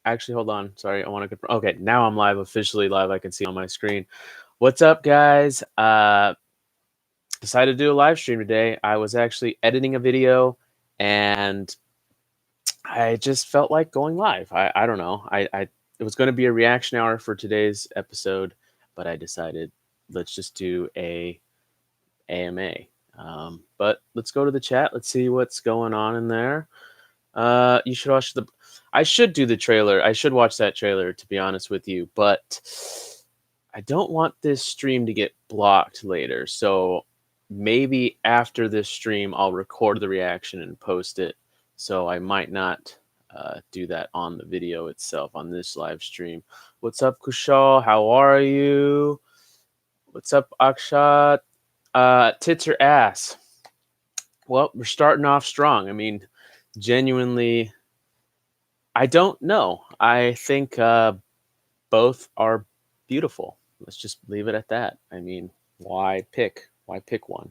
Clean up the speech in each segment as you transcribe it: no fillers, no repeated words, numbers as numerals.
Actually, hold on. Sorry, I want to confirm. Okay, now I'm live, officially live. I can see on my screen. What's up, guys? Decided to do a live stream today. I was actually editing a video, and I just felt like going live. I don't know. I it was going to be a reaction hour for today's episode, but I decided let's just do a AMA. But let's go to the chat. Let's see what's going on in there. You should watch the. I should do the trailer. I should watch that trailer, to be honest with you. But I don't want this stream to get blocked later. So maybe after this stream, I'll record the reaction and post it. So I might not do that on the video itself on this live stream. What's up, Kushal? How are you? What's up, Akshat? Tits or ass? Well, we're starting off strong. I mean, genuinely, I don't know. I think both are beautiful. Let's just leave it at that. I mean, why pick? Why pick one?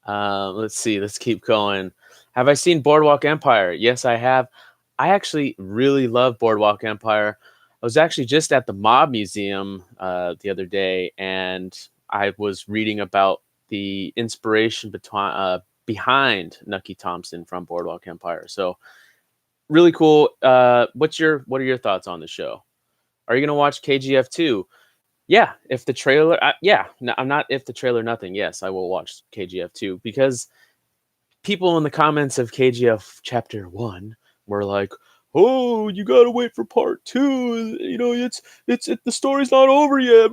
Let's see. Let's keep going. Have I seen Boardwalk Empire? Yes, I have. I actually really love Boardwalk Empire. I was actually just at the Mob Museum the other day, and I was reading about the inspiration behind Nucky Thompson from Boardwalk Empire. So really cool. What are your thoughts on the show? Are you gonna watch KGF 2? Yeah, if the trailer, yeah, no, I'm not. If the trailer, nothing. Yes, I will watch KGF 2 because people in the comments of KGF Chapter 1 were like, "Oh, you gotta wait for Part 2. You know, the story's not over yet."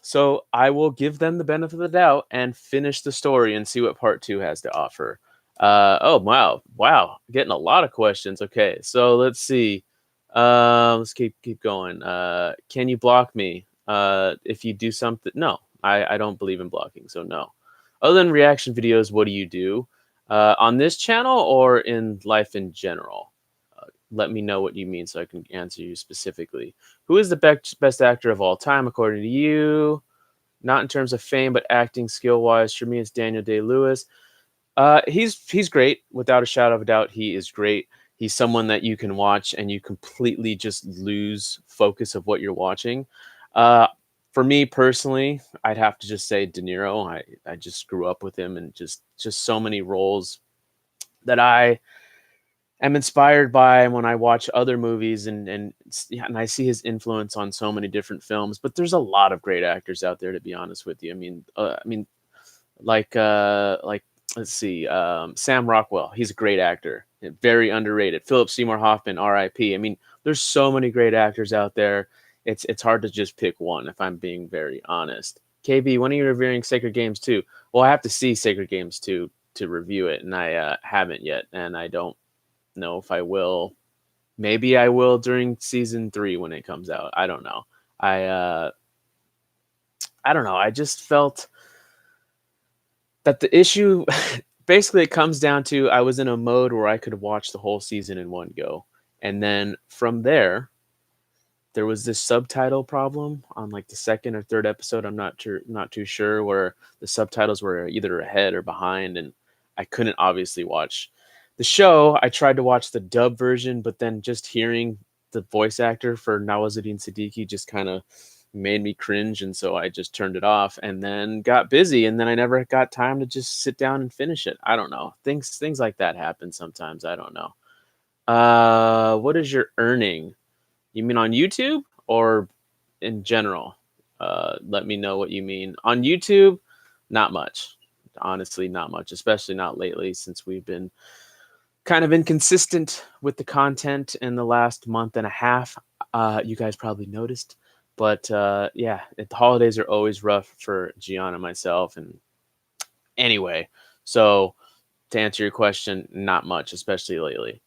So I will give them the benefit of the doubt and finish the story and see what Part 2 has to offer. Oh wow, getting a lot of questions. Okay, so let's see. Let's keep going. Can you block me if you do something? No, I don't believe in blocking, so no. Other than reaction videos, what do you do on this channel or in life in general? Let me know what you mean so I can answer you specifically. Who is the best actor of all time according to you? Not in terms of fame, but acting skill wise. For me, it's Daniel Day Lewis. He's great without a shadow of a doubt. He is great. He's someone that you can watch and you completely just lose focus of what you're watching. Uh, for me personally, I'd have to just say De Niro. I just grew up with him and just so many roles that I am inspired by when I watch other movies and I see his influence on so many different films. But there's a lot of great actors out there, to be honest with you. I mean, like let's see, Sam Rockwell. He's a great actor, very underrated. Philip Seymour Hoffman, R.I.P. I mean, there's so many great actors out there. It's hard to just pick one, if I'm being very honest. KB, when are you reviewing Sacred Games 2? Well, I have to see Sacred Games 2 to review it, and I haven't yet, and I don't know if I will. Maybe I will during season 3 when it comes out. I don't know. I uh, I don't know. I just felt that the issue basically it comes down to I was in a mode where I could watch the whole season in one go. And then from there was this subtitle problem on like the second or third episode. I'm not too sure where the subtitles were either ahead or behind, and I couldn't obviously watch the show. I tried to watch the dub version, but then just hearing the voice actor for Nawazuddin Siddiqui just kind of made me cringe, and so I just turned it off and then got busy, and then I never got time to just sit down and finish it. I don't know. Things like that happen sometimes. I don't know. What is your earning? You mean on YouTube or in general? Let me know what you mean. On YouTube, not much. Honestly, not much, especially not lately since we've been kind of inconsistent with the content in the last month and a half. You guys probably noticed. But yeah, the holidays are always rough for Gian and myself. And anyway, so to answer your question, not much, especially lately.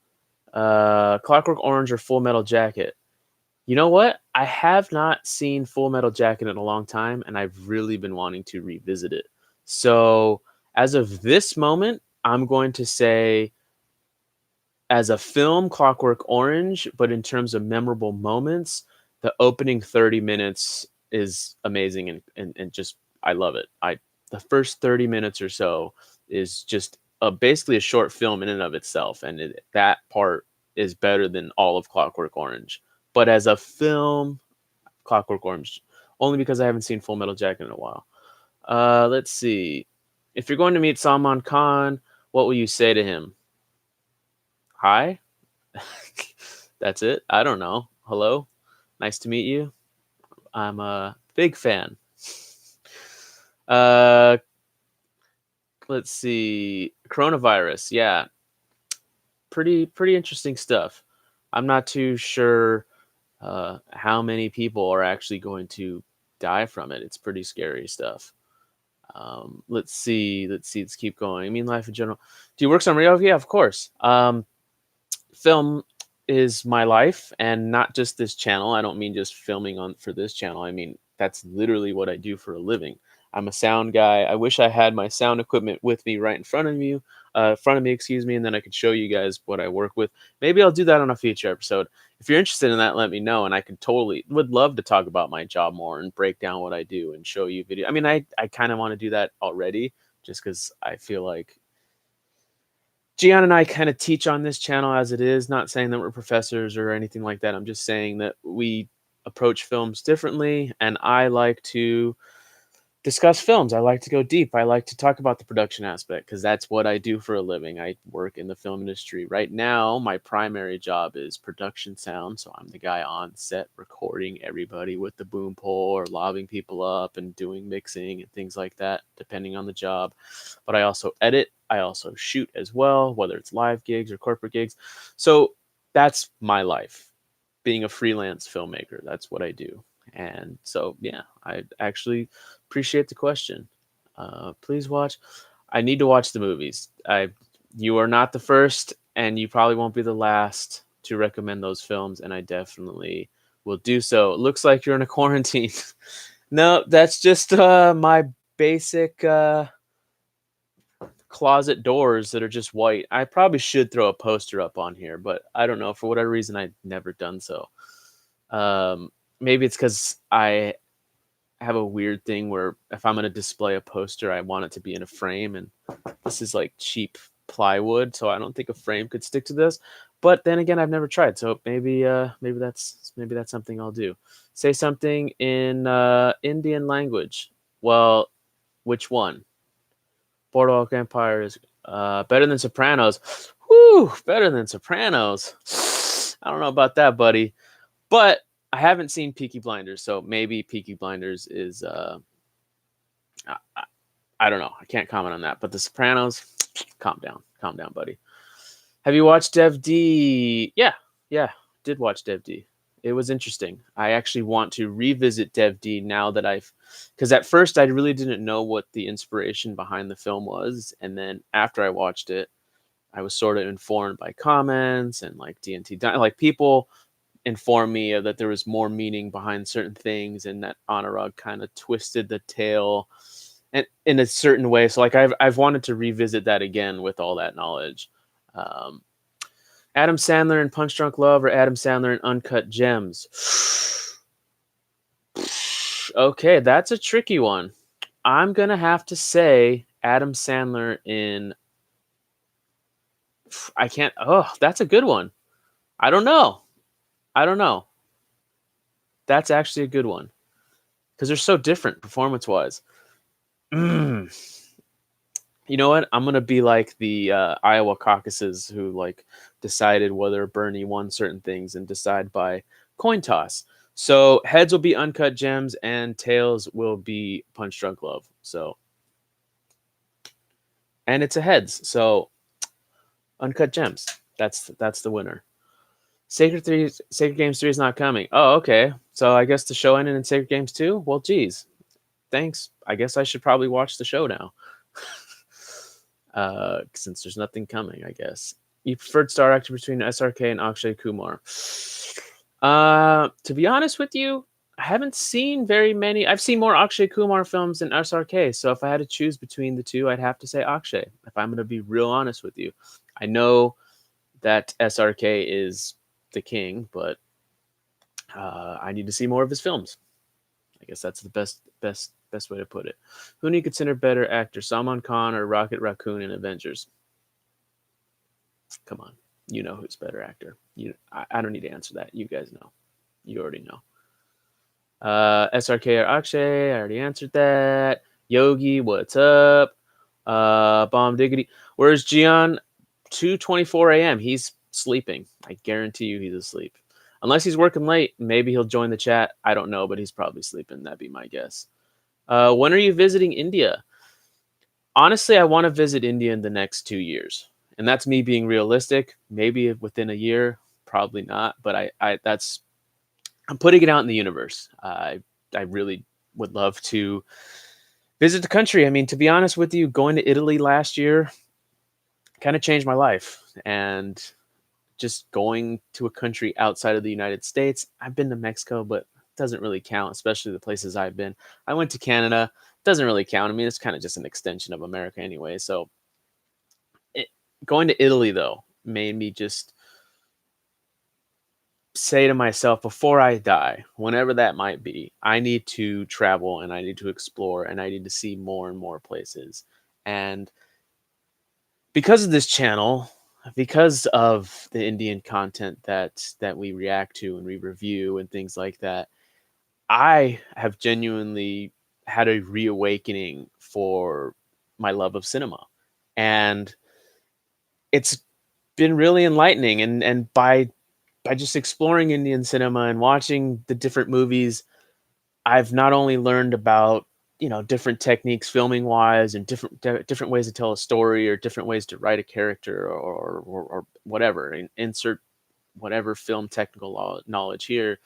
Clockwork Orange or Full Metal Jacket? You know what? I have not seen Full Metal Jacket in a long time, and I've really been wanting to revisit it. So, as of this moment, I'm going to say, as a film, Clockwork Orange, but in terms of memorable moments, the opening 30 minutes is amazing and just, I love it. The first 30 minutes or so is just basically a short film in and of itself. And that part is better than all of Clockwork Orange. But as a film, Clockwork Orange, only because I haven't seen Full Metal Jacket in a while. Let's see. If you're going to meet Salman Khan, what will you say to him? Hi? That's it? I don't know. Hello? Nice to meet you. I'm a big fan. Uh, let's see. Coronavirus. Yeah. Pretty interesting stuff. I'm not too sure how many people are actually going to die from it. It's pretty scary stuff. Let's see. Let's keep going. I mean, life in general. Do you work on radio? Yeah, of course. Film is my life, and not just this channel. I don't mean just filming on for this channel. I mean, that's literally what I do for a living. I'm a sound guy. I wish I had my sound equipment with me right in front of me, excuse me, and then I could show you guys what I work with. Maybe I'll do that on a future episode. If you're interested in that, let me know, and I could totally would love to talk about my job more and break down what I do and show you video. I mean, I kind of want to do that already, just because I feel like Gian and I kind of teach on this channel as it is, not saying that we're professors or anything like that. I'm just saying that we approach films differently, and I like to discuss films. I like to go deep. I like to talk about the production aspect because that's what I do for a living. I work in the film industry. Right now, my primary job is production sound. So I'm the guy on set recording everybody with the boom pole or lobbing people up and doing mixing and things like that, depending on the job. But I also edit. I also shoot as well, whether it's live gigs or corporate gigs. So that's my life, being a freelance filmmaker. That's what I do. And so, yeah, I actually appreciate the question. Please watch. I need to watch the movies. You are not the first, and you probably won't be the last to recommend those films, and I definitely will do so. It looks like you're in a quarantine. No, that's just my basic closet doors that are just white. I probably should throw a poster up on here, but I don't know. For whatever reason, I've never done so. Maybe it's because I have a weird thing where if I'm going to display a poster, I want it to be in a frame, and this is like cheap plywood, so I don't think a frame could stick to this. But then again, I've never tried, so maybe that's something I'll do. Say something in Indian language. Well, which one? Boardwalk Empire is better than Sopranos. Whew, better than Sopranos. I don't know about that, buddy. But I haven't seen Peaky Blinders, so maybe Peaky Blinders is I don't know. I can't comment on that. But The Sopranos, calm down, buddy. Have you watched Dev D? Yeah, did watch Dev D. It was interesting. I actually want to revisit Dev D now that because at first I really didn't know what the inspiration behind the film was, and then after I watched it, I was sort of informed by comments and like DNT, like people informed me that there was more meaning behind certain things, and that Anurag kind of twisted the tale and in a certain way. So like I've wanted to revisit that again with all that knowledge. Um, Adam Sandler in Punch Drunk Love or Adam Sandler in Uncut Gems? Okay, that's a tricky one. I'm gonna have to say Adam Sandler in. I can't. Oh, that's a good one. I don't know. That's actually a good one because they're so different performance wise. You know what? I'm gonna be like the Iowa caucuses who like decided whether Bernie won certain things and decide by coin toss. So heads will be Uncut Gems and tails will be Punch Drunk Love. So and it's a heads. So Uncut Gems. That's the winner. Sacred Games 3 is not coming. Oh, okay. So I guess the show ended in Sacred Games 2? Well, geez. Thanks. I guess I should probably watch the show now. Since there's nothing coming, I guess. You preferred star actor between SRK and Akshay Kumar. To be honest with you, I haven't seen very many. I've seen more Akshay Kumar films than SRK, so if I had to choose between the two, I'd have to say Akshay, if I'm going to be real honest with you. I know that SRK is the king, but I need to see more of his films. I guess that's the best way to put it. Who do you consider better actor, Salman Khan or Rocket Raccoon in Avengers? Come on, You know who's better actor. I don't need to answer that. You guys know. You already know. SRK or Akshay, I already answered that. Yogi, what's up? Bomb Diggity. Where's Gian? 2:24 a.m. He's sleeping. I guarantee you he's asleep. Unless he's working late, maybe he'll join the chat. I don't know, but he's probably sleeping. That'd be my guess. When are you visiting India? Honestly, I want to visit India in the next 2 years. And that's me being realistic. Maybe within a year, probably not. But I'm putting it out in the universe. I really would love to visit the country. I mean, to be honest with you, going to Italy last year kind of changed my life. And just going to a country outside of the United States, I've been to Mexico, but it doesn't really count, especially the places I've been. I went to Canada, doesn't really count. I mean, it's kind of just an extension of America anyway. So it, going to Italy, though, made me just say to myself before I die, whenever that might be, I need to travel and I need to explore and I need to see more and more places. And because of this channel, because of the Indian content that we react to and we review and things like that, I have genuinely had a reawakening for my love of cinema. And it's been really enlightening, and by just exploring Indian cinema and watching the different movies, I've not only learned about, different techniques filming wise and different ways to tell a story or different ways to write a character or whatever, and insert whatever film technical knowledge here.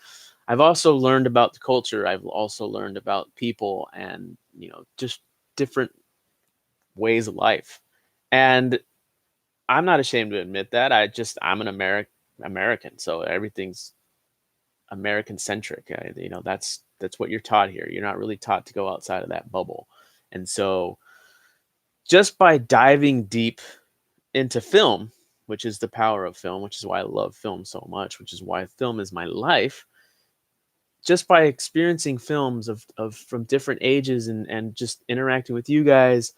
I've also learned about the culture. I've also learned about people and, just different ways of life. And I'm not ashamed to admit that. I'm an American, so everything's American centric. That's what you're taught here. You're not really taught to go outside of that bubble. And so just by diving deep into film, which is the power of film, which is why I love film so much, which is why film is my life. Just by experiencing films of from different ages and just interacting with you guys,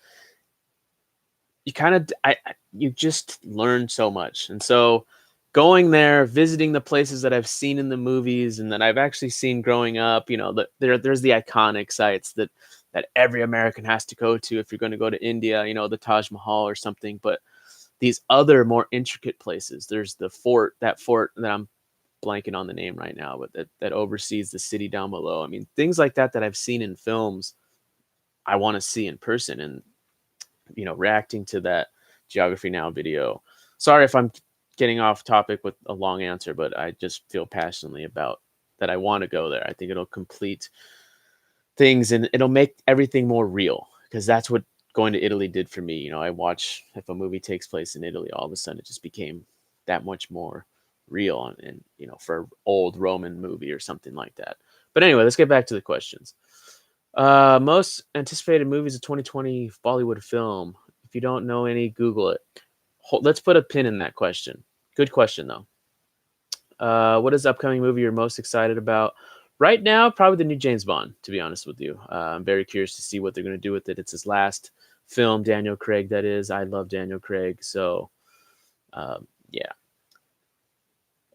you kind of you just learn so much. And so going there, visiting the places that I've seen in the movies and that I've actually seen growing up, there's the iconic sites that every American has to go to if you're going to go to India, the Taj Mahal or something. But these other more intricate places, there's the fort that I'm blanking on the name right now, but that oversees the city down below. I mean, things like that I've seen in films, I want to see in person. And reacting to that Geography Now video. Sorry if I'm getting off topic with a long answer, but I just feel passionately about that. I want to go there. I think it'll complete things and it'll make everything more real, because that's what going to Italy did for me. I watch, if a movie takes place in Italy, all of a sudden it just became that much more real and for an old Roman movie or something like that. But anyway, let's get back to the questions. Most anticipated movies of 2020 Bollywood film. If you don't know any, Google it. Let's put a pin in that question. Good question, though. What is the upcoming movie you're most excited about? Right now, probably the new James Bond, to be honest with you. I'm very curious to see what they're going to do with it. It's his last film, Daniel Craig, that is. I love Daniel Craig, so yeah.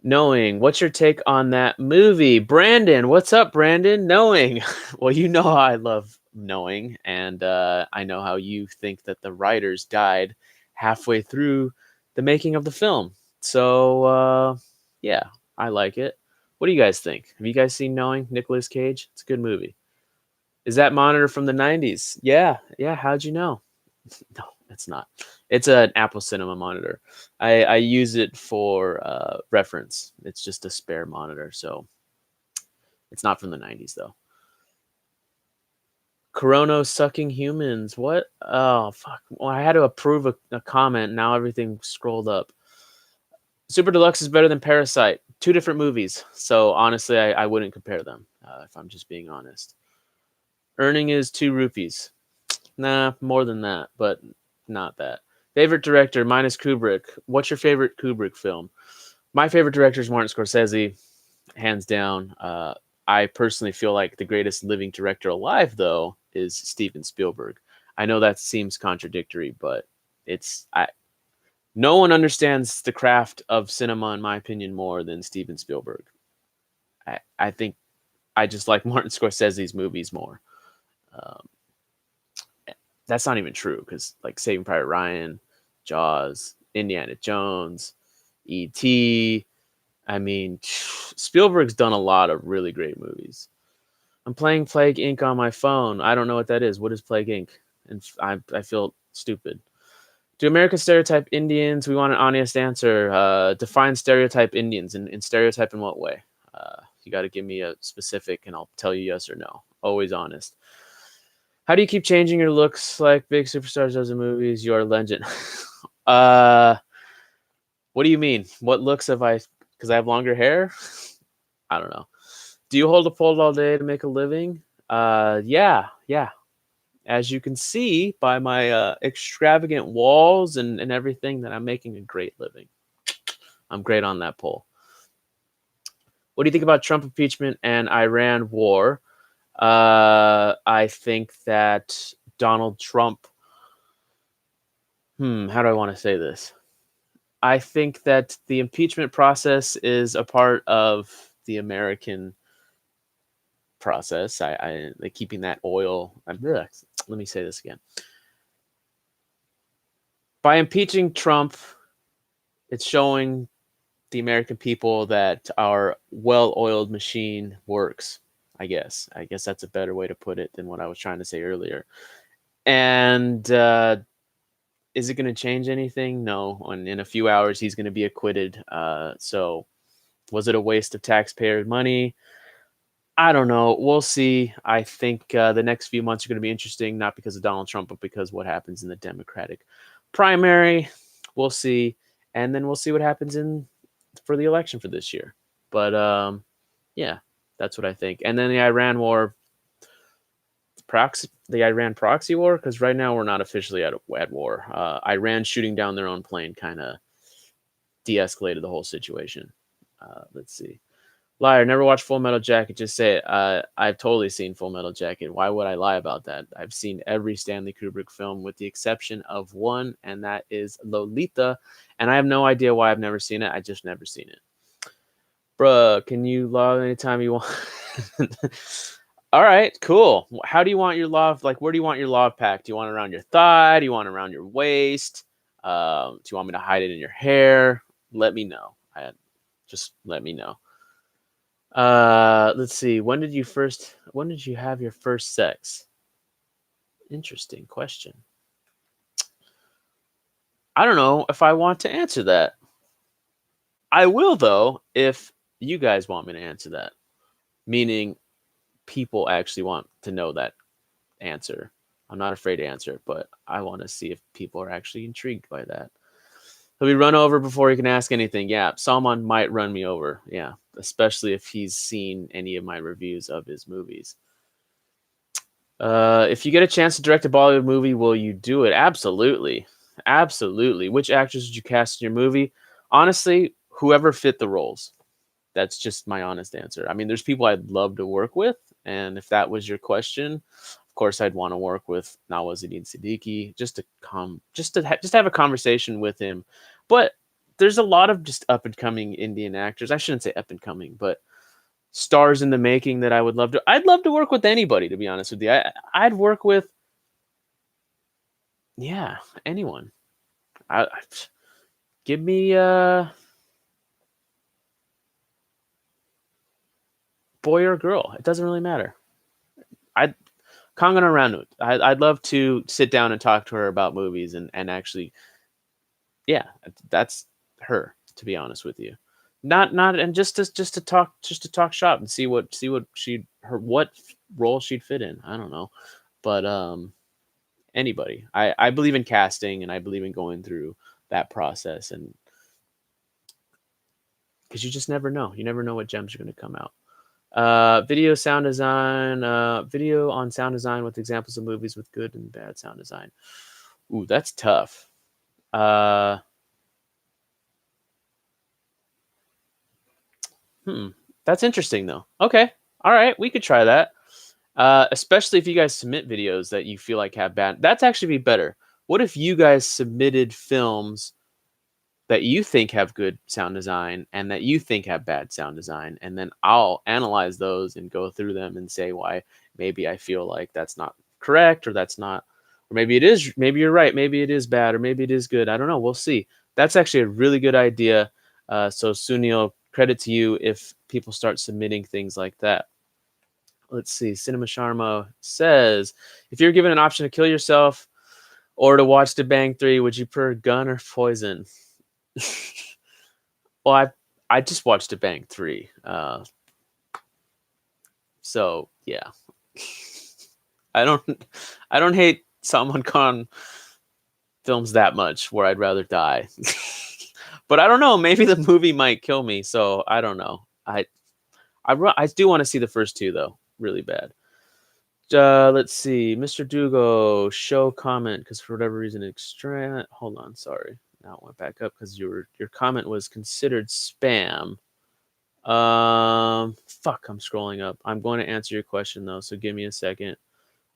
Knowing, what's your take on that movie? Brandon, what's up, Brandon? Knowing, well, you know how I love Knowing, and I know how you think that the writers died halfway through the making of the film. So, yeah, I like it. What do you guys think? Have you guys seen Knowing? Nicolas Cage? It's a good movie. Is that monitor from the 90s? Yeah. How'd you know? No, it's not. It's an Apple Cinema monitor. I use it for reference. It's just a spare monitor, so it's not from the 90s though. Corona sucking humans. What? Oh fuck! Well, I had to approve a comment. Now everything scrolled up. Super Deluxe is better than Parasite. Two different movies. So honestly, I wouldn't compare them if I'm just being honest. Earning is 2 rupees. Nah, more than that, but not that. Favorite director minus Kubrick. What's your favorite Kubrick film? My favorite director is Martin Scorsese, hands down. I personally feel like the greatest living director alive, though, is Steven Spielberg. I know that seems contradictory, but No one understands the craft of cinema, in my opinion, more than Steven Spielberg. I think I just like Martin Scorsese's movies more. Um, that's not even true because like Saving Private Ryan, Jaws, Indiana Jones, E.T. I mean, Spielberg's done a lot of really great movies. I'm playing Plague Inc. on my phone. I don't know what that is. What is Plague Inc? And I feel stupid. Do Americans stereotype Indians? We want an honest answer. Define stereotype Indians and stereotype in what way? You got to give me a specific and I'll tell you yes or no. Always honest. How do you keep changing your looks like big superstars does in movies? You're a legend. uh, what do you mean? What looks have I? Because I have longer hair? I don't know. Do you hold a pole all day to make a living? Yeah. As you can see by my extravagant walls and everything, that I'm making a great living. I'm great on that pole. What do you think about Trump impeachment and Iran war? I think that Donald Trump. How do I want to say this? I think that the impeachment process is a part of the American process. I like keeping that oil. Let me say this again. By impeaching Trump, it's showing the American people that our well-oiled machine works. I guess that's a better way to put it than what I was trying to say earlier. And is it going to change anything? No. And in a few hours, he's going to be acquitted. So was it a waste of taxpayer money? I don't know. We'll see. I think the next few months are going to be interesting, not because of Donald Trump, but because what happens in the Democratic primary. We'll see. And then we'll see what happens for the election for this year. But yeah, that's what I think. And then the Iran war, the Iran proxy war, because right now we're not officially at war. Iran shooting down their own plane kind of de-escalated the whole situation. Let's see. Liar, never watched Full Metal Jacket. Just say it. I've totally seen Full Metal Jacket. Why would I lie about that? I've seen every Stanley Kubrick film with the exception of one, and that is Lolita. And I have no idea why I've never seen it. I just never seen it. Bruh, can you love anytime you want? All right, cool. How do you want your love? Like, where do you want your love pack? Do you want it around your thigh? Do you want it around your waist? Do you want me to hide it in your hair? Let me know. Just let me know. Let's see. When did you have your first sex? Interesting question. I don't know if I want to answer that. I will though if you guys want me to answer that. Meaning people actually want to know that answer. I'm not afraid to answer it, but I want to see if people are actually intrigued by that. He'll be run over before he can ask anything. Yeah, Salman might run me over. Yeah, especially if he's seen any of my reviews of his movies. If you get a chance to direct a Bollywood movie, will you do it? Absolutely. Absolutely. Which actors would you cast in your movie? Honestly, whoever fit the roles. That's just my honest answer. I mean, there's people I'd love to work with, and if that was your question, of course I'd want to work with Nawazuddin Siddiqui just to have a conversation with him. But there's a lot of just up and coming Indian actors. I shouldn't say up and coming, but stars in the making that I would love to. I'd love to work with anybody, to be honest with you. I'd work with, yeah, anyone. Give me boy or girl. It doesn't really matter. I'd Kangana Ranaut. I'd love to sit down and talk to her about movies and actually, yeah, that's her. To be honest with you, not and just to talk shop and see what what role she'd fit in. I don't know, but anybody. I believe in casting and I believe in going through that process, and because you just never know. You never know what gems are going to come out. Video sound design, video on sound design with examples of movies with good and bad sound design. Ooh, that's tough. That's interesting though. Okay. All right. We could try that. Especially if you guys submit videos that you feel like have bad, that's actually be better. What if you guys submitted films that you think have good sound design and that you think have bad sound design, and then I'll analyze those and go through them and say why maybe I feel like that's not correct, or that's not, or maybe it is, maybe you're right, maybe it is bad, or maybe it is good. I don't know. We'll see. That's actually a really good idea. So Sunil, credit to you if people start submitting things like that. Let's see. Cinema Sharma says, if you're given an option to kill yourself or to watch The Bang 3, would you prefer gun or poison? Well, I just watched The Bang 3. So yeah. I don't hate Salman Khan films that much where I'd rather die. But I don't know, maybe the movie might kill me, so I don't know. I do want to see the first two though, really bad. Let's see, Mr. Dugo, show comment because for whatever reason extra. Hold on, sorry. Now it went back up because your comment was considered spam. Fuck, I'm scrolling up. I'm going to answer your question though, so give me a second.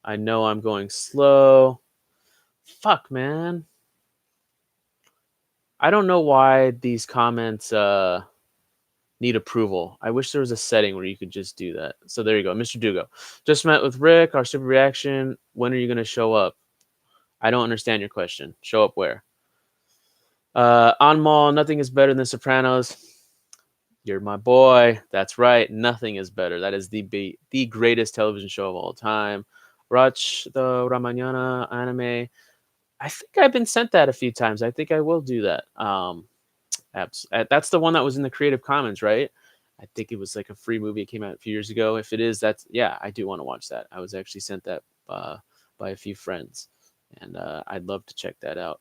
I know I'm going slow. Fuck, man. I don't know why these comments need approval. I wish there was a setting where you could just do that. So there you go. Mr. Dugo. Just met with Rick, our super reaction. When are you going to show up? I don't understand your question. Show up where? Anmol, nothing is better than Sopranos. You're my boy. That's right. Nothing is better. That is the greatest television show of all time. Rach, the Ramayana anime. I think I've been sent that a few times. I think I will do that. That's the one that was in the Creative Commons, right? I think it was like a free movie. It came out a few years ago. If it is, yeah, I do want to watch that. I was actually sent that by a few friends, and I'd love to check that out.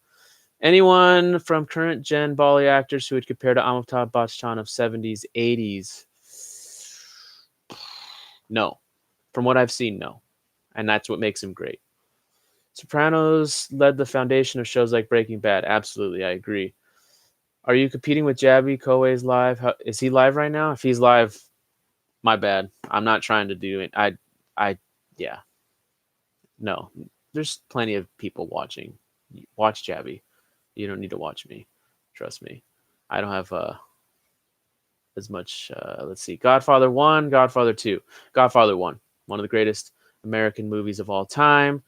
Anyone from current gen Bali actors who would compare to Amitabh Bachchan of 70s, 80s? No. From what I've seen, no. And that's what makes him great. Sopranos led the foundation of shows like Breaking Bad. Absolutely, I agree. Are you competing with Jabby? Koei's live. Is he live right now? If he's live, my bad. I'm not trying to do it. Yeah. No, there's plenty of people watching. Watch Jabby. You don't need to watch me. Trust me. I don't have as much. Let's see. Godfather 1, Godfather 2. Godfather 1, one of the greatest American movies of all time.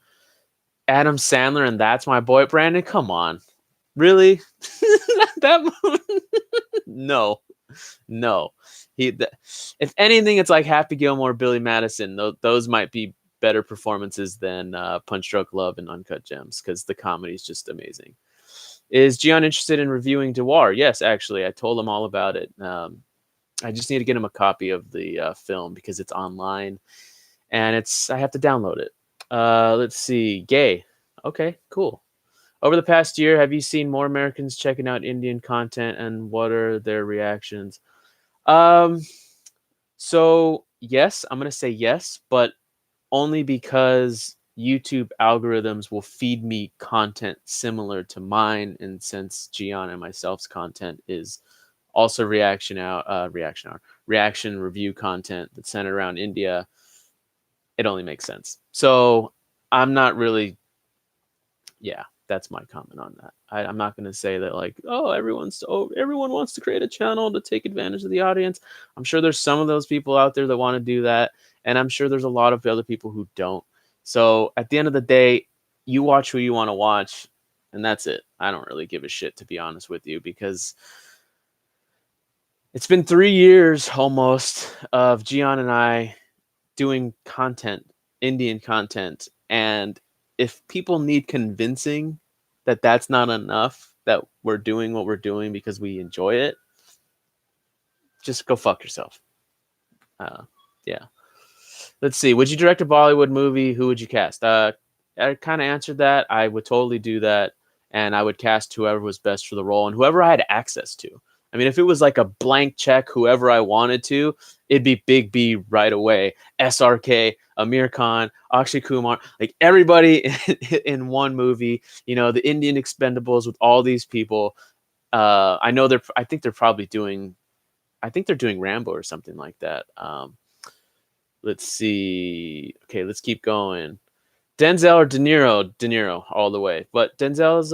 Adam Sandler, and that's my boy. Brandon, come on. Really? that No. If anything, it's like Happy Gilmore, Billy Madison. Those might be better performances than Punch Drunk Love and Uncut Gems because the comedy is just amazing. Is Gian interested in reviewing Dewar? Yes, actually, I told him all about it. I just need to get him a copy of the film because it's online, and I have to download it. Let's see, gay. Okay, cool. Over the past year, have you seen more Americans checking out Indian content, and what are their reactions? So yes, I'm gonna say yes, but only because YouTube algorithms will feed me content similar to mine, and since Gian and myself's content is also reaction review content that's centered around India, it only makes sense. So I'm not really, yeah, that's my comment on that. I'm not going to say that like, everyone wants to create a channel to take advantage of the audience. I'm sure there's some of those people out there that want to do that, and I'm sure there's a lot of other people who don't. So at the end of the day, you watch who you want to watch, and that's it. I don't really give a shit, to be honest with you, because it's been 3 years almost of Gian and I doing content, Indian content, and if people need convincing that that's not enough, that we're doing what we're doing because we enjoy it, just go fuck yourself. Yeah. Let's see. Would you direct a Bollywood movie? Who would you cast? I kind of answered that. I would totally do that, and I would cast whoever was best for the role and whoever I had access to. I mean, if it was like a blank check, whoever I wanted to, it'd be Big B right away. SRK, Amir Khan, Akshay Kumar, like everybody in one movie. You know, the Indian Expendables with all these people. I know I think they're probably doing. I think they're doing Rambo or something like that. Let's see. Okay, let's keep going. Denzel or De Niro? De Niro all the way. But Denzel's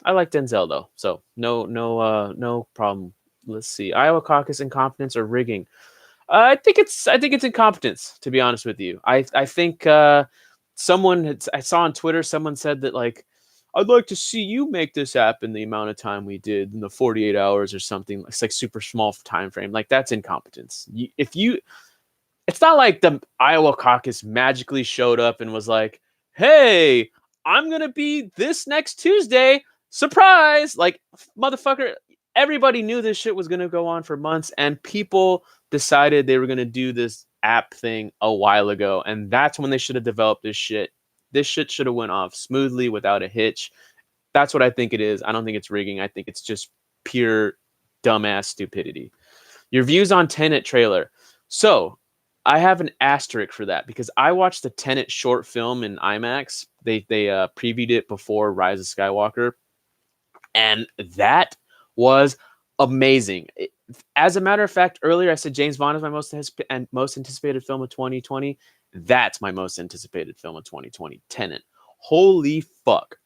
I like Denzel though, so no problem. Let's see. Iowa caucus incompetence or rigging. I think it's incompetence, to be honest with you. I think I saw on Twitter someone said that like I'd like to see you make this app in the amount of time we did in the 48 hours or something. It's like super small time frame. Like that's incompetence. If you it's not like the Iowa caucus magically showed up and was like, "Hey, I'm going to be this next Tuesday. Surprise!" Like, motherfucker, everybody knew this shit was going to go on for months and people decided they were going to do this app thing a while ago, and that's when they should have developed this shit. This shit should have went off smoothly without a hitch. That's what I think it is. I don't think it's rigging. I think it's just pure dumbass stupidity. Your views on Tenet trailer. So I have an asterisk for that because I watched the Tenet short film in IMAX. They previewed it before Rise of Skywalker, and that was amazing. As a matter of fact, earlier I said James Bond is my most anticipated film of 2020. That's my most anticipated film of 2020. Tenet. Holy fuck!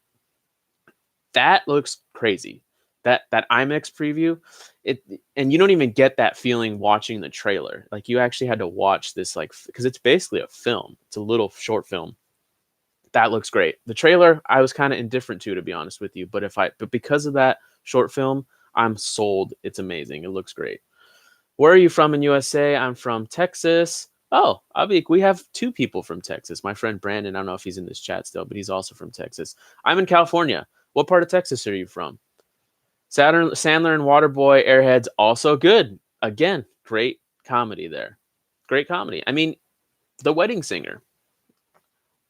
That looks crazy. That IMAX preview, it and you don't even get that feeling watching the trailer. Like you actually had to watch this like because it's basically a film. It's a little short film. That looks great. The trailer I was kind of indifferent to be honest with you, but because of that short film, I'm sold. It's amazing. It looks great. Where are you from in USA? I'm from Texas. Oh, Abik, we have two people from Texas. My friend Brandon, I don't know if he's in this chat still, but he's also from Texas. I'm in California. What part of Texas are you from? Sandler and Waterboy, Airheads, also good. Again, great comedy there. Great comedy. I mean, The Wedding Singer.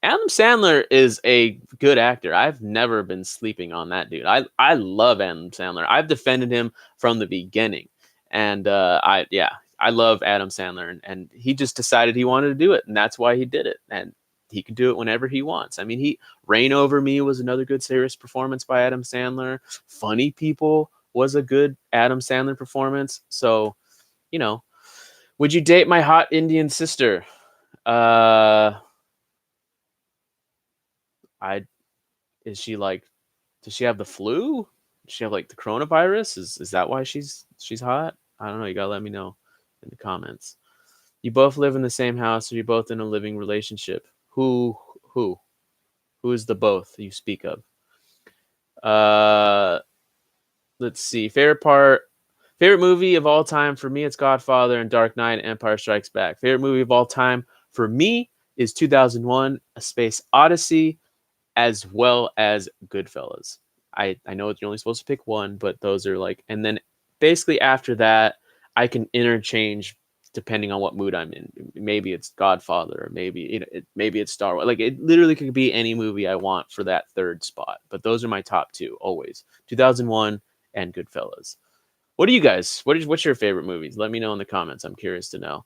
Adam Sandler is a good actor. I've never been sleeping on that dude. I love Adam Sandler. I've defended him from the beginning, and I love Adam Sandler, and he just decided he wanted to do it, and that's why he did it, and he can do it whenever he wants. I mean, Reign Over Me was another good serious performance by Adam Sandler. Funny People was a good Adam Sandler performance. So, you know, would you date my hot Indian sister? Uh, I is she like? Does she have the flu? Does she have like the coronavirus? Is that why she's hot? I don't know. You gotta let me know in the comments. You both live in the same house, or you're both in a living relationship. Who who is the both you speak of? Uh, let's see. Favorite movie of all time for me, it's Godfather and Dark Knight, Empire Strikes Back. Favorite movie of all time for me is 2001: A Space Odyssey, as well as Goodfellas. I know you're only supposed to pick one, but those are like, and then basically after that, I can interchange depending on what mood I'm in. Maybe it's Godfather, or maybe it's Star Wars. Like it literally could be any movie I want for that third spot. But those are my top two always: 2001 and Goodfellas. What do you guys? What's your favorite movies? Let me know in the comments. I'm curious to know.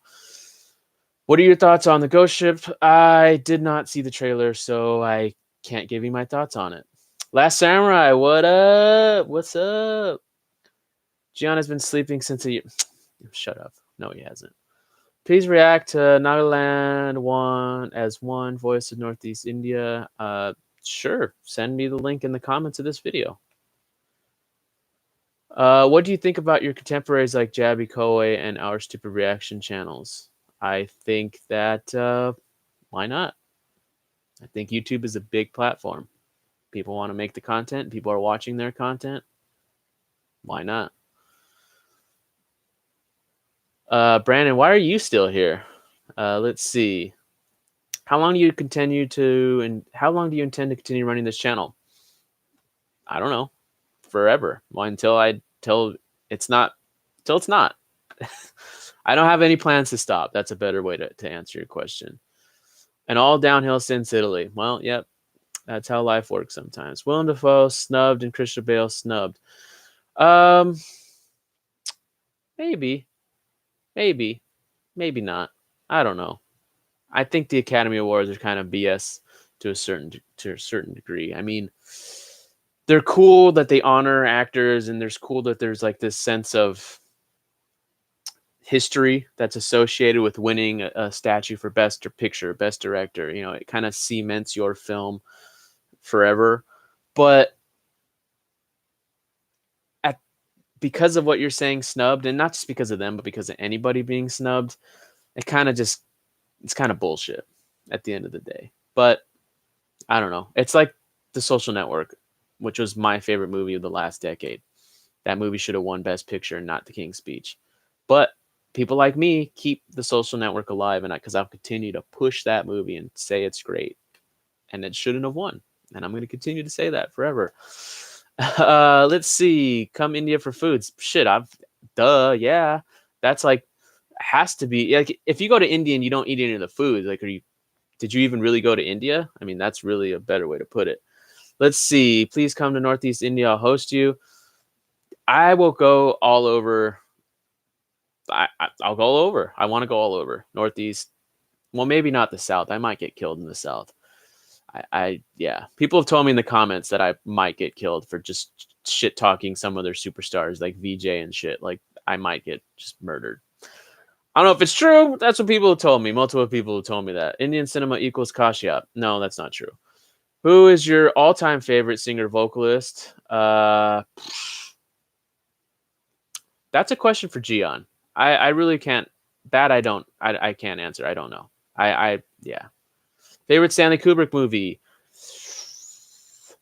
What are your thoughts on the Ghost Ship? I did not see the trailer, so I can't give you my thoughts on it. Last Samurai, what up? What's up? Gian has been sleeping since a year. Shut up. No, he hasn't. Please react to Nagaland one as one voice of Northeast India. Sure. Send me the link in the comments of this video. What do you think about your contemporaries like Jabby Koei and Our Stupid Reaction channels? I think that why not? I think YouTube is a big platform. People want to make the content. People are watching their content. Why not? Brandon, why are you still here? Let's see. How long do you intend to continue running this channel? I don't know. Forever. Well, till it's not. I don't have any plans to stop. That's a better way to answer your question. And all downhill since Italy. Well, yep. That's how life works sometimes. Willem Dafoe snubbed and Christian Bale snubbed. Maybe, maybe, maybe not. I don't know. I think the Academy Awards are kind of BS to a certain degree. I mean, they're cool that they honor actors, and there's cool that there's like this sense of history that's associated with winning a statue for best picture, best director. You know, it kind of cements your film forever. But because of what you're saying, snubbed, and not just because of them, but because of anybody being snubbed, it kind of just it's kind of bullshit at the end of the day. But I don't know. It's like The Social Network, which was my favorite movie of the last decade. That movie should have won Best Picture, not The King's Speech. But people like me keep The Social Network alive, and because I'll continue to push that movie and say it's great, and it shouldn't have won, and I'm going to continue to say that forever. Let's see. Come India for foods. Shit, yeah. That's like has to be like if you go to India and you don't eat any of the foods, like did you even really go to India? I mean, that's really a better way to put it. Let's see. Please come to Northeast India. I'll host you. I will go all over. I'll go all over. I want to go all over Northeast. Well, maybe not the South. I might get killed in the South. Yeah. People have told me in the comments that I might get killed for just shit talking some of their superstars like VJ and shit. Like I might get just murdered. I don't know if it's true. That's what people have told me. Multiple people have told me that. Indian cinema equals Kashyap. No, that's not true. Who is your all-time favorite singer vocalist? That's a question for Gian. I really can't. That I don't. I can't answer. I don't know. Yeah. Favorite Stanley Kubrick movie?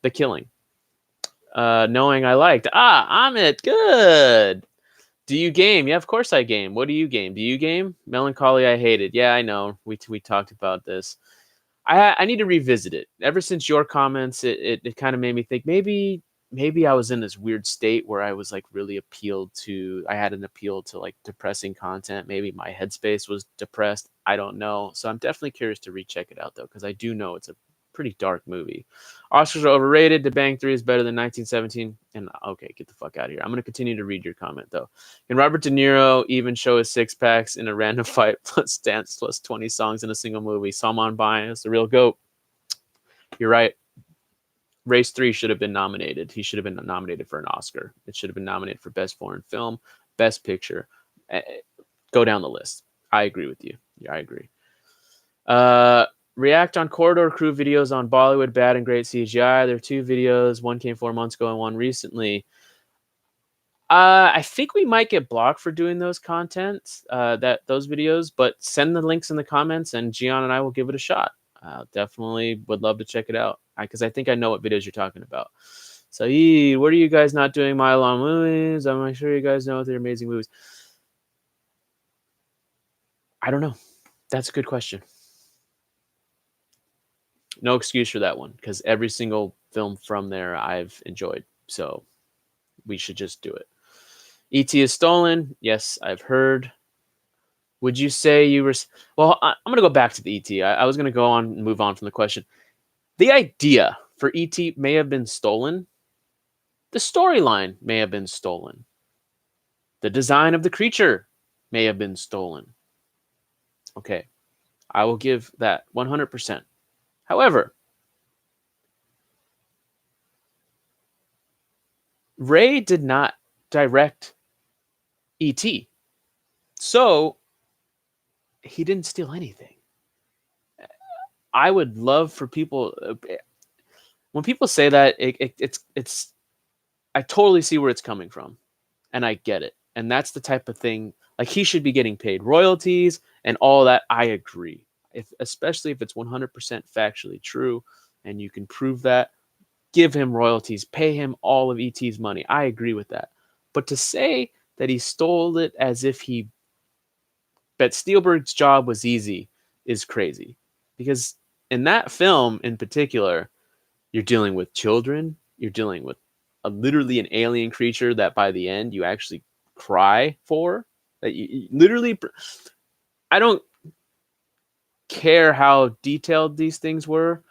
The Killing. Knowing I liked. Amit. Good. Do you game? Yeah, of course I game. What do you game? Do you game? Melancholy I hated. Yeah, I know. We talked about this. I need to revisit it. Ever since your comments, it kind of made me think maybe I was in this weird state where I was like really I had an appeal to like depressing content. Maybe my headspace was depressed. I don't know. So I'm definitely curious to recheck it out though, because I do know it's a pretty dark movie. Oscars are overrated. The Bang 3 is better than 1917. And okay, get the fuck out of here. I'm going to continue to read your comment though. Can Robert De Niro even show his six packs in a random fight plus dance plus 20 songs in a single movie? Salman Bias, the real GOAT. You're right. Race 3 should have been nominated. He should have been nominated for an Oscar. It should have been nominated for Best Foreign Film, Best Picture. Go down the list. I agree with you. Yeah, I agree. React on Corridor Crew videos on Bollywood, bad and great CGI. There are 2 videos. One came 4 months ago and one recently. I think we might get blocked for doing those those videos, but send the links in the comments and Gian and I will give it a shot. Definitely would love to check it out because I think I know what videos you're talking about. So, what are you guys not doing mile long movies? I'm sure you guys know they're amazing movies. I don't know. That's a good question. No excuse for that one because every single film from there I've enjoyed. So we should just do it. E.T. is stolen. Yes, I've heard. Would you say you were... Well, I'm going to go back to the E.T. I was going to go on and move on from the question. The idea for E.T. may have been stolen. The storyline may have been stolen. The design of the creature may have been stolen. Okay, I will give that 100%. However, Ray did not direct E.T., so he didn't steal anything. I would love for people... when people say that, it's I totally see where it's coming from, and I get it. And that's the type of thing, like he should be getting paid royalties and all that. I agree. Especially if it's 100% factually true and you can prove that, give him royalties, pay him all of ET's money. I agree with that. But to say that he stole it as if that Spielberg's job was easy is crazy. Because in that film in particular, you're dealing with children, you're dealing with literally an alien creature that by the end you actually cry for. That you literally... I don't care how detailed these things were.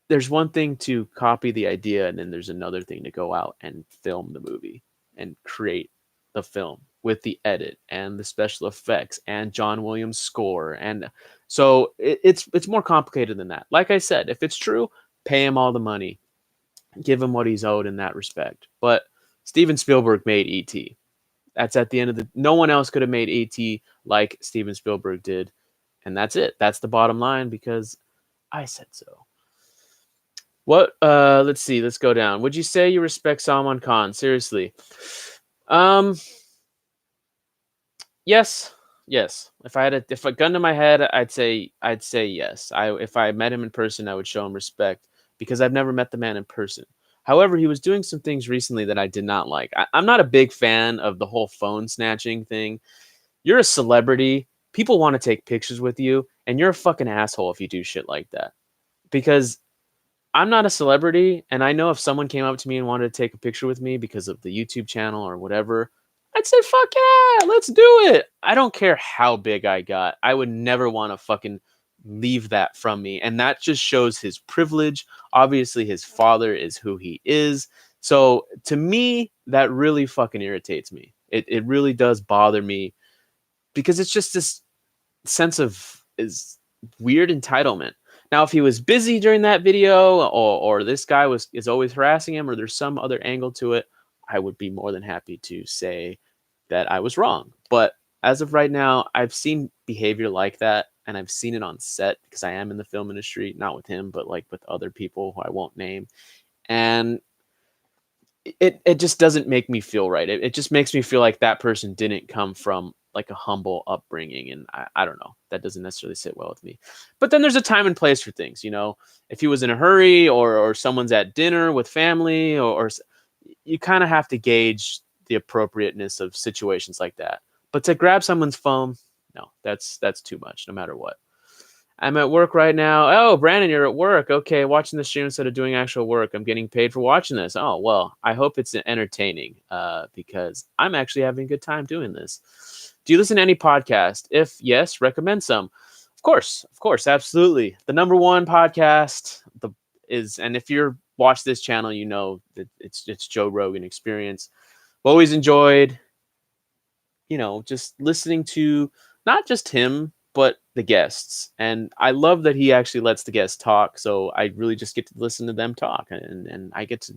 There's one thing to copy the idea, and then there's another thing to go out and film the movie and create the film with the edit and the special effects and John Williams' score. And so it's more complicated than that. Like I said, if it's true, pay him all the money, give him what he's owed in that respect. But Steven Spielberg made E.T. That's at the end of the... No one else could have made E.T. like Steven Spielberg did. And that's it. That's the bottom line because I said so. What? Let's see. Let's go down. Would you say you respect Salman Khan? Seriously. Um, yes, yes. If a gun to my head, I'd say yes. If I met him in person, I would show him respect because I've never met the man in person. However, he was doing some things recently that I did not like. I'm not a big fan of the whole phone snatching thing. You're a celebrity. People want to take pictures with you, and you're a fucking asshole if you do shit like that. Because I'm not a celebrity, and I know if someone came up to me and wanted to take a picture with me because of the YouTube channel or whatever, I'd say, fuck yeah, let's do it. I don't care how big I got. I would never want to fucking leave that from me. And that just shows his privilege. Obviously, his father is who he is. So to me, that really fucking irritates me. It really does bother me because it's just this sense of is weird entitlement. Now, if he was busy during that video, or this guy is always harassing him, or there's some other angle to it, I would be more than happy to say that I was wrong. But as of right now, I've seen behavior like that, and I've seen it on set because I am in the film industry, not with him, but like with other people who I won't name. And it just doesn't make me feel right. It just makes me feel like that person didn't come from like a humble upbringing, and I don't know, that doesn't necessarily sit well with me. But then there's a time and place for things, you know. If he was in a hurry, or someone's at dinner with family, or you kind of have to gauge the appropriateness of situations like that. But to grab someone's phone, no, that's too much, no matter what. I'm at work right now. Oh, Brandon, you're at work. Okay, watching the stream instead of doing actual work. I'm getting paid for watching this. Oh, well, I hope it's entertaining because I'm actually having a good time doing this. Do you listen to any podcast? If yes, recommend some. Of course, absolutely. The number one podcast and if you're watch this channel, you know that it's Joe Rogan Experience. I've always enjoyed, just listening to not just him, but the guests. And I love that he actually lets the guests talk. So I really just get to listen to them talk, and I get to,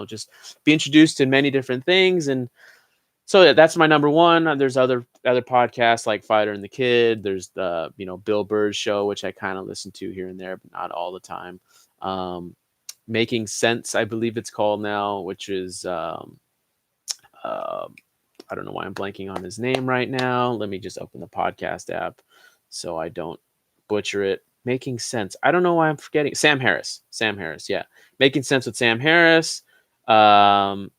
just be introduced to many different things. And so that's my number one. There's other podcasts like Fighter and the Kid. There's the, Bill Burr's show, which I kind of listen to here and there, but not all the time. Making Sense, I believe it's called now, which is, uh, I don't know why I'm blanking on his name right now. Let me just open the podcast app so I don't butcher it. Making Sense. I don't know why I'm forgetting. Sam Harris. Sam Harris. Yeah. Making Sense with Sam Harris. Hardcore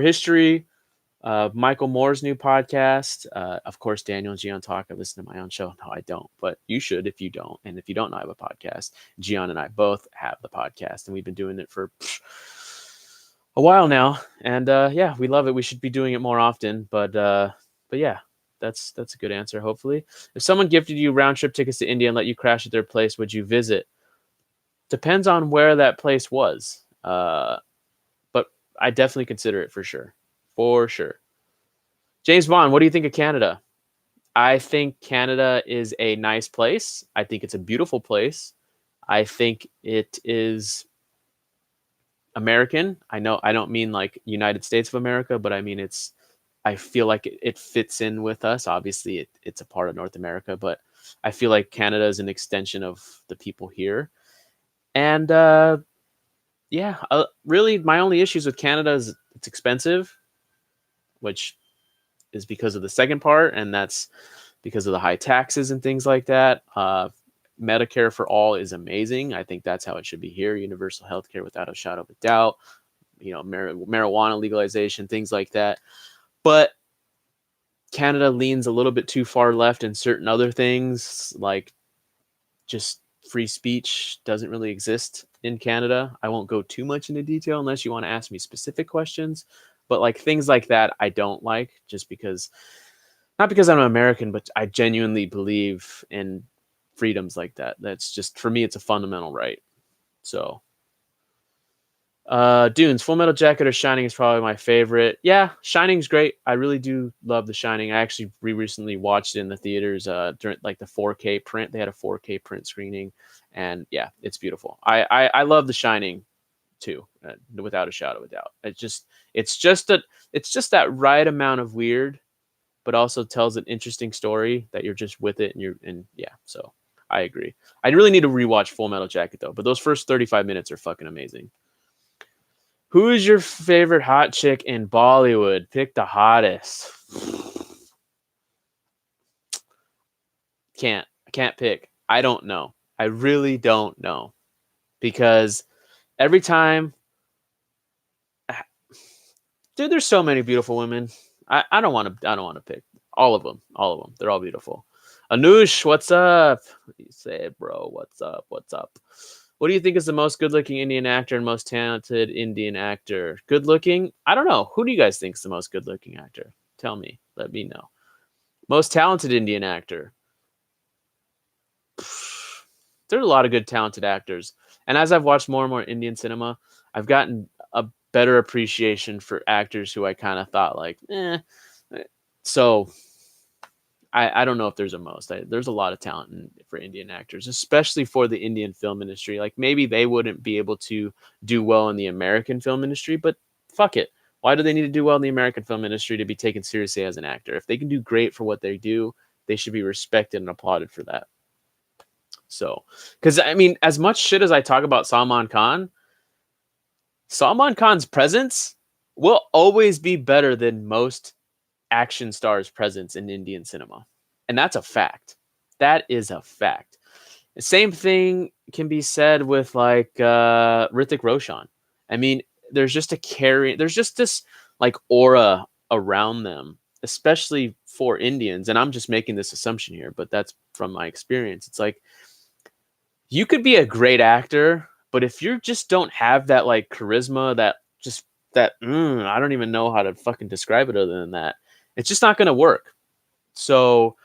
History. Michael Moore's new podcast. Of course, Daniel and Gian talk. I listen to my own show. No, I don't, but you should if you don't. And if you don't know I have a podcast, Gian and I both have the podcast, and we've been doing it for a while now. And yeah, we love it. We should be doing it more often. But yeah, that's a good answer. Hopefully, if someone gifted you round trip tickets to India and let you crash at their place, would you visit? Depends on where that place was. But I definitely consider it for sure. For sure. James Bond, what do you think of Canada? I think Canada is a nice place. I think it's a beautiful place. I think it is American. I know I don't mean like United States of America, but I mean I feel like it fits in with us. Obviously, it's a part of North America, but I feel like Canada is an extension of the people here. And yeah, really, my only issues with Canada is it's expensive, which is because of the second part, and that's because of the high taxes and things like that. Medicare for all is amazing. I think that's how it should be here. Universal healthcare without a shadow of a doubt. Marijuana legalization, things like that. But Canada leans a little bit too far left in certain other things, like just free speech doesn't really exist in Canada. I won't go too much into detail unless you want to ask me specific questions. But like things like that, I don't like just because, not because I'm an American, but I genuinely believe in freedoms like that. That's just, for me, it's a fundamental right. So, Dunes, Full Metal Jacket or Shining is probably my favorite. Yeah, Shining's great. I really do love The Shining. I actually recently watched it in the theaters during like the 4K print. They had a 4K print screening, and yeah, it's beautiful. I love The Shining too, without a shadow of a doubt. It's just that right amount of weird, but also tells an interesting story that you're just with it, and yeah. So I agree. I really need to rewatch Full Metal Jacket though, but those first 35 minutes are fucking amazing. Who is your favorite hot chick in Bollywood? Pick the hottest. I can't pick. I don't know. I really don't know. Because every time, dude, there's so many beautiful women. I don't want to pick all of them. All of them. They're all beautiful. Anush, what's up? What do you say, bro? What's up? What's up? What do you think is the most good-looking Indian actor and most talented Indian actor? Good-looking? I don't know. Who do you guys think is the most good-looking actor? Tell me. Let me know. Most talented Indian actor. There's a lot of good talented actors. And as I've watched more and more Indian cinema, I've gotten a better appreciation for actors who I kind of thought like, eh. So I don't know if there's a most. There's a lot of talent for Indian actors, especially for the Indian film industry. Like maybe they wouldn't be able to do well in the American film industry, but fuck it. Why do they need to do well in the American film industry to be taken seriously as an actor? If they can do great for what they do, they should be respected and applauded for that. So, because I mean, as much shit as I talk about Salman Khan's presence will always be better than most action stars' presence in Indian cinema. And that's a fact. That is a fact. The same thing can be said with like Hrithik Roshan. I mean, there's just this like aura around them, especially for Indians. And I'm just making this assumption here, but that's from my experience. It's like you could be a great actor, but if you just don't have that like charisma, I don't even know how to fucking describe it other than that. It's just not going to work. So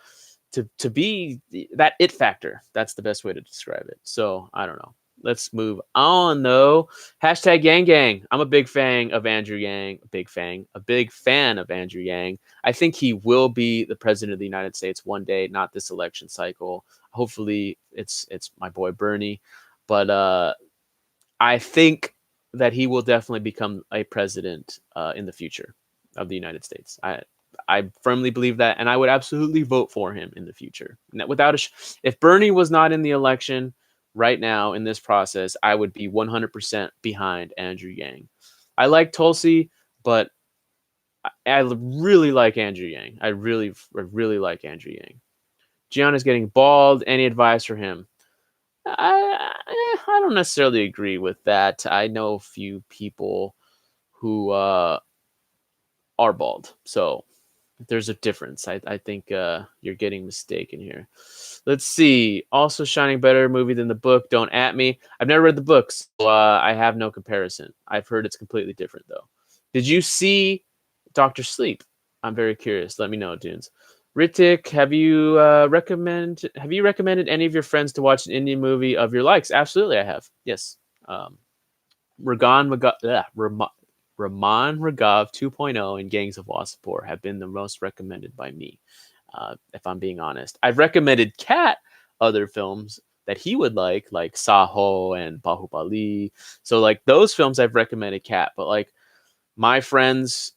to be that it factor, that's the best way to describe it. So I don't know. Let's move on though. Hashtag Yang Gang. I'm a big fan of Andrew Yang. A big fan of Andrew Yang. I think he will be the president of the United States one day, not this election cycle. Hopefully it's my boy Bernie. But I think that he will definitely become a president in the future of the United States. I firmly believe that, and I would absolutely vote for him in the future. If Bernie was not in the election right now in this process, I would be 100% behind Andrew Yang. I like Tulsi, but I really like Andrew Yang. I really like Andrew Yang. Gianna's getting bald. Any advice for him? I don't necessarily agree with that. I know a few people who are bald, so there's a difference. I think you're getting mistaken here. Let's see. Also, Shining better movie than the book. Don't at me. I've never read the books, so I have no comparison. I've heard it's completely different though. Did you see Doctor Sleep? I'm very curious. Let me know, dudes. Ritik, have you recommended any of your friends to watch an Indian movie of your likes? Absolutely, I have. Yes. Raman Raghav 2.0 and Gangs of Wasseypur have been the most recommended by me, if I'm being honest. I've recommended Kat other films that he would like Saho and Bahubali. So like those films I've recommended Kat, but like my friends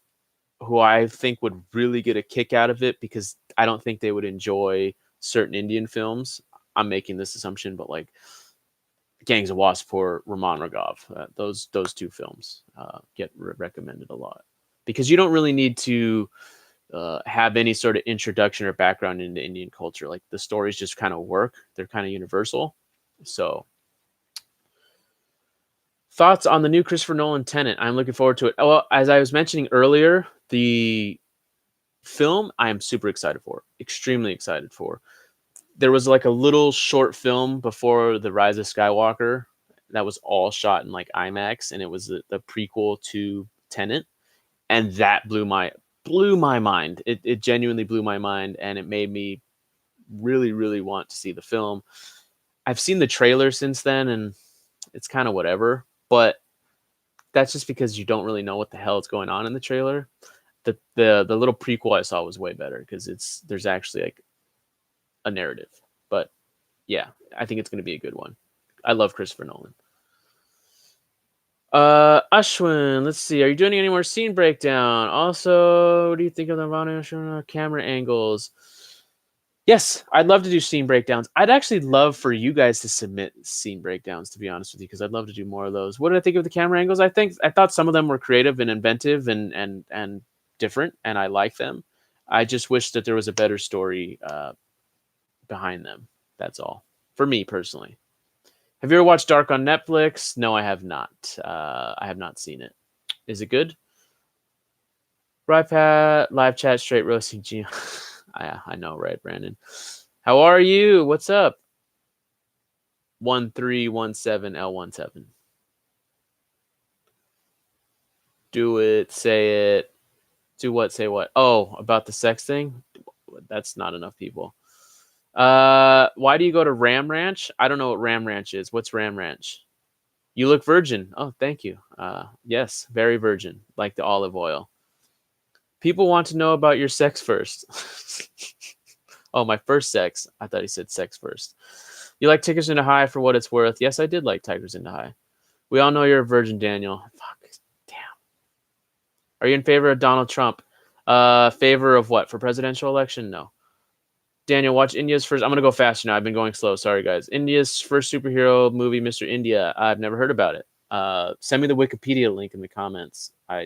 who I think would really get a kick out of it because I don't think they would enjoy certain Indian films. I'm making this assumption, but like Gangs of Wasseypur, Raman Raghav, those two films get recommended a lot because you don't really need to have any sort of introduction or background into Indian culture. Like the stories just kind of work; they're kind of universal. So, thoughts on the new Christopher Nolan Tenet? I'm looking forward to it. Well, as I was mentioning earlier, the film I am super excited for, extremely excited for. There was like a little short film before The Rise of Skywalker that was all shot in like IMAX, and it was the prequel to Tenet, and that blew my mind. It genuinely blew my mind, and it made me really want to see the film. I've seen the trailer since then, and it's kind of whatever, but that's just because you don't really know what the hell is going on in the trailer. The little prequel I saw was way better because there's actually like a narrative. But yeah, I think it's going to be a good one. I love Christopher Nolan. Ashwin, let's see. Are you doing any more scene breakdown? Also, what do you think of the camera angles? Yes, I'd love to do scene breakdowns. I'd actually love for you guys to submit scene breakdowns, to be honest with you, because I'd love to do more of those. What did I think of the camera angles? I thought some of them were creative and inventive and different, and I like them. I just wish that there was a better story behind them. That's all for me personally. Have you ever watched Dark on Netflix? No, I have not. I have not seen it. Is it good? Live chat, straight roasting G. I know, right, Brandon? How are you? What's up? 1317L17. Do it, say it. Do what, say what? Oh, about the sex thing? That's not enough people. Why do you go to Ram Ranch? I don't know what Ram Ranch is. What's Ram Ranch? You look virgin. Oh, thank you. Yes, very virgin, like the olive oil. People want to know about your sex first. Oh, my first sex. I thought he said sex first. You like Tigers into High for what it's worth? Yes, I did like Tigers into High. We all know you're a virgin, Daniel. Fuck. Damn. Are you in favor of Donald Trump? Favor of what? For presidential election? No. Daniel, watch India's first. I'm going to go faster now. I've been going slow. Sorry, guys. India's first superhero movie, Mr. India. I've never heard about it. Send me the Wikipedia link in the comments. I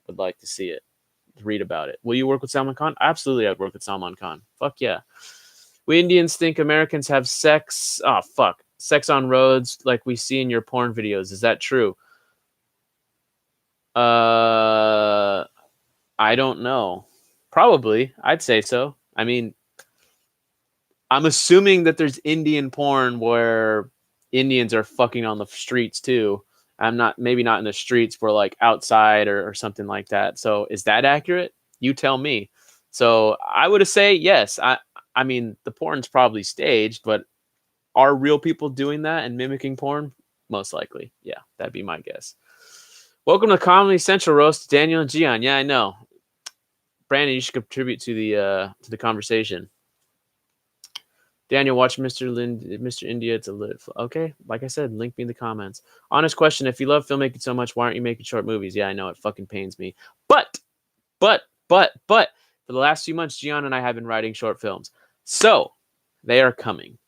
would like to see it, read about it. Will you work with Salman Khan? Absolutely, I'd work with Salman Khan. Fuck yeah. We Indians think Americans have sex. Oh, fuck. Sex on roads like we see in your porn videos. Is that true? I don't know. Probably. I'd say so. I mean, I'm assuming that there's Indian porn where Indians are fucking on the streets too. I'm not, maybe not in the streets, but like outside or something like that. So is that accurate? You tell me. So I would say yes. I mean, the porn's probably staged, but are real people doing that and mimicking porn? Most likely. Yeah, that'd be my guess. Welcome to Comedy Central Roast, Daniel and Gian. Yeah, I know. Brandon, you should contribute to the conversation. Daniel, watch Mr. India to live. Okay, like I said, link me in the comments. Honest question: if you love filmmaking so much, why aren't you making short movies? Yeah, I know it fucking pains me, but for the last few months, Gian and I have been writing short films, so they are coming.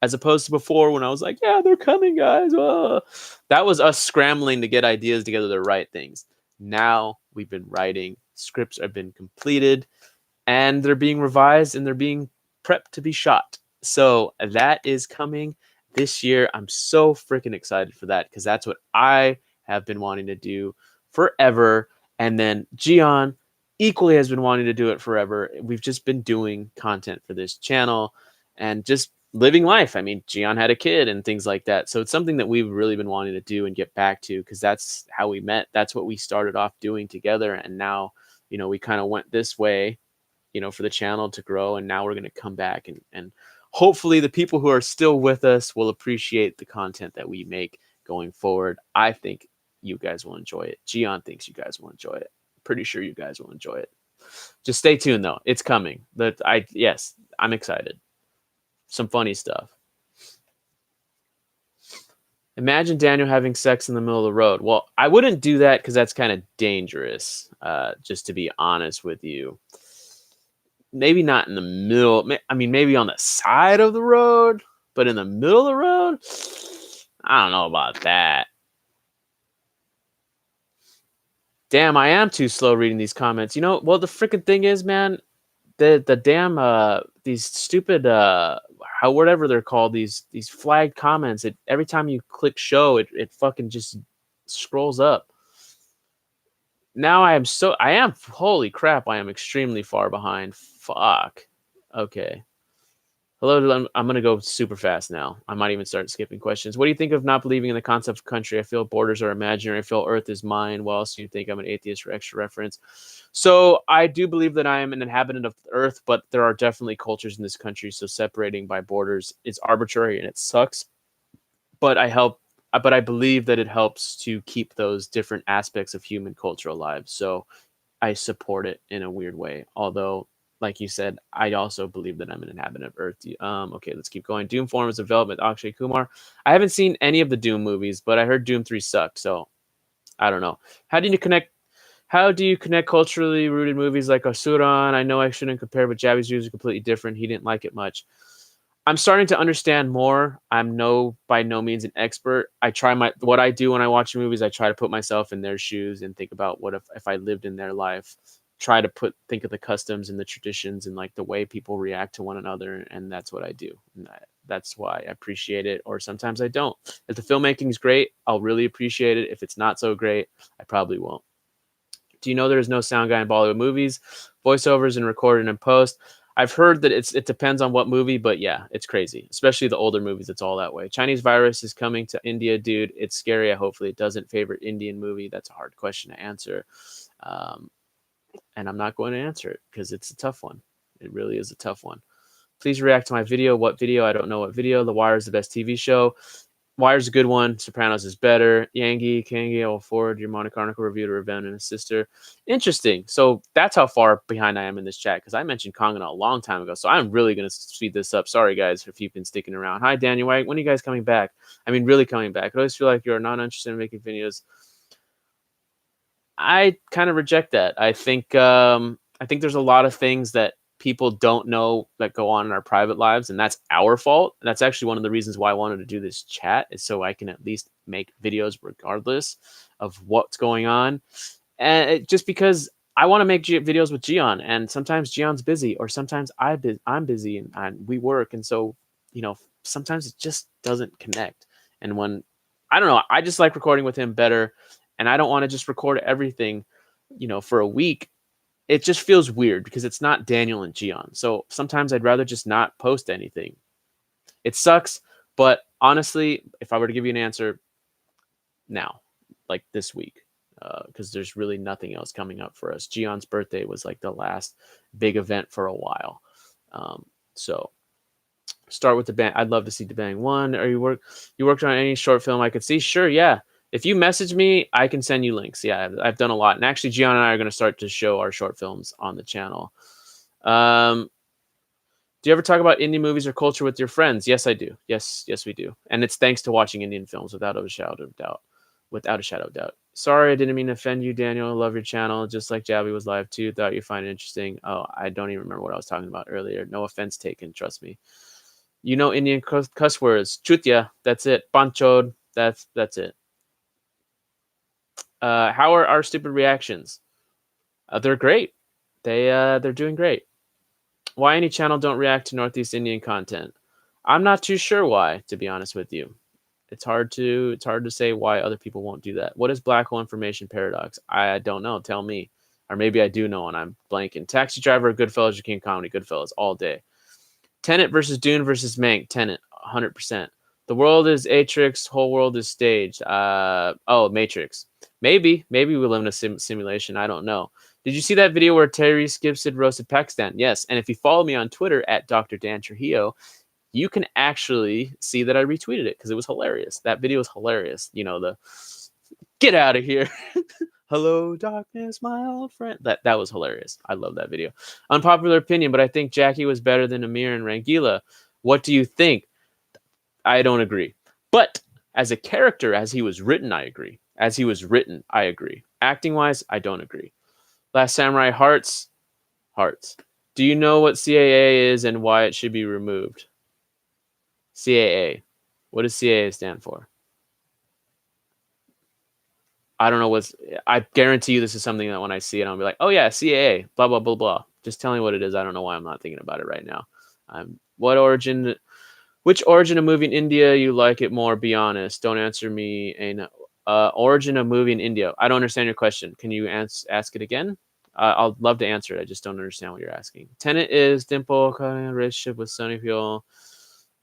As opposed to before, when I was like, "Yeah, they're coming, guys." That was us scrambling to get ideas together to write things. Now we've been writing. Scripts have been completed, and they're being revised and they're being prepped to be shot. So that is coming this year. I'm so freaking excited for that because that's what I have been wanting to do forever. And then Gian equally has been wanting to do it forever. We've just been doing content for this channel and just living life. I mean, Gian had a kid and things like that. So it's something that we've really been wanting to do and get back to because that's how we met. That's what we started off doing together. And now, we kind of went this way, for the channel to grow. And now we're going to come back and hopefully the people who are still with us will appreciate the content that we make going forward. I think you guys will enjoy it. Gian thinks you guys will enjoy it. Pretty sure you guys will enjoy it. Just stay tuned though. It's coming. Yes, I'm excited. Some funny stuff. Imagine Daniel having sex in the middle of the road. Well, I wouldn't do that because that's kind of dangerous, just to be honest with you. Maybe not in the middle. I mean, maybe on the side of the road, but in the middle of the road, I don't know about that. Damn, I am too slow reading these comments. Well, the freaking thing is, man, the damn these stupid whatever they're called, these flagged comments. Every time you click show, it fucking just scrolls up. Now I am holy crap, I am extremely far behind. Fuck. Okay. Hello, I'm going to go super fast now. I might even start skipping questions. What do you think of not believing in the concept of country? I feel borders are imaginary. I feel Earth is mine. What else do you think? I'm an atheist for extra reference. So I do believe that I am an inhabitant of Earth, but there are definitely cultures in this country. So separating by borders is arbitrary and it sucks. But I believe that it helps to keep those different aspects of human culture alive. So I support it in a weird way. Although, like you said, I also believe that I'm an inhabitant of Earth. Okay, let's keep going. Doom Forms of Development, Akshay Kumar. I haven't seen any of the Doom movies, but I heard Doom 3 sucked, so I don't know. How do you connect How do you connect culturally rooted movies like Asuran? I know I shouldn't compare, but Javi's views are completely different. He didn't like it much. I'm starting to understand more. I'm by no means an expert. I try what I do when I watch movies. I try to put myself in their shoes and think about what if I lived in their life. Try to think of the customs and the traditions and like the way people react to one another, and that's what I do. And that's why I appreciate it. Or sometimes I don't. If the filmmaking is great, I'll really appreciate it. If it's not so great, I probably won't. Do you know there is no sound guy in Bollywood movies? Voiceovers and recorded in post. I've heard that it depends on what movie, but yeah, it's crazy. Especially the older movies, it's all that way. Chinese virus is coming to India, dude. It's scary. Hopefully it doesn't. Favorite Indian movie? That's a hard question to answer. Um, and I'm not going to answer it because it's a tough one. It really is a tough one. Please react to my video. What video? I don't know what video. The Wire is the best TV show. Wire's a good one. Sopranos is better. Yangi, Kangi, I will forward your Monte Carlo review to Raven and his sister. Interesting. So that's how far behind I am in this chat because I mentioned Kangana a long time ago. So I'm really going to speed this up. Sorry, guys, if you've been sticking around. Hi, Daniel. When are you guys coming back? I mean, really coming back. I always feel like you're not interested in making videos. I kind of reject that. I think there's a lot of things that people don't know that go on in our private lives, and that's our fault. And that's actually one of the reasons why I wanted to do this chat, is so I can at least make videos regardless of what's going on. And just because I want to make videos with Gian, and sometimes Gian's busy, or sometimes I'm busy and we work, and so sometimes it just doesn't connect. And when I don't know, I just like recording with him better, and I don't want to just record everything, for a week. It just feels weird because it's not Daniel and Gian. So sometimes I'd rather just not post anything. It sucks, but honestly, if I were to give you an answer now, like this week, because there's really nothing else coming up for us. Gian's birthday was like the last big event for a while. So start with the band. I'd love to see the Bang One. You worked on any short film I could see? Sure, yeah. If you message me, I can send you links. Yeah, I've done a lot. And actually, Gian and I are going to start to show our short films on the channel. Do you ever talk about Indian movies or culture with your friends? Yes, I do. Yes, we do. And it's thanks to watching Indian films without a shadow of doubt. Without a shadow of doubt. Sorry, I didn't mean to offend you, Daniel. I love your channel. Just like Jabby was live too. Thought you'd find it interesting. Oh, I don't even remember what I was talking about earlier. No offense taken. Trust me. Indian cuss words. Chutya. That's it. Panchod. That's it. How are our stupid reactions? They're great. They're doing great. Why any channel don't react to Northeast Indian content? I'm not too sure why, to be honest with you. It's hard to say why other people won't do that. What is black hole information paradox? I don't know. Tell me. Or maybe I do know and I'm blanking. Taxi Driver, Goodfellas, or King Comedy, Goodfellas, all day. Tenet versus Dune versus Mank, Tenet, 100%. The world is Atrix, whole world is staged. Matrix. Maybe we live in a simulation. I don't know. Did you see that video where Terry Gibson roasted Pakistan? Yes. And if you follow me on Twitter at Dr. Dan Trujillo, you can actually see that I retweeted it because it was hilarious. That video was hilarious. The get out of here. Hello, darkness, my old friend. That was hilarious. I love that video. Unpopular opinion, but I think Jackie was better than Amir and Rangila. What do you think? I don't agree. But as a character, as he was written, I agree. As he was written, I agree. Acting wise, I don't agree. Last Samurai, Hearts. Do you know what CAA is and why it should be removed? CAA. What does CAA stand for? I don't know I guarantee you this is something that when I see it, I'll be like, oh yeah, CAA, blah, blah, blah, blah. Just tell me what it is. I don't know why I'm not thinking about it right now. Which origin of movie in India you like it more? Be honest. Don't answer me. Origin of movie in India. I don't understand your question. Can you ask it again? I'll love to answer it. I just don't understand what you're asking. Tenet is Dimple, relationship with Sunny Fuel.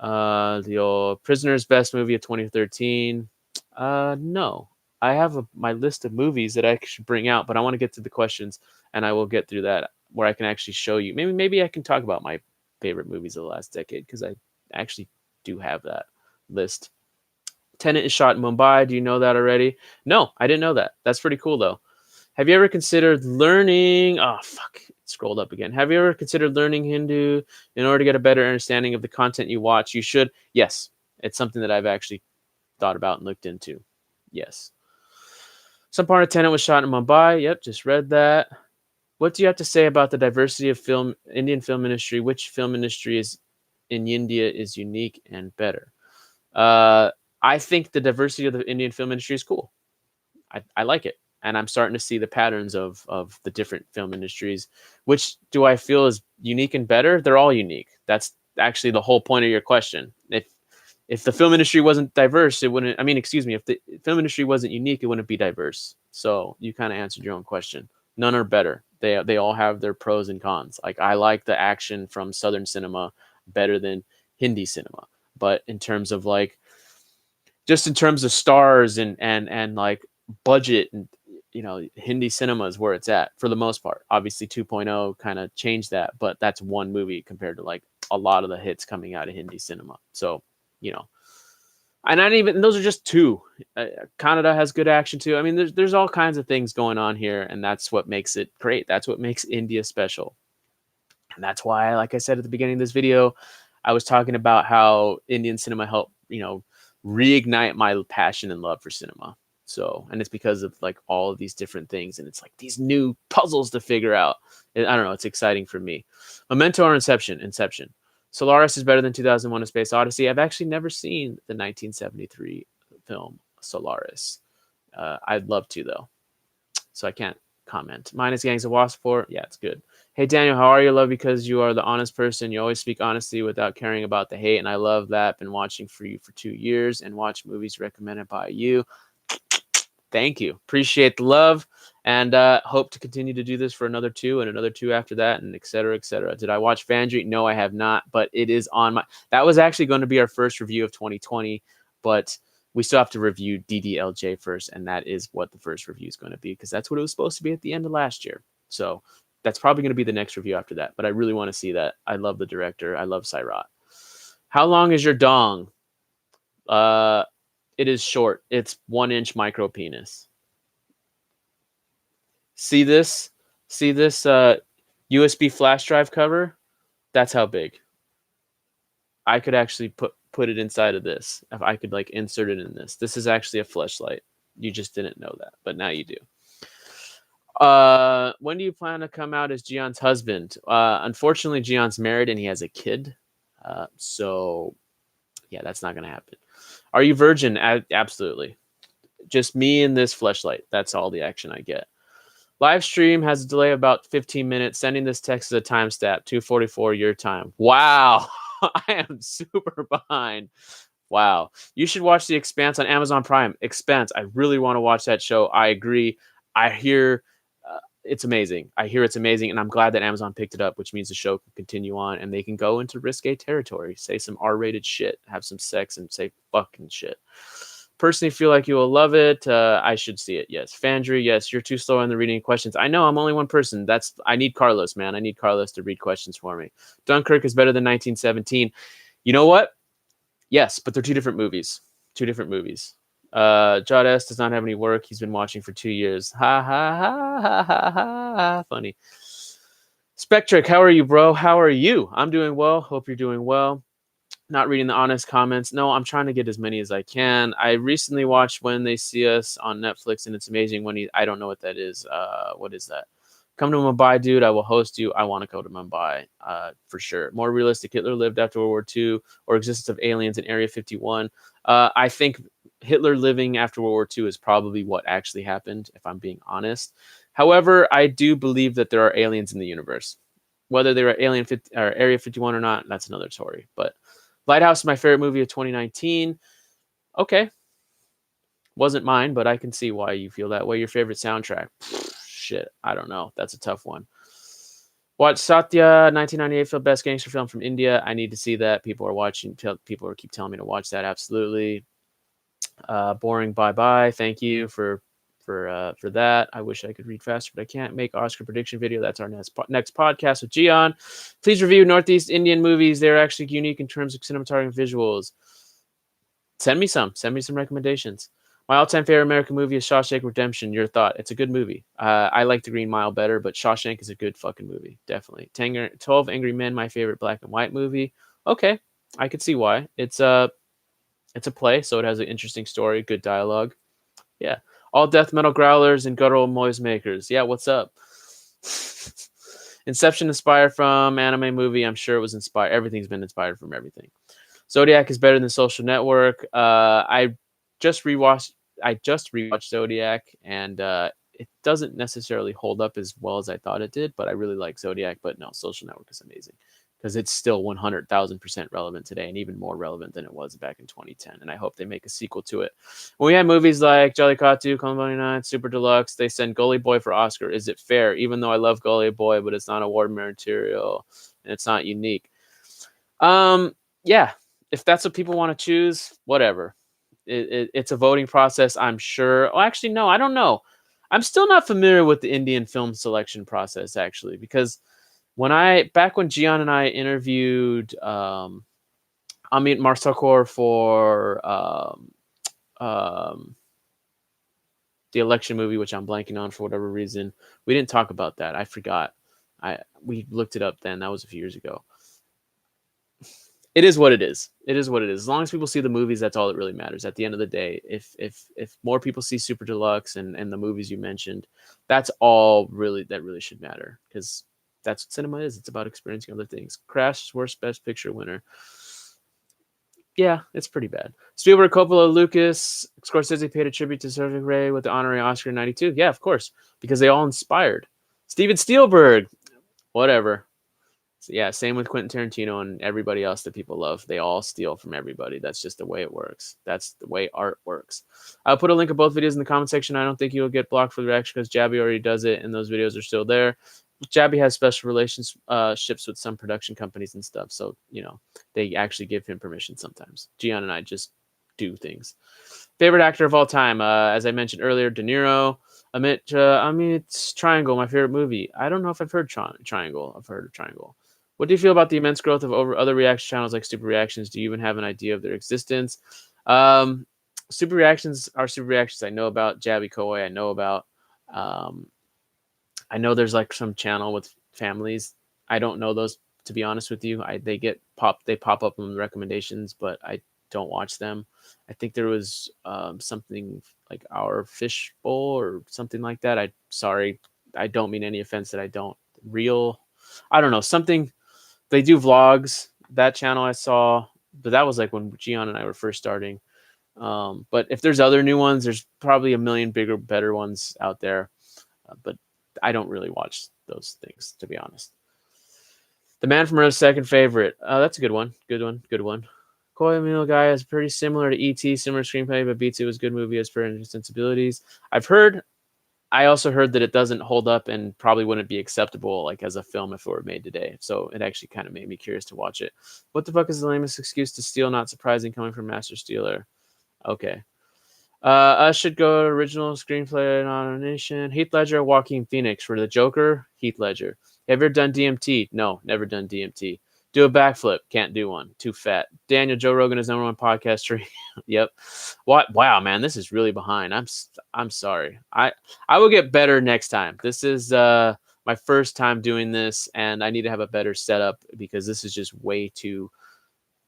The Prisoner's best movie of 2013. No. I have my list of movies that I should bring out, but I want to get to the questions, and I will get through that where I can actually show you. Maybe I can talk about my favorite movies of the last decade because I actually do have that list. Tenet is shot in Mumbai. Do you know that already? No, I didn't know that. That's pretty cool though. Have you ever considered learning? Oh, fuck. It scrolled up again. Have you ever considered learning Hindu in order to get a better understanding of the content you watch? You should. Yes. It's something that I've actually thought about and looked into. Yes. Some part of Tenet was shot in Mumbai. Yep, just read that. What do you have to say about the diversity of Indian film industry? Which film industry is in India is unique and better? Uh, I think the diversity of the Indian film industry is cool. I like it, and I'm starting to see the patterns of the different film industries. Which do I feel is unique and better? They're all unique. That's actually the whole point of your question. If the film industry wasn't diverse, it wouldn't. I mean, excuse me. If the film industry wasn't unique, it wouldn't be diverse. So you kind of answered your own question. None are better. They all have their pros and cons. Like I like the action from Southern cinema better than Hindi cinema, but in terms of like just in terms of stars and like budget and Hindi cinema is where it's at for the most part. Obviously 2.0 kind of changed that, but that's one movie compared to like a lot of the hits coming out of Hindi cinema. So, you know, and not even those are just two. Canada has good action too. I mean, there's all kinds of things going on here, and that's what makes it great. That's what makes India special, and that's why, like I said at the beginning of this video, I was talking about how Indian cinema helped reignite my passion and love for cinema. So, and it's because of like all of these different things, and it's like these new puzzles to figure out. I don't know. It's exciting for me. Memento or Inception? Inception. Solaris is better than 2001: A Space Odyssey. I've actually never seen the 1973 film Solaris. I'd love to though, so I can't comment. Mine is Gangs of Wasseypur. Yeah, it's good. Hey Daniel, how are you? Love because you are the honest person. You always speak honestly without caring about the hate, and I love that. Been watching for you for 2 years and watch movies recommended by you. Thank you. Appreciate the love, and hope to continue to do this for another 2 and another 2 after that, and et cetera, et cetera. Did I watch Fandry? No, I have not, but it is on my. That was actually going to be our first review of 2020, but we still have to review DDLJ first, and that is what the first review is going to be because that's what it was supposed to be at the end of last year. So that's probably going to be the next review after that, but I really want to see that. I love the director. I love Sairat. How long is your dong? It is short. It's 1-inch micro penis. See this? See this USB flash drive cover? That's how big. I could actually put it inside of this. If I could like insert it in this. This is actually a fleshlight. You just didn't know that, but now you do. When do you plan to come out as Gion's husband? Unfortunately, Gion's married and he has a kid. So yeah, that's not gonna happen. Are you virgin? Absolutely. Just me and this fleshlight. That's all the action I get. Live stream has a delay of about 15 minutes. Sending this text as a timestamp, 2:44 your time. Wow. I am super behind. Wow. You should watch The Expanse on Amazon Prime. Expanse. I really want to watch that show. I agree. I hear it's amazing. I hear it's amazing, and I'm glad that Amazon picked it up, which means the show can continue on, and they can go into risque territory, say some R-rated shit, have some sex, and say fucking shit. Personally feel like you will love it. I should see it. Yes. Fandry, yes, you're too slow on the reading questions. I know I'm only one person. I need Carlos, man. I need Carlos to read questions for me. Dunkirk is better than 1917. You know what? Yes, but they're two different movies. Two different movies. Jod S does not have any work. He's been watching for 2 years. Ha ha ha ha ha ha. Funny. Spectric, how are you, bro? How are you? I'm doing well. Hope you're doing well. Not reading the honest comments. No, I'm trying to get as many as I can. I recently watched When They See Us on Netflix, and it's amazing. I don't know what that is. What is that? Come to Mumbai, dude. I will host you. I want to go to Mumbai for sure. More realistic. Hitler lived after World War II, or existence of aliens in Area 51. I think Hitler living after World War II is probably what actually happened, if I'm being honest. However, I do believe that there are aliens in the universe. Whether they were or Area 51 or not, that's another story. But Lighthouse is my favorite movie of 2019. Okay. Wasn't mine, but I can see why you feel that way. Your favorite soundtrack? Shit, I don't know. That's a tough one. Watch Satya, 1998 film, best gangster film from India. I need to see that. People are watching. People keep telling me to watch that. Absolutely. Boring. Bye. Thank you for that. I wish I could read faster, but I can't. Make Oscar prediction video. That's our next podcast with Gian. Please review Northeast Indian movies. They're actually unique in terms of cinematography and visuals. Send me some recommendations. My all-time favorite American movie is Shawshank Redemption. Your thought? It's a good movie. I like The Green Mile better, but Shawshank is a good fucking movie. Definitely. 12 Angry Men, my favorite black and white movie. Okay, I could see why. It's a play, so it has an interesting story, good dialogue. Yeah. All death metal growlers and guttural noise makers. Yeah, what's up? Inception inspired from anime movie. I'm sure it was inspired. Everything's been inspired from everything. Zodiac is better than Social Network. Just rewatched. I just rewatched Zodiac, and it doesn't necessarily hold up as well as I thought it did. But I really like Zodiac. But no, Social Network is amazing because it's still 100,000% relevant today, and even more relevant than it was back in 2010. And I hope they make a sequel to it. When we had movies like Jolly 2, Columbine 9, Super Deluxe, they send Gully Boy for Oscar. Is it fair? Even though I love Gully Boy, but it's not award material and it's not unique. Yeah, if that's what people want to choose, whatever. It's a voting process, I'm sure. Oh, actually, no, I don't know. I'm still not familiar with the Indian film selection process, actually, because back when Gian and I interviewed Amit Marsakor for the election movie, which I'm blanking on for whatever reason, we didn't talk about that. I forgot. We looked it up then. That was a few years ago. It is what it is. It is what it is. As long as people see the movies, that's all that really matters. At the end of the day, if more people see Super Deluxe and the movies you mentioned, that's all that really should matter, because that's what cinema is. It's about experiencing other things. Crash, worst Best Picture winner. Yeah, it's pretty bad. Spielberg, Coppola, Lucas, Scorsese paid a tribute to Sergio Ray with the honorary Oscar in '92. Yeah, of course, because they all inspired. Steven Spielberg, whatever. So yeah, same with Quentin Tarantino and everybody else that people love. They all steal from everybody. That's just the way it works. That's the way art works. I'll put a link of both videos in the comment section. I don't think you'll get blocked for the reaction because Jabby already does it, and those videos are still there. Jabby has special relationships with some production companies and stuff, so they actually give him permission sometimes. Gian and I just do things. Favorite actor of all time, as I mentioned earlier, De Niro. It's Triangle, my favorite movie. I don't know if I've heard Triangle. I've heard of Triangle. What do you feel about the immense growth of other reaction channels like Stupid Reactions? Do you even have an idea of their existence? Super Reactions are Super Reactions I know about. Jabby Koi I know about. I know there's like some channel with families. I don't know those, to be honest with you. They pop up in recommendations, but I don't watch them. I think there was something like Our Fishbowl or something like that. Sorry, I don't mean any offense that I don't. I don't know, something. They do vlogs. That channel I saw, but that was like when Gian and I were first starting. But if there's other new ones, there's probably a million bigger, better ones out there. But I don't really watch those things, to be honest. The Man from Earth's second favorite. That's a good one. Good one. Good one. Koi Meal Guy is pretty similar to E.T., similar screenplay, but B2 was a good movie as per sensibilities. I also heard that it doesn't hold up and probably wouldn't be acceptable like as a film if it were made today. So it actually kind of made me curious to watch it. What the fuck is the lamest excuse to steal? Not surprising coming from Master Stealer. Okay. Us should go original screenplay nomination. Heath Ledger, Joaquin Phoenix. For the Joker, Heath Ledger. Have you ever done DMT? No, never done DMT. Do a backflip. Can't do one. Too fat. Daniel, Joe Rogan is #1 podcaster. Yep. What? Wow, man, this is really behind. I'm sorry. I will get better next time. This is my first time doing this, and I need to have a better setup because this is just way too.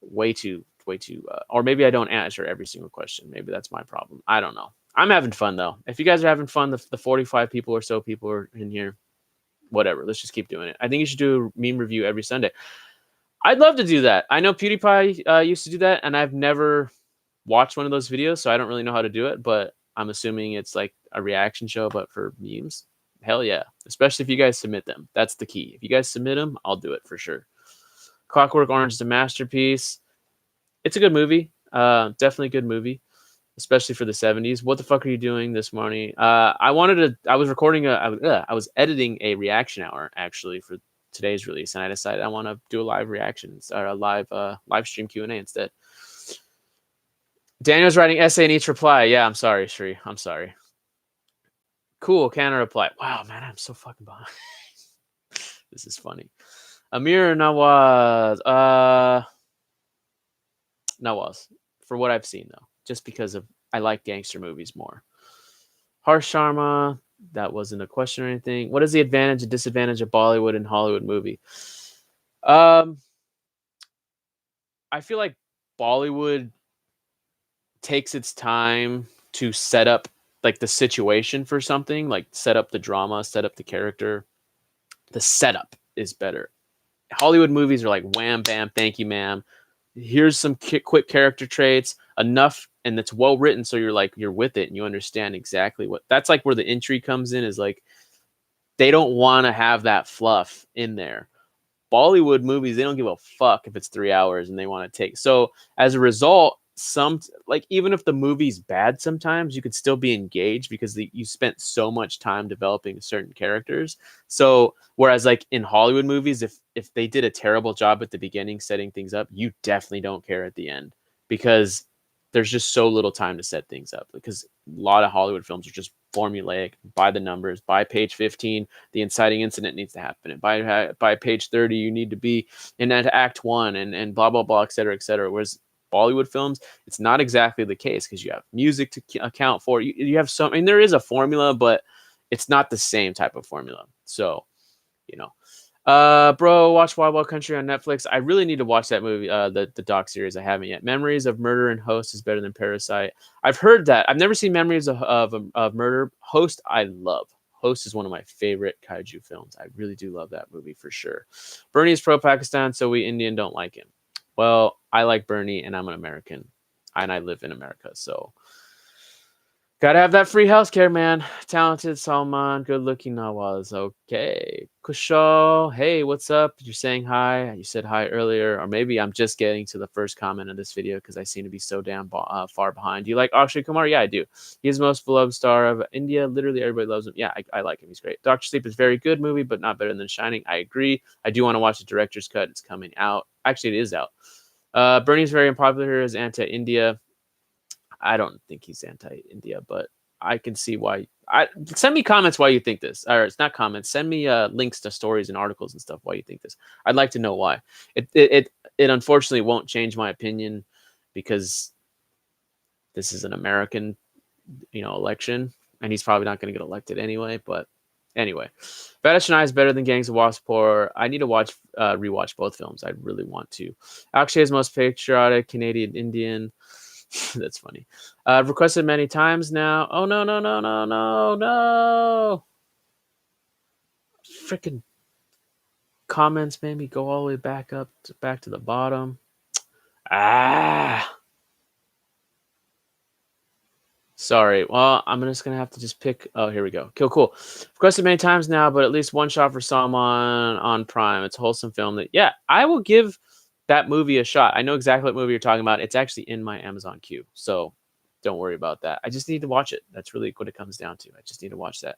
Or maybe I don't answer every single question. Maybe that's my problem. I don't know. I'm having fun though. If you guys are having fun, the 45 people or so people are in here. Whatever. Let's just keep doing it. I think you should do a meme review every Sunday. I'd love to do that. I know PewDiePie used to do that, and I've never watched one of those videos, so I don't really know how to do it. But I'm assuming it's like a reaction show, but for memes. Hell yeah! Especially if you guys submit them. That's the key. If you guys submit them, I'll do it for sure. Clockwork Orange is a masterpiece. It's a good movie. Definitely a good movie, especially for the 70s. What the fuck are you doing this morning? I was editing a reaction hour actually for today's release, and I decided I want to do a live reactions or a live stream Q&A instead. Daniel's writing essay in each reply. Yeah, I'm sorry, Shri. I'm sorry. Cool, can I reply? Wow, man, I'm so fucking behind. This is funny. Amir Nawaz. Nawaz. For what I've seen, though. Just because I like gangster movies more. Harsh Sharma. That wasn't a question or anything. What is the advantage and disadvantage of Bollywood and Hollywood movie? I feel like Bollywood takes its time to set up like the situation for something, like set up the drama, set up the character. The setup is better. Hollywood movies are like wham bam, thank you ma'am. Here's some quick character traits, enough, and it's well written, so you're with it and you understand exactly what. That's like where the intrigue comes in. Is like they don't want to have that fluff in there. Bollywood movies, they don't give a fuck if it's 3 hours and they want to take. So as a result, like even if the movie's bad, sometimes you could still be engaged because you spent so much time developing certain characters. So whereas like in Hollywood movies, if they did a terrible job at the beginning setting things up, you definitely don't care at the end because there's just so little time to set things up. Because a lot of Hollywood films are just formulaic, by the numbers. By page 15, the inciting incident needs to happen, and by page 30, you need to be in act 1, and blah blah blah, etc. etc. Whereas Bollywood films, it's not exactly the case because you have music to account for. You have some, I mean, there is a formula, but it's not the same type of formula. So, you know, bro, watch Wild Wild Country on Netflix. I really need to watch that movie, the doc series. I haven't yet. Memories of Murder and Host is better than Parasite. I've heard that. I've never seen Memories of Murder. Host, I love. Host is one of my favorite kaiju films. I really do love that movie for sure. Bernie is pro-Pakistan, so we Indian don't like him. Well, I like Bernie, and I'm an American, and I live in America, so gotta have that free healthcare, man. Talented Salman, good looking Nawaz. Okay. Kushal, hey, what's up? You're saying hi. You said hi earlier, or maybe I'm just getting to the first comment of this video because I seem to be so damn far behind. Do you like Akshay Kumar? Yeah, I do. He's the most beloved star of India. Literally everybody loves him. Yeah, I like him. He's great. Doctor Sleep is a very good movie, but not better than Shining. I agree. I do want to watch the director's cut. It's coming out. Actually, it is out. Bernie's very unpopular as anti-India. I don't think he's anti-India, but I can see why. Send me comments why you think this, or it's not comments. Send me links to stories and articles and stuff why you think this. I'd like to know why. It unfortunately won't change my opinion because this is an American, election, and he's probably not going to get elected anyway. But anyway, Badashani is better than Gangs of Wasseypur. I need to rewatch both films. I really want to. Akshay is most patriotic Canadian Indian. That's funny. I've requested many times now. Oh, no, no, no, no, no, no. Freaking comments made me go all the way back to the bottom. Sorry. Well, I'm just going to have to just pick. Oh, here we go. Cool. Requested many times now, but at least one shot for Salman on Prime. It's a wholesome film that, yeah, I will give that movie a shot. I know exactly what movie you're talking about. It's actually in my Amazon queue, so don't worry about that. I just need to watch it. That's really what it comes down to. I just need to watch that.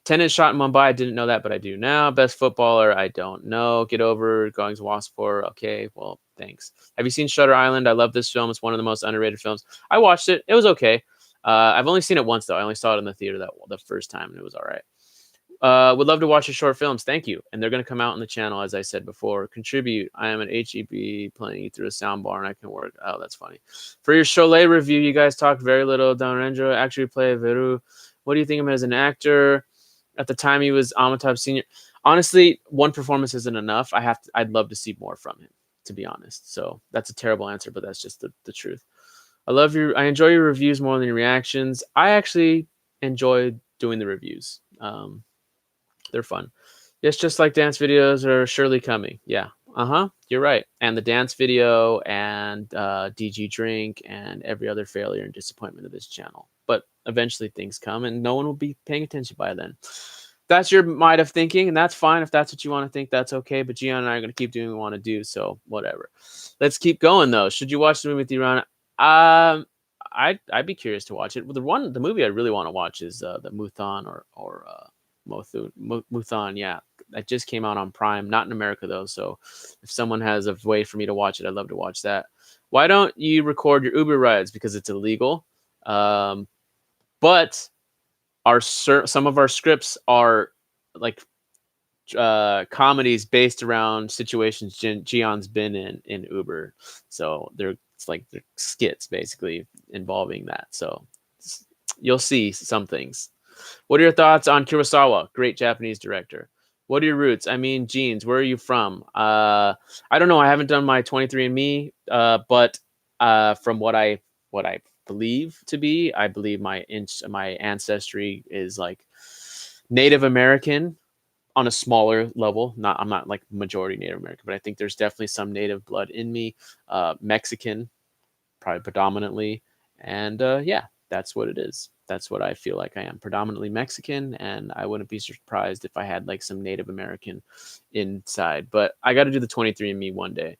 Tenant shot in Mumbai. I didn't know that, but I do now. Best footballer. I don't know. Get over Gangs of Wasseypur. Okay, well, thanks. Have you seen Shutter Island? I love this film. It's one of the most underrated films. I watched it. It was okay. I've only seen it once though. I only saw it in the theater the first time, and it was all right. Would love to watch your short films. Thank you. And they're going to come out on the channel, as I said before. Contribute. I am an HEB playing through a soundbar, and I can work. Oh, that's funny. For your Cholet review, you guys talked very little. Dhanrendra actually played Viru. What do you think of him as an actor? At the time, he was Amitabh Senior. Honestly, one performance isn't enough. I'd love to see more from him, to be honest. So that's a terrible answer, but that's just the truth. I enjoy your reviews more than your reactions. I actually enjoy doing the reviews. They're fun. It's just like dance videos are surely coming. Yeah. You're right. And the dance video and DG Drink and every other failure and disappointment of this channel. But eventually things come and no one will be paying attention by then. That's your mind of thinking, and that's fine. If that's what you want to think, that's okay. But Gian and I are going to keep doing what we want to do, so whatever. Let's keep going, though. Should you watch the movie with Iran? I'd be curious to watch it. The movie I really want to watch is the Muthan or Muthan. Yeah, that just came out on Prime, not in America though. So if someone has a way for me to watch it, I'd love to watch that. Why don't you record your Uber rides? Because it's illegal. But some of our scripts are like comedies based around situations Gion's been in Uber. So they're skits basically involving that. So you'll see some things. What are your thoughts on Kurosawa? Great Japanese director. What are your roots? I mean, genes. Where are you from? I don't know. I haven't done my 23andMe, but from what I believe to be. I believe my ancestry is like Native American on a smaller level. I'm not like majority Native American, but I think there's definitely some Native blood in me. Mexican, probably predominantly, and yeah, that's what it is. That's what I feel like I am, predominantly Mexican, and I wouldn't be surprised if I had like some Native American inside. But I got to do the 23andMe one day.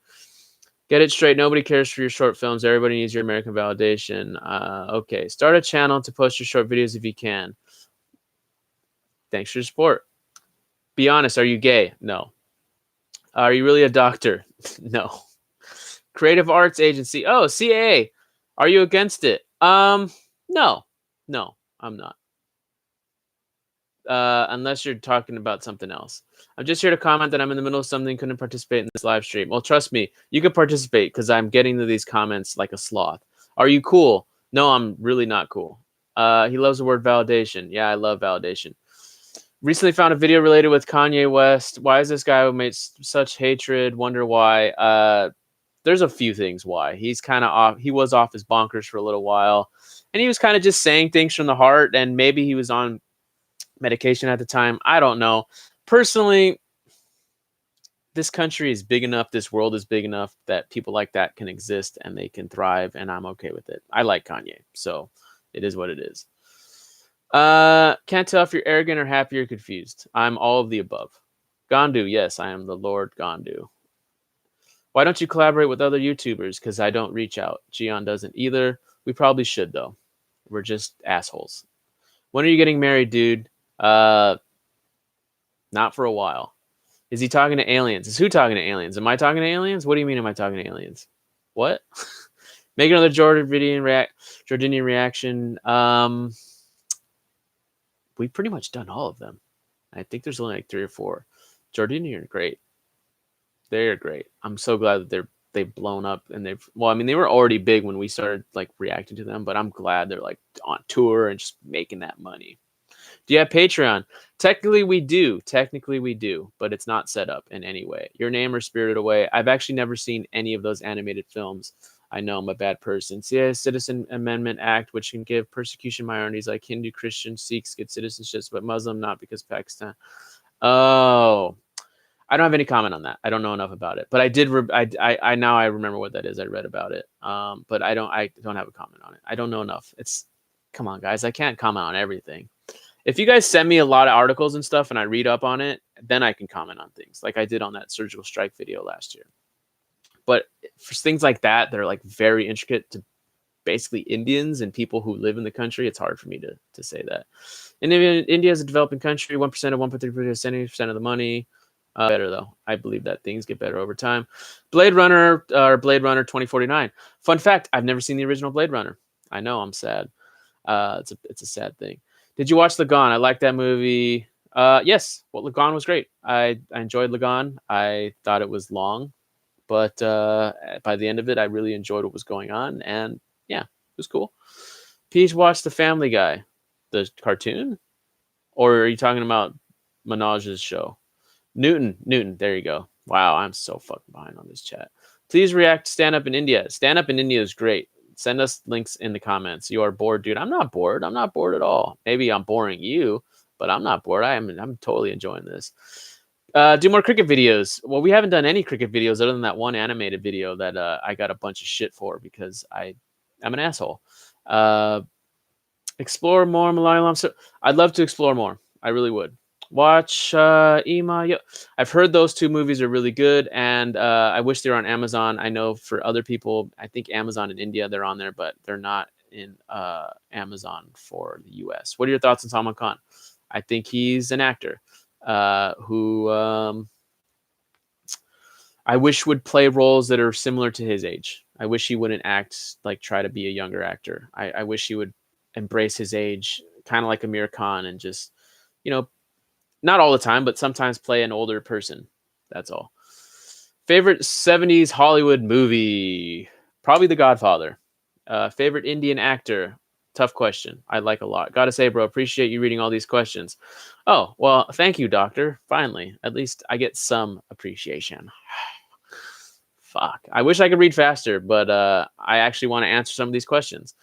Get it straight. Nobody cares for your short films. Everybody needs your American validation. Okay, start a channel to post your short videos if you can. Thanks for your support. Be honest. Are you gay? No. Are you really a doctor? No. Creative Arts Agency. Oh, CAA. Are you against it? No, I'm not. Unless you're talking about something else. I'm just here to comment that I'm in the middle of something, couldn't participate in this live stream. Well, trust me, you can participate because I'm getting to these comments like a sloth. Are you cool? No, I'm really not cool. He loves the word validation. Yeah, I love validation. Recently found a video related with Kanye West. Why is this guy who made such hatred? Wonder why. There's a few things why. He's kind of off. He was off his bonkers for a little while. And he was kind of just saying things from the heart. And maybe he was on medication at the time. I don't know. Personally, this country is big enough. This world is big enough that people like that can exist and they can thrive. And I'm okay with it. I like Kanye. So it is what it is. Can't tell if you're arrogant or happy or confused. I'm all of the above. Gondu, yes, I am the Lord Gondu. Why don't you collaborate with other YouTubers? Because I don't reach out. Gian doesn't either. We probably should, though. We're just assholes. When are you getting married, dude? Not for a while. Is he talking to aliens? Is who talking to aliens? Am I talking to aliens? What do you mean, am I talking to aliens? What? Make another Jordanian reaction. We've pretty much done all of them. I think there's only like 3 or 4. Jordanian are great. They're great. I'm so glad that they've blown up and they were already big when we started like reacting to them, but I'm glad they're like on tour and just making that money. Do you have Patreon? Technically we do, but it's not set up in any way. Your Name or Spirited Away. I've actually never seen any of those animated films. I know I'm a bad person. See, Citizen Amendment Act, which can give persecution minorities like Hindu, Christian, Sikhs get citizenships, but Muslim not because Pakistan. Oh, I don't have any comment on that. I don't know enough about it, but I did. I now I remember what that is. I read about it, but I don't have a comment on it. I don't know enough. Come on, guys. I can't comment on everything. If you guys send me a lot of articles and stuff and I read up on it, then I can comment on things like I did on that surgical strike video last year. But for things like that are like very intricate to basically Indians and people who live in the country, it's hard for me to say that. And India is a developing country. 1% of 1.3%, 70% of the money. Better though. I believe that things get better over time. Blade Runner 2049. Fun fact: I've never seen the original Blade Runner. I know, I'm sad. It's a sad thing. Did you watch Lagan? I like that movie. Yes. Well, Lagan was great. I enjoyed Lagan. I thought it was long, but by the end of it, I really enjoyed what was going on, and yeah, it was cool. Please watch The Family Guy, the cartoon, or are you talking about Minaj's show? Newton, there you go. Wow, I'm so fucking behind on this chat. Please react to Stand Up in India. Stand Up in India is great. Send us links in the comments. You are bored, dude. I'm not bored. I'm not bored at all. Maybe I'm boring you, but I'm not bored. I'm totally enjoying this. Do more cricket videos. Well, we haven't done any cricket videos other than that one animated video that I got a bunch of shit for because I'm an asshole. Explore more Malayalam. So I'd love to explore more. I really would. Watch Ima. I've heard those 2 movies are really good, and I wish they were on Amazon. I know for other people, I think Amazon in India, they're on there, but they're not in Amazon for the US. What are your thoughts on Salman Khan? I think he's an actor who I wish would play roles that are similar to his age. I wish he wouldn't act like try to be a younger actor. I wish he would embrace his age, kind of like Amir Khan, and just, not all the time, but sometimes play an older person. That's all. Favorite 70s Hollywood movie? Probably The Godfather. Favorite Indian actor? Tough question. I like a lot. Gotta say, bro, appreciate you reading all these questions. Oh, well, thank you, doctor. Finally. At least I get some appreciation. Fuck. I wish I could read faster, but I actually want to answer some of these questions.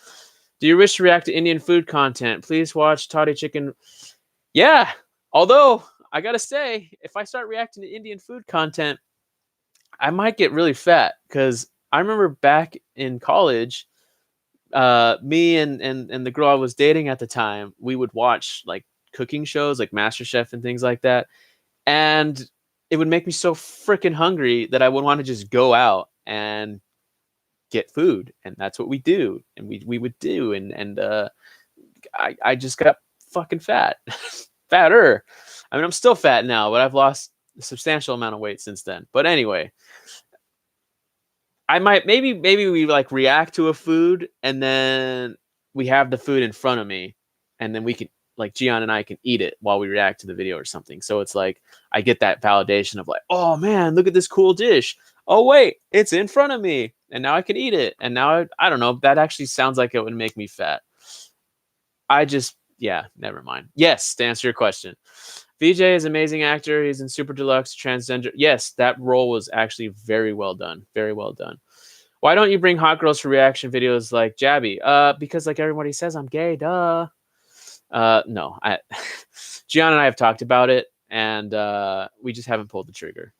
Do you wish to react to Indian food content? Please watch Toddy Chicken. Yeah, although I gotta say, if I start reacting to Indian food content, I might get really fat because I remember back in college, me and the girl I was dating at the time, we would watch like cooking shows like MasterChef and things like that, and it would make me so freaking hungry that I would want to just go out and get food, and that's what we do, and we would do, and I just got fucking fat, fatter. I mean, I'm still fat now, but I've lost a substantial amount of weight since then. But anyway, I might maybe we like react to a food and then we have the food in front of me and then we can like Gian and I can eat it while we react to the video or something. So it's like I get that validation of like, oh man, look at this cool dish. Oh wait, it's in front of me and now I can eat it. And now I don't know, that actually sounds like it would make me fat. Yeah, never mind. Yes, to answer your question. VJ is an amazing actor. He's in Super Deluxe, transgender. Yes, that role was actually very well done. Very well done. Why don't you bring hot girls for reaction videos like Jabby? Because like everybody says, I'm gay. Duh. No, Gian and I have talked about it, and we just haven't pulled the trigger.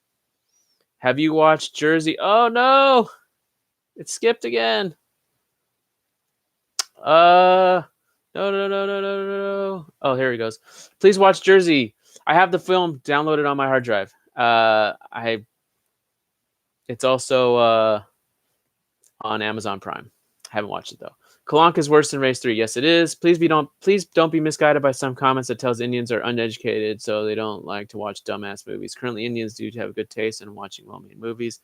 Have you watched Jersey? Oh no, it skipped again. No. Oh, here he goes. Please watch Jersey. I have the film downloaded on my hard drive. It's also on Amazon Prime. I haven't watched it though. Kalanka is worse than Race 3. Yes, it is. Please don't be misguided by some comments that tells Indians are uneducated, so they don't like to watch dumbass movies. Currently, Indians do have a good taste in watching well-made movies.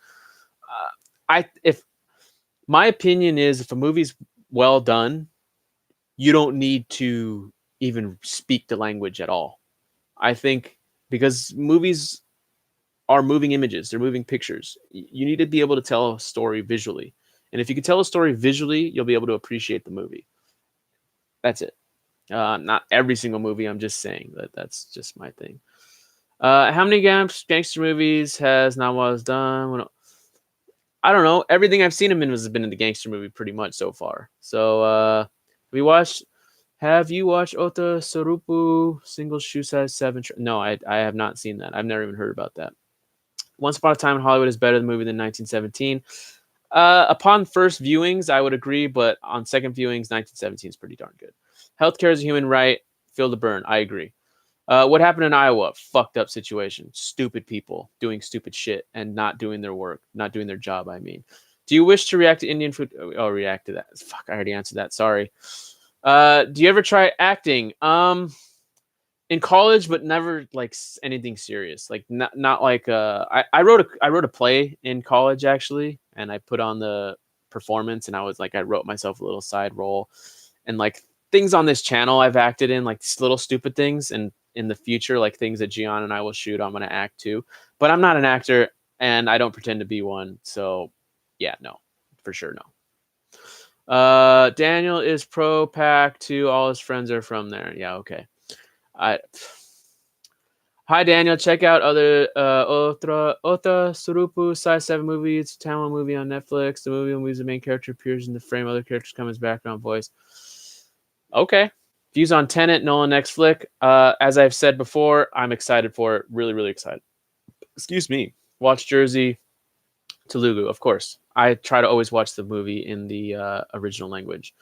If my opinion is, if a movie's well done, you don't need to even speak the language at all. I think because movies are moving images, they're moving pictures. You need to be able to tell a story visually. And if you can tell a story visually, you'll be able to appreciate the movie. That's it. Not every single movie. I'm just saying that's just my thing. How many gangster movies has Nawaz done? I don't know. Everything I've seen him in has been in the gangster movie pretty much so far. So have you watched Ota Sorupu Single Shoe Size 7? No, I have not seen that. I've never even heard about that. Once Upon a Time in Hollywood is better the movie than 1917. Upon first viewings, I would agree, but on second viewings, 1917 is pretty darn good. Healthcare is a human right. Feel the burn. I agree. What happened in Iowa? Fucked up situation. Stupid people doing stupid shit and not doing their work, not doing their job, I mean. Do you wish to react to Indian food? Oh, react to that. Fuck, I already answered that. Sorry. Do you ever try acting? In college, but never like anything serious. Like not like I wrote a play in college actually, and I put on the performance, and I wrote myself a little side role, and like things on this channel I've acted in, like these little stupid things, and in the future, like things that Gian and I will shoot, I'm gonna act too. But I'm not an actor, and I don't pretend to be one. So yeah, no, for sure no. Daniel is pro pack too. All his friends are from there. Yeah, okay. Hi Daniel, check out other Ota Surupu Size 7 movie. It's a Tamil movie on Netflix. The movie moves the main character appears in the frame. Other characters come as background voice. Okay. Views on Tenet, Nolan next flick. As I've said before, I'm excited for it. Really, really excited. Excuse me. Watch Jersey, Telugu, of course. I try to always watch the movie in the original language.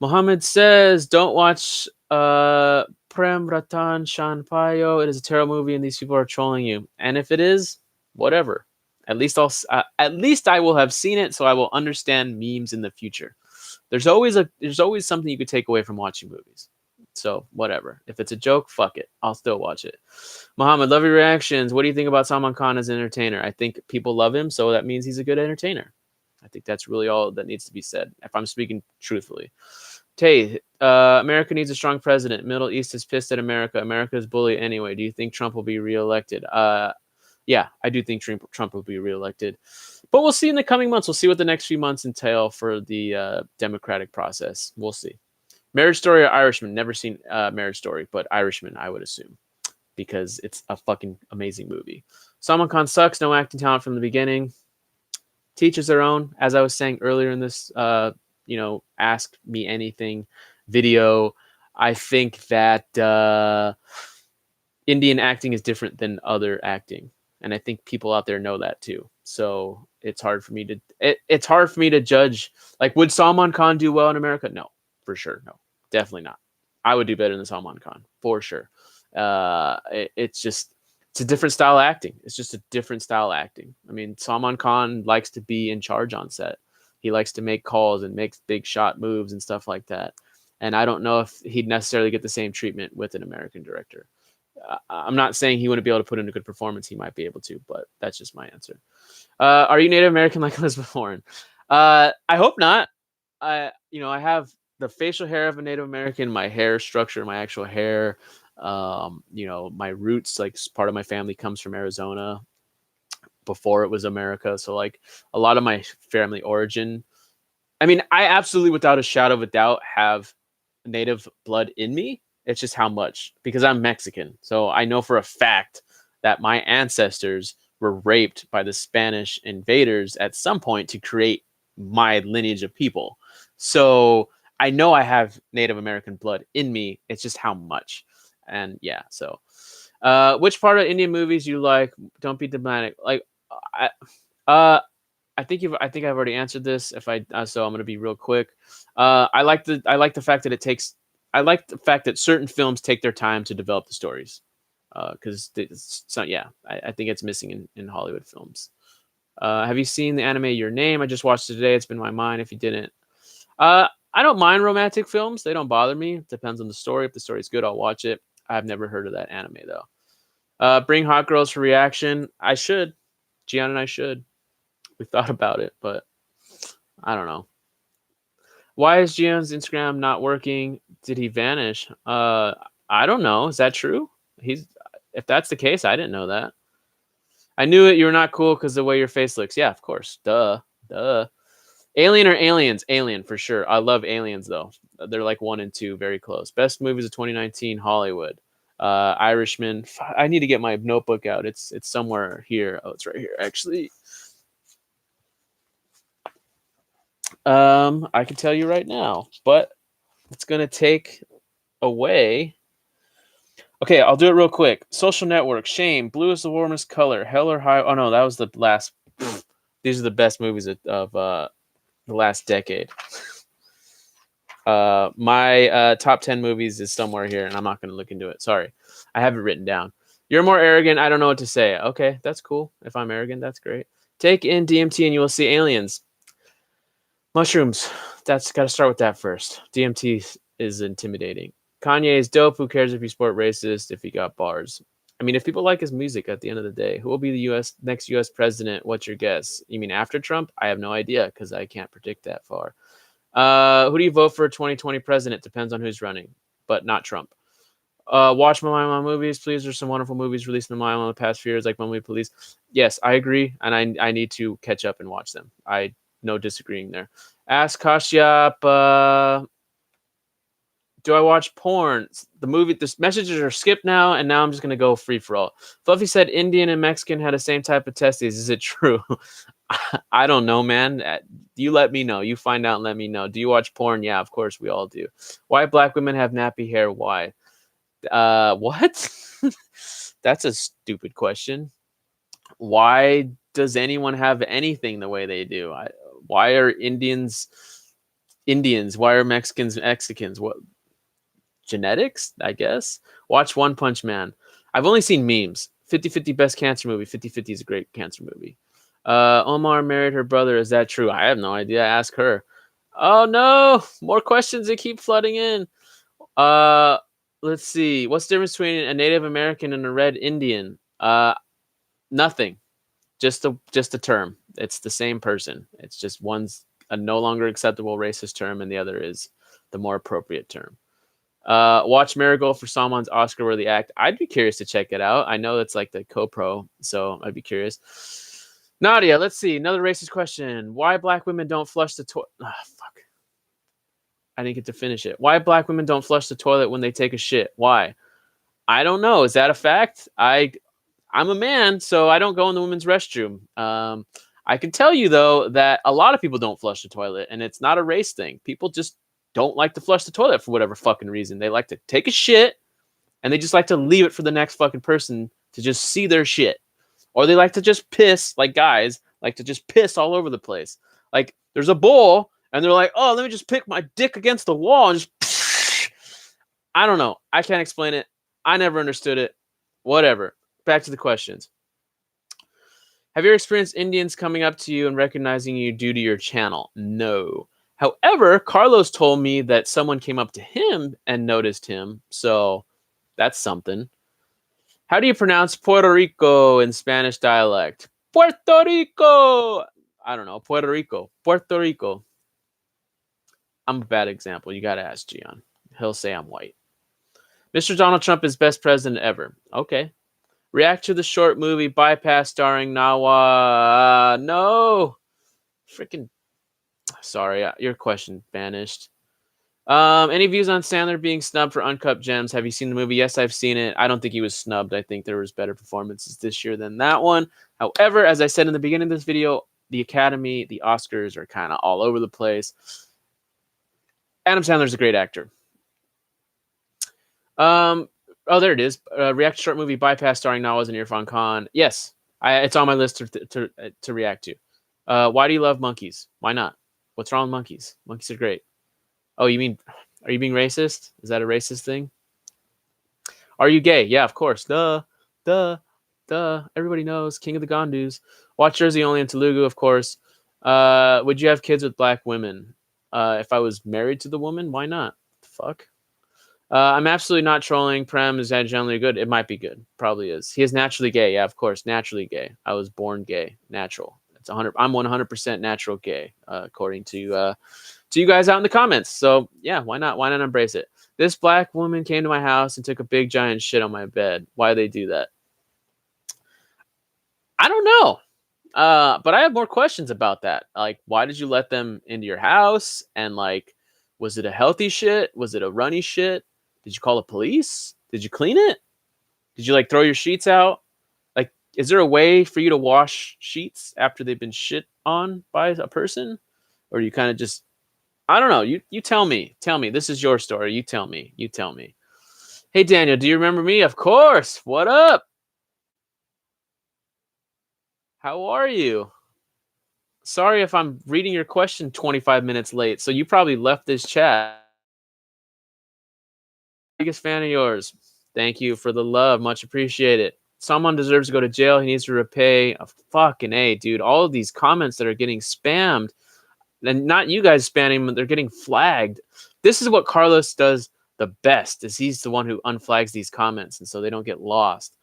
Mohammed says, don't watch Prem Ratan Shanpayo. It is a terrible movie, and these people are trolling you. And if it is, whatever. At least I will have seen it, so I will understand memes in the future. There's always something you could take away from watching movies. So whatever. If it's a joke, fuck it. I'll still watch it. Mohammed, love your reactions. What do you think about Salman Khan as an entertainer? I think people love him, so that means he's a good entertainer. I think that's really all that needs to be said, if I'm speaking truthfully. Tay, America needs a strong president. Middle East is pissed at America. America is bully anyway. Do you think Trump will be reelected? Yeah, I do think Trump will be reelected. But we'll see in the coming months. We'll see what the next few months entail for the democratic process. We'll see. Marriage Story or Irishman? Never seen Marriage Story, but Irishman, I would assume, because it's a fucking amazing movie. Salman Khan sucks. No acting talent from the beginning. Teach their own. As I was saying earlier in this Ask Me Anything video. I think that Indian acting is different than other acting, and I think people out there know that too. So it's hard for me to judge. Like, would Salman Khan do well in America? No, for sure, no, definitely not. I would do better than Salman Khan for sure. It's a different style of acting. It's just a different style of acting. I mean, Salman Khan likes to be in charge on set. He likes to make calls and make big shot moves and stuff like that. And I don't know if he'd necessarily get the same treatment with an American director. I'm not saying he wouldn't be able to put in a good performance. He might be able to, but that's just my answer. Are you Native American like Elizabeth Warren? I hope not. I have the facial hair of a Native American, my hair structure, my actual hair. My roots, like part of my family comes from Arizona before it was America. So like a lot of my family origin. I mean, I absolutely, without a shadow of a doubt, have Native blood in me. It's just how much, because I'm Mexican. So I know for a fact that my ancestors were raped by the Spanish invaders at some point to create my lineage of people. So I know I have Native American blood in me. It's just how much. And yeah, so which part of Indian movies you like? Don't be dramatic. Like, I think I've already answered this. So I'm gonna be real quick. I like the fact that I like the fact that certain films take their time to develop the stories. Because I think it's missing in Hollywood films. Have you seen the anime Your Name? I just watched it today. It's been my mind. If you didn't, I don't mind romantic films. They don't bother me. It depends on the story. If the story's good, I'll watch it. I've never heard of that anime though. Bring hot girls for reaction. I should. Gian and I should. We thought about it, but I don't know. Why is Gion's Instagram not working? Did he vanish? I don't know. Is that true? If that's the case, I didn't know that. I knew it. You were not cool because the way your face looks. Yeah, of course. Duh. Alien or Aliens? Alien for sure. I love Aliens though. They're like 1 and 2, very close. Best movies of 2019 Hollywood. Irishman. I need to get my notebook out. It's somewhere here. Oh, it's right here actually. I can tell you right now, but it's gonna take away. Okay, I'll do it real quick. Social Network, Shame, Blue is the Warmest Color, Hell or High. Oh no, that was the last. These are the best movies of the last decade. My top 10 movies is somewhere here, and I'm not going to look into it. Sorry, I have it written down. You're more arrogant. I don't know what to say. Okay, that's cool. If I'm arrogant, that's great. Take in DMT, and you will see aliens. Mushrooms. That's got to start with that first. DMT is intimidating. Kanye is dope. Who cares if you sport racist? If he got bars. I mean, if people like his music at the end of the day, who will be the next U.S. president? What's your guess? You mean after Trump? I have no idea because I can't predict that far. Who do you vote for 2020 president? Depends on who's running, but not Trump. Watch Malayalam movies, please. There's some wonderful movies released in Malayalam in the past few years, like Mummy Police. Yes, I agree, and I need to catch up and watch them. No disagreeing there. Ask Kashyap, do I watch porn? The messages are skipped now, and now I'm just going to go free for all. Fluffy said Indian and Mexican had the same type of testes. Is it true? I don't know, man. You let me know. You find out and let me know. Do you watch porn? Yeah, of course we all do. Why black women have nappy hair? Why? What? That's a stupid question. Why does anyone have anything the way they do? Why are Indians? Why are Mexicans? What? Genetics, I guess. Watch One Punch Man. I've only seen memes. 50-50 best cancer movie. 50-50 is a great cancer movie. Omar married her brother. Is that true? I have no idea. Ask her. Oh no, more questions that keep flooding in. Let's see. What's the difference between a Native American and a Red Indian? Nothing. Just a term. It's the same person. It's just one's a no longer acceptable racist term, and the other is the more appropriate term. Watch Marigold for Salman's Oscar-worthy act. I'd be curious to check it out. I know it's like the co-pro, so I'd be curious. Nadia, let's see. Another racist question. Why black women don't flush the toilet? Oh, fuck. I didn't get to finish it. Why black women don't flush the toilet when they take a shit? Why? I don't know. Is that a fact? I'm a man, so I don't go in the women's restroom. I I can tell you though that a lot of people don't flush the toilet, and it's not a race thing. People just don't like to flush the toilet for whatever fucking reason. They like to take a shit and they just like to leave it for the next fucking person to just see their shit. Or they like to just piss, like guys like to just piss all over the place. Like there's a bowl and they're like, "Oh, let me just pick my dick against the wall and just." I don't know. I can't explain it. I never understood it. Whatever. Back to the questions. Have you experienced Indians coming up to you and recognizing you due to your channel? No. However, Carlos told me that someone came up to him and noticed him. So that's something. How do you pronounce Puerto Rico in Spanish dialect? Puerto Rico. I don't know. Puerto Rico. Puerto Rico. I'm a bad example. You got to ask Gian. He'll say I'm white. Mr. Donald Trump is best president ever. Okay. React to the short movie Bypass starring Nawa. No. Freaking. Sorry. Your question banished. Any views on Sandler being snubbed for Uncut Gems? Have you seen the movie? Yes, I've seen it. I don't think he was snubbed. I think there was better performances this year than that one. However, as I said in the beginning of this video, the Academy, the Oscars are kind of all over the place. Adam Sandler's a great actor. Oh, there it is. React to short movie Bypass starring Nawaz and Irfan Khan. Yes, it's on my list to react to. Why do you love monkeys? Why not? What's wrong with monkeys? Monkeys are great. Oh, you mean, are you being racist? Is that a racist thing? Are you gay? Yeah, of course. Duh. Everybody knows. King of the Gondus. Watch Jersey Only in Telugu, of course. Would you have kids with black women? If I was married to the woman, why not? Fuck. I'm absolutely not trolling. Prem is generally good. It might be good. Probably is. He is naturally gay. Yeah, of course. Naturally gay. I was born gay. Natural. It's 100. I'm 100% natural gay, according to you guys out in the comments. So yeah, why not? Why not embrace it? This black woman came to my house and took a big giant shit on my bed. Why they do that? I don't know. But I have more questions about that. Like, why did you let them into your house? And like, was it a healthy shit? Was it a runny shit? Did you call the police? Did you clean it? Did you like throw your sheets out? Like, is there a way for you to wash sheets after they've been shit on by a person? Or you kind of just, I don't know. You tell me. Tell me. This is your story. You tell me. You tell me. Hey, Daniel, do you remember me? Of course. What up? How are you? Sorry if I'm reading your question 25 minutes late. So you probably left this chat. Biggest fan of yours. Thank you for the love. Much appreciated. Someone deserves to go to jail. He needs to repay a fucking A, dude. All of these comments that are getting spammed, and not you guys spamming them, they're getting flagged. This is what Carlos does the best, is he's the one who unflags these comments, and so they don't get lost.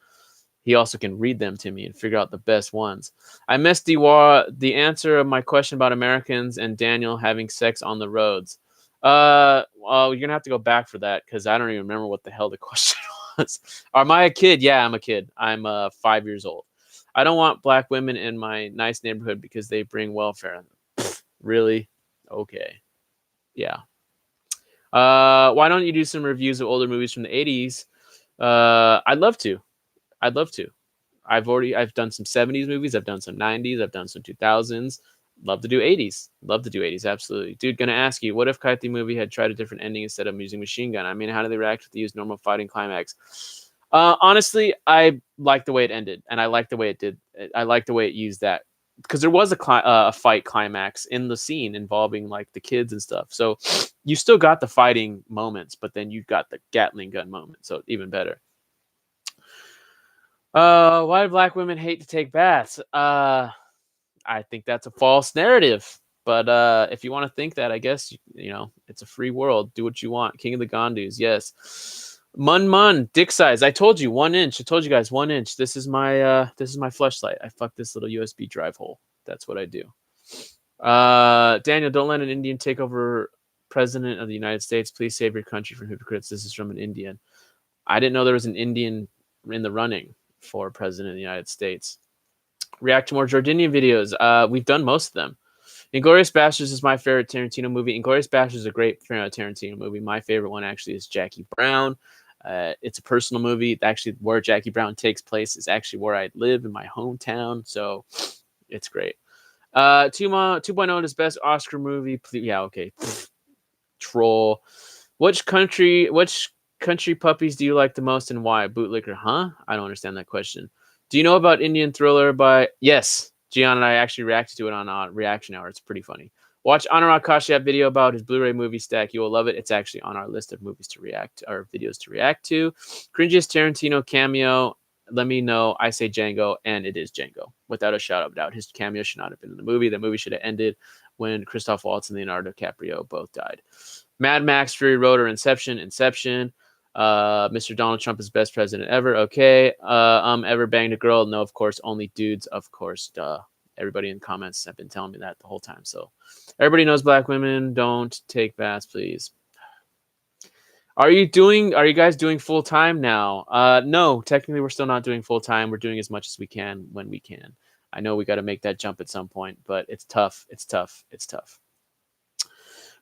He also can read them to me and figure out the best ones. I missed the answer of my question about Americans and Daniel having sex on the roads. Well, you're gonna have to go back for that because I don't even remember what the hell the question was. Am I a kid? Yeah, I'm a kid. I'm 5 years old. I don't want black women in my nice neighborhood because they bring welfare. Really? Okay. Yeah. Why don't you do some reviews of older movies from the 80s? I'd love to. I'd love to. I've done some 70s movies. I've done some 90s. I've done some 2000s. Love to do 80s. Love to do 80s. Absolutely. Dude, gonna ask you, what if Kaiti movie had tried a different ending instead of using machine gun? I mean, how do they react if they use normal fighting climax? Honestly, I like the way it ended, and I like the way it did. I like the way it used that, because there was a fight climax in the scene involving like the kids and stuff. So you still got the fighting moments, but then you got the Gatling gun moment. So even better. Why do black women hate to take baths? I think that's a false narrative. But if you want to think that, I guess you know it's a free world. Do what you want. King of the Gondus, yes. Mun, dick size. I told you 1 inch. I told you guys 1 inch. This is my fleshlight. I fucked this little USB drive hole. That's what I do. Daniel, don't let an Indian take over president of the United States. Please save your country from hypocrites. This is from an Indian. I didn't know there was an Indian in the running for president of the United States. React to more Jordanian videos. We've done most of them. Inglourious Basterds is my favorite Tarantino movie. Inglourious Basterds is a great Tarantino movie. My favorite one actually is Jackie Brown. It's a personal movie. Actually, where Jackie Brown takes place is actually where I live in my hometown. So it's great. 2.0 is best Oscar movie. Please, yeah, okay. Troll. Which country puppies do you like the most and why? Bootlicker, huh? I don't understand that question. Do you know about Indian Thriller by... Yes, Gian and I actually reacted to it on Reaction Hour. It's pretty funny. Watch Anurag Kashyap video about his Blu-ray movie stack. You will love it. It's actually on our list of movies to react or videos to react to. Cringiest Tarantino cameo. Let me know. I say Django, and it is Django without a shadow of doubt. His cameo should not have been in the movie. The movie should have ended when Christoph Waltz and Leonardo DiCaprio both died. Mad Max, Fury Road, or Inception. Mr. Donald Trump is best president ever. Okay. Ever banged a girl? No, of course. Only dudes, of course. Duh. Everybody in comments have been telling me that the whole time. So everybody knows black women don't take baths, please. Are you guys doing full time now? No, technically we're still not doing full time. We're doing as much as we can when we can. I know we got to make that jump at some point, but it's tough. It's tough. It's tough.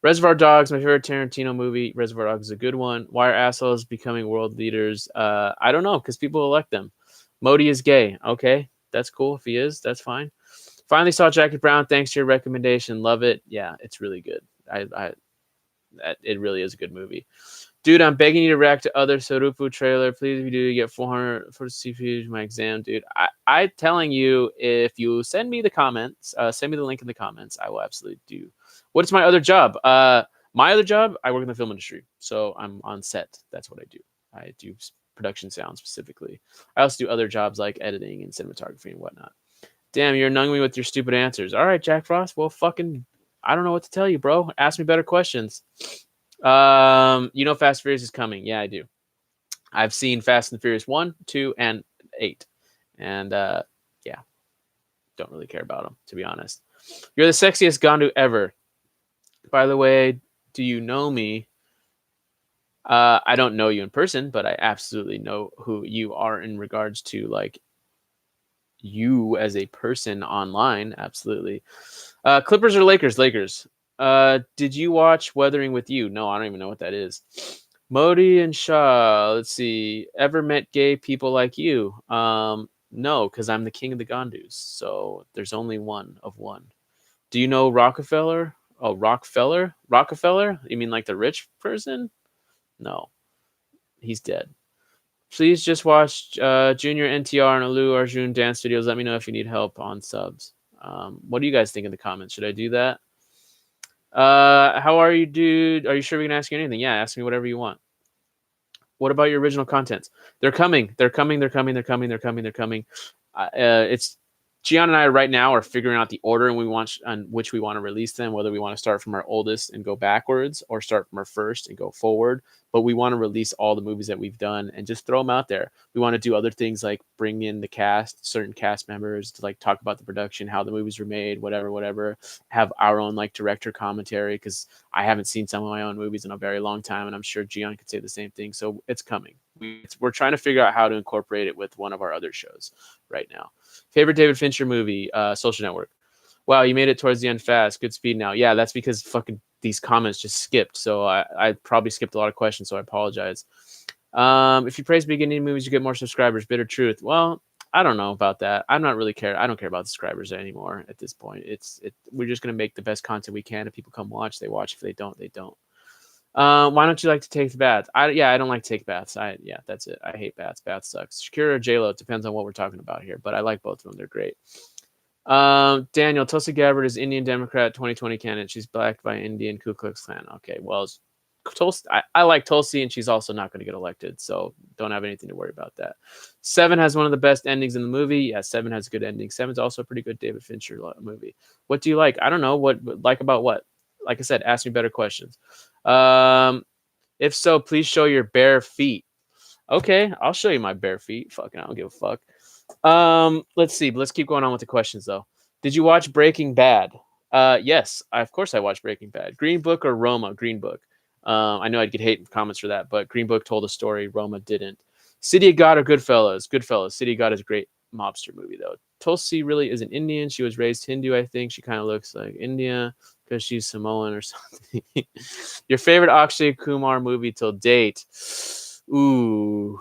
Reservoir Dogs, my favorite Tarantino movie. Reservoir Dogs is a good one. Why are assholes becoming world leaders? I don't know, because people elect them. Modi is gay. Okay, that's cool. If he is, that's fine. Finally saw Jackie Brown. Thanks to your recommendation. Love it. Yeah, it's really good. It really is a good movie. Dude, I'm begging you to react to other Sorupu trailer. Please, if you do, you get 400 for CPU my exam, dude. I'm telling you, if you send me the comments, send me the link in the comments, I will absolutely do. What's my other job? My other job, I work in the film industry, so I'm on set. That's what I do. I do production sound specifically. I also do other jobs like editing and cinematography and whatnot. Damn, you're annoying me with your stupid answers. All right, Jack Frost. Well, fucking, I don't know what to tell you, bro. Ask me better questions. Fast and Furious is coming. Yeah, I do. I've seen Fast and Furious 1, 2, and 8. And yeah, don't really care about them, to be honest. You're the sexiest Gandu ever. By the way, do you know me? I don't know you in person, but I absolutely know who you are in regards to like you as a person online. Absolutely. Clippers or Lakers? Lakers. Did you watch Weathering with You? No, I don't even know what that is. Modi and Shah. Let's see. Ever met gay people like you? No, because I'm the king of the Gondus. So there's only one of one. Do you know Rockefeller? Oh, Rockefeller? Rockefeller? You mean like the rich person? No, he's dead. Please just watch Junior NTR and Alu Arjun dance videos. Let me know if you need help on subs. What do you guys think in the comments? Should I do that? How are you, dude? Are you sure we can ask you anything? Yeah, ask me whatever you want. What about your original contents? They're coming. They're coming. They're coming. They're coming. They're coming. They're coming. It's Gian and I right now are figuring out the order and on which we want to release them, whether we want to start from our oldest and go backwards or start from our first and go forward. But we want to release all the movies that we've done and just throw them out there. We want to do other things like bring in the cast, certain cast members to like talk about the production, how the movies were made, whatever. Have our own like director commentary because I haven't seen some of my own movies in a very long time, and I'm sure Gian could say the same thing. So it's coming. We're trying to figure out how to incorporate it with one of our other shows right now. Favorite David Fincher movie? Social Network. Wow, you made it towards the end fast. Good speed now. Yeah, that's because fucking these comments just skipped. So I probably skipped a lot of questions, so I apologize. If you praise beginning movies, you get more subscribers. Bitter truth. Well, I don't know about that. I'm not really care. I don't care about subscribers anymore at this point. We're just gonna make the best content we can. If people come watch, they watch. If they don't, they don't. Why don't you like to take baths? I don't like to take baths. That's it. I hate baths. Baths sucks. Shakira or J-Lo, it depends on what we're talking about here, but I like both of them. They're great. Daniel, Tulsi Gabbard is Indian Democrat 2020 candidate. She's backed by Indian Ku Klux Klan. Okay, well, Tulsi, I like Tulsi, and she's also not going to get elected, so don't have anything to worry about that. Seven has one of the best endings in the movie. Yeah, Seven has a good ending. Seven's also a pretty good David Fincher movie. What do you like? I don't know. What like about what? Like I said, ask me better questions. If so, please show your bare feet. Okay, I'll show you my bare feet. Fucking, I don't give a fuck. Let's see. Let's keep going on with the questions though. Did you watch Breaking Bad? Yes, of course I watched Breaking Bad. Green Book or Roma? Green Book. I know I'd get hate in comments for that, but Green Book told a story. Roma didn't. City of God or Goodfellas? Goodfellas. City of God is a great mobster movie though. Tulsi really is an Indian. She was raised Hindu, I think. She kind of looks like India because she's Samoan or something. Your favorite Akshay Kumar movie till date? Ooh.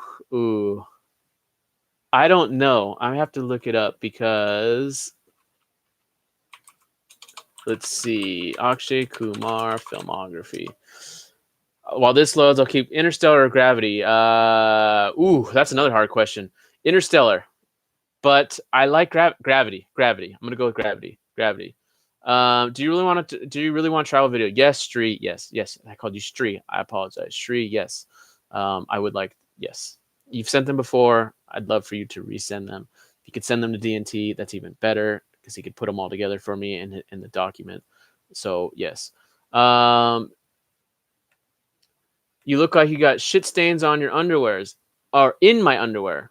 I don't know. I have to look it up because Let's see. Akshay Kumar filmography. While this loads, I'll keep Interstellar or Gravity. Ooh, that's another hard question. Interstellar, but I like Gravity. Gravity. I'm gonna go with Gravity. Gravity. Do you really want to? Do you really want a travel video? Yes, Stree. Yes, yes. I called you Stree. I apologize, Stree. Yes. I would like. Yes. You've sent them before. I'd love for you to resend them. If you could send them to DNT, that's even better because he could put them all together for me in the document. So yes. You look like you got shit stains on your underwears or in my underwear.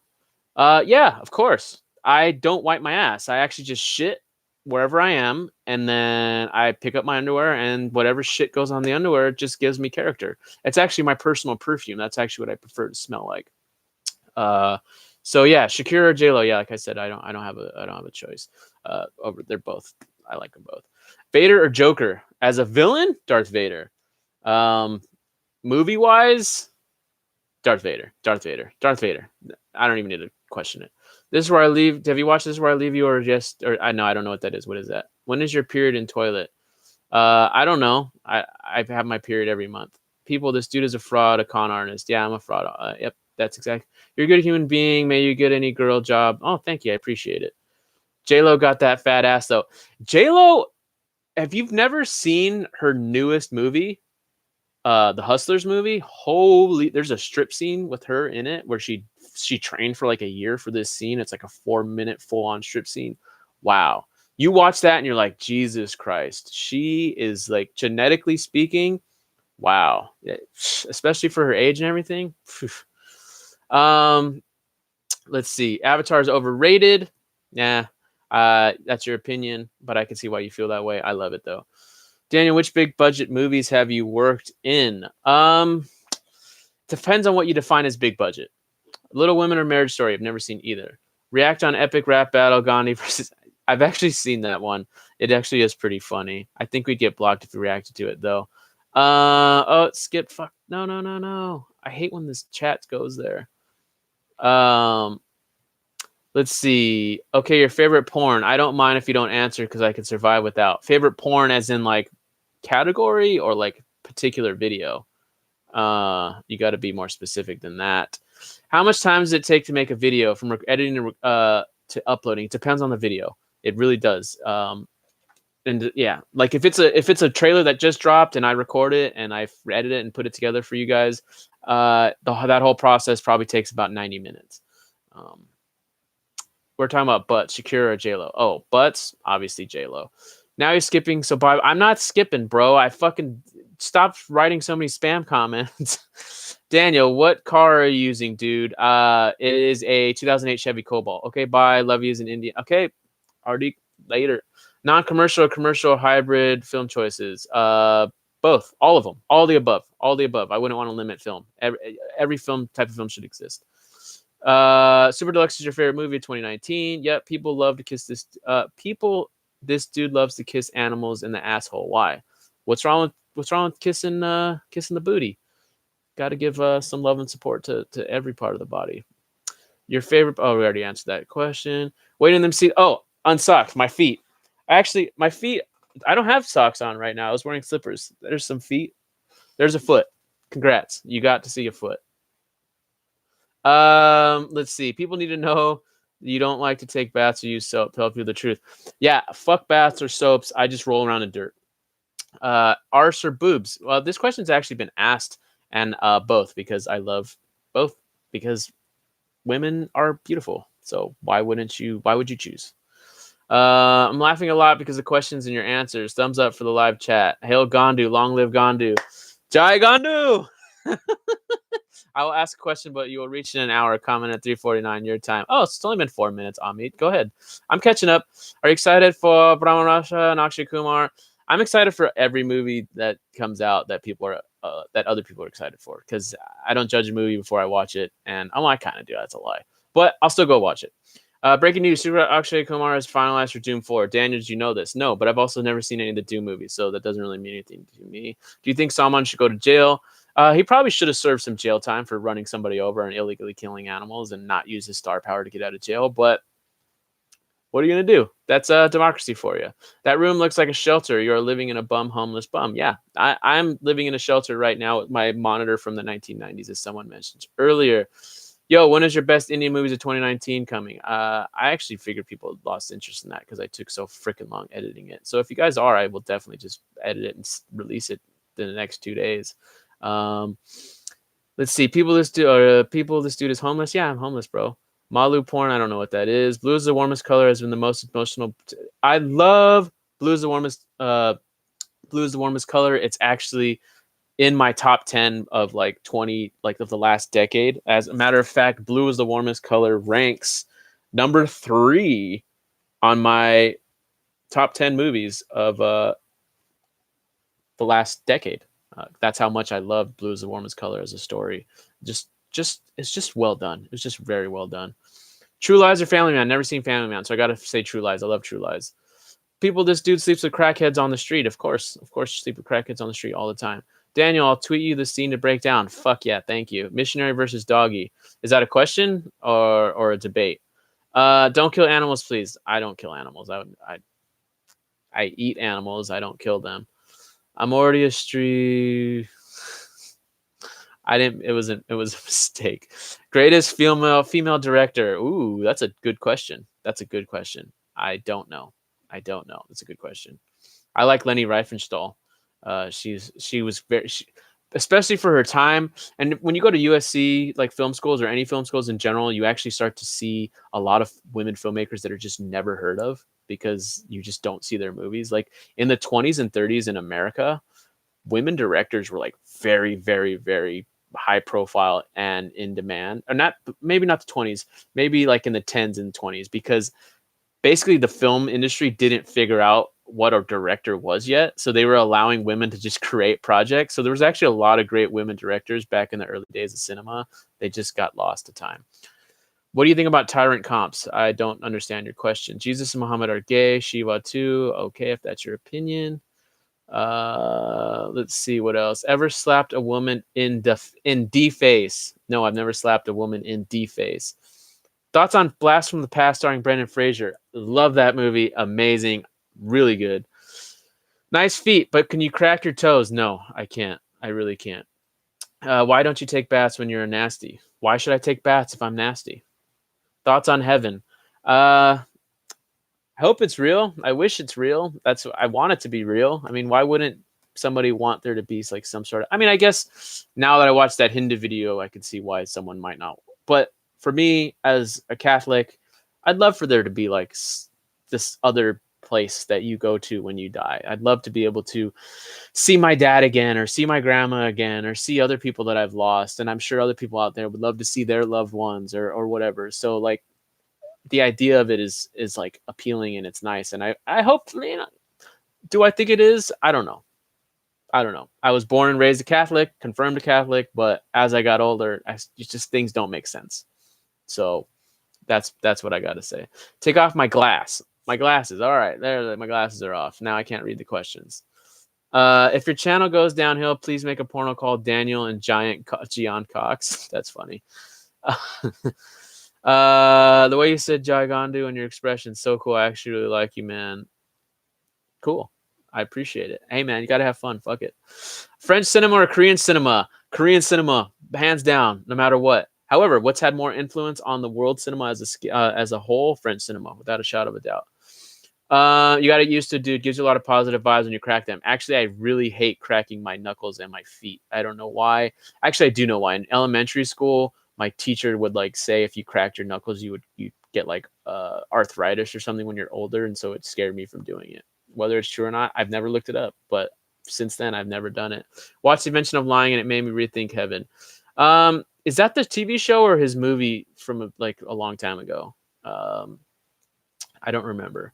Yeah, of course. I don't wipe my ass. I actually just shit wherever I am, and then I pick up my underwear, and whatever shit goes on the underwear just gives me character. It's actually my personal perfume. That's actually what I prefer to smell like. So yeah, Shakira or J-Lo. Yeah, like I said, I don't have a choice. They're both. I like them both. Vader or Joker as a villain? Darth Vader. Movie wise, Darth Vader. Darth Vader. Darth Vader. I don't even need to question it. This is where I leave. Have you watched This Is Where I Leave You, or just? Or I know I don't know what that is. What is that? When is your period in toilet? I don't know. I have my period every month. People, this dude is a fraud, a con artist. Yeah, I'm a fraud. Yep, that's exactly. You're a good human being. May you get any girl job. Oh, thank you. I appreciate it. J-Lo got that fat ass though. J-Lo, if you've never seen her newest movie, the Hustlers movie, holy, there's a strip scene with her in it where she trained for like a year for this scene. It's like a 4-minute full-on strip scene. Wow. You watch that and you're like, Jesus Christ. She is, like, genetically speaking, wow. Especially for her age and everything. Let's see. Avatar is overrated. Yeah. That's your opinion, but I can see why you feel that way. I love it though. Daniel, which big budget movies have you worked in? Depends on what you define as big budget. Little Women or Marriage Story. I've never seen either. React on epic rap battle Gandhi versus. I've actually seen that one. It actually is pretty funny. I think we'd get blocked if we reacted to it though. Skip. Fuck. No. I hate when this chat goes there. Let's see. Okay, your favorite porn. I don't mind if you don't answer because I can survive without. Favorite porn as in like category or like particular video? You got to be more specific than that. How much time does it take to make a video from editing to uploading? It depends on the video. It really does. And yeah, like if it's a trailer that just dropped and I record it and I edit it and put it together for you guys, that whole process probably takes about 90 minutes. We're talking about butts, Shakira or J-Lo. Oh, butts, obviously J-Lo. Now you're skipping. So I'm not skipping, bro. I fucking stopped writing so many spam comments. Daniel, what car are you using, dude? It is a 2008 Chevy Cobalt. Okay, bye. Love you as an Indian. Okay, already later. Non-commercial or commercial hybrid film choices. Both, all of them, all the above. I wouldn't want to limit film. Every type of film should exist. Super Deluxe is your favorite movie of 2019. Yep, people love to kiss this. This dude loves to kiss animals in the asshole. Why? What's wrong with kissing the booty? Got to give some love and support to every part of the body. Your favorite? Oh, we already answered that question. Waiting them see. Oh, unsocked. My feet. My feet. I don't have socks on right now. I was wearing slippers. There's some feet. There's a foot. Congrats. You got to see a foot. Let's see. People need to know you don't like to take baths or use soap. Tell people the truth. Yeah, fuck baths or soaps. I just roll around in dirt. Arse or boobs? Well, this question's actually been asked, and both, because I love both, because women are beautiful. So why would you choose? I'm laughing a lot because the questions and your answers. Thumbs up for the live chat. Hail Gandu. Long live Gandu. Jai Gandu. I will ask a question, but you will reach in an hour. Comment at 3:49 your time. Oh, it's only been 4 minutes, Amit. Go ahead. I'm catching up. Are you excited for Brahma Rasha and Akshay Kumar? I'm excited for every movie that comes out that that other people are excited for, because I don't judge a movie before I watch it, and I kind of do. That's a lie, but I'll still go watch it. Breaking news: Super Akshay Kumar is finalized for Doom 4. Daniel, did you know this? No, but I've also never seen any of the Doom movies, so that doesn't really mean anything to me. Do you think Salman should go to jail? He probably should have served some jail time for running somebody over and illegally killing animals and not use his star power to get out of jail. But What are you gonna do? That's democracy for you. That room looks like a shelter. You're living in a homeless bum. Yeah, I'm living in a shelter right now with my monitor from the 1990s, as someone mentioned earlier. Yo, when is your best Indian movies of 2019 coming? I actually figured people lost interest in that because I took so freaking long editing it. So if you guys are, I will definitely just edit it and release it in the next 2 days. Um, let's see. People. This dude is homeless. Yeah, I'm homeless, bro. Malu porn. I don't know what that is. Blue is the warmest color. Has been the most emotional. I love blue is the warmest. Blue is the warmest color. It's actually in my top 10 of like 20, like of the last decade. As a matter of fact, blue is the warmest color ranks number 3 on my top 10 movies of the last decade. That's how much I love Blue is the Warmest Color as a story. It's just well done. It's just very well done. True Lies or Family Man? Never seen Family Man, so I gotta say True Lies. I love True Lies. People, this dude sleeps with crackheads on the street. Of course, you sleep with crackheads on the street all the time. Daniel, I'll tweet you the scene to break down. Fuck yeah, thank you. Missionary versus Doggy. Is that a question or a debate? Don't kill animals, please. I don't kill animals. I eat animals. I don't kill them. I'm already a street. I didn't. It was a mistake. Greatest female director. Ooh, that's a good question. I don't know. That's a good question. I like Leni Riefenstahl. She was very, especially for her time. And when you go to USC, like film schools or any film schools in general, you actually start to see a lot of women filmmakers that are just never heard of because you just don't see their movies. Like in the 20s and 30s in America, women directors were like very, very, very high profile and in demand. Or not, maybe not the 20s, maybe like in the 10s and 20s, because basically the film industry didn't figure out what a director was yet. So they were allowing women to just create projects. So there was actually a lot of great women directors back in the early days of cinema. They just got lost to time. What do you think about tyrant comps? I don't understand your question. Jesus and Muhammad are gay. Shiva too. Okay, if that's your opinion. Let's see what else. Ever slapped a woman in D face? No, I've never slapped a woman in D face. Thoughts on Blast from the Past starring Brendan Fraser? Love that movie. Amazing. Really good. Nice feet, but can you crack your toes? No, I can't. I really can't. Why don't you take baths when you're nasty? Why should I take baths if I'm nasty? Thoughts on heaven? I hope it's real. I wish it's real. I want it to be real. I mean, why wouldn't somebody want there to be like some sort of, I mean, I guess now that I watched that Hindu video, I could see why someone might not. But for me as a Catholic, I'd love for there to be like this other place that you go to when you die. I'd love to be able to see my dad again or see my grandma again or see other people that I've lost. And I'm sure other people out there would love to see their loved ones or whatever. So like the idea of it is like appealing and it's nice. And I hope, do I think it is? I don't know. I was born and raised a Catholic, confirmed a Catholic, but as I got older, just things don't make sense. So that's what I got to say. Take off my glasses. All right, there, my glasses are off. Now I can't read the questions. If your channel goes downhill, please make a porno called Daniel and Gian Cox. That's funny. The way you said Jaigandu and your expression, so cool. I actually really like you, man. Cool. I appreciate it. Hey, man, you got to have fun. Fuck it. French cinema or Korean cinema? Korean cinema, hands down, no matter what. However, what's had more influence on the world cinema as a whole? French cinema, without a shadow of a doubt. You got to get used to, dude. Gives you a lot of positive vibes when you crack them. Actually, I really hate cracking my knuckles and my feet. I don't know why. Actually, I do know why. In elementary school, my teacher would like say if you cracked your knuckles, you get like arthritis or something when you're older, and so it scared me from doing it. Whether it's true or not, I've never looked it up, but since then I've never done it. Watched The Invention of Lying and it made me rethink heaven. Is that the TV show or his movie from like a long time ago? I don't remember.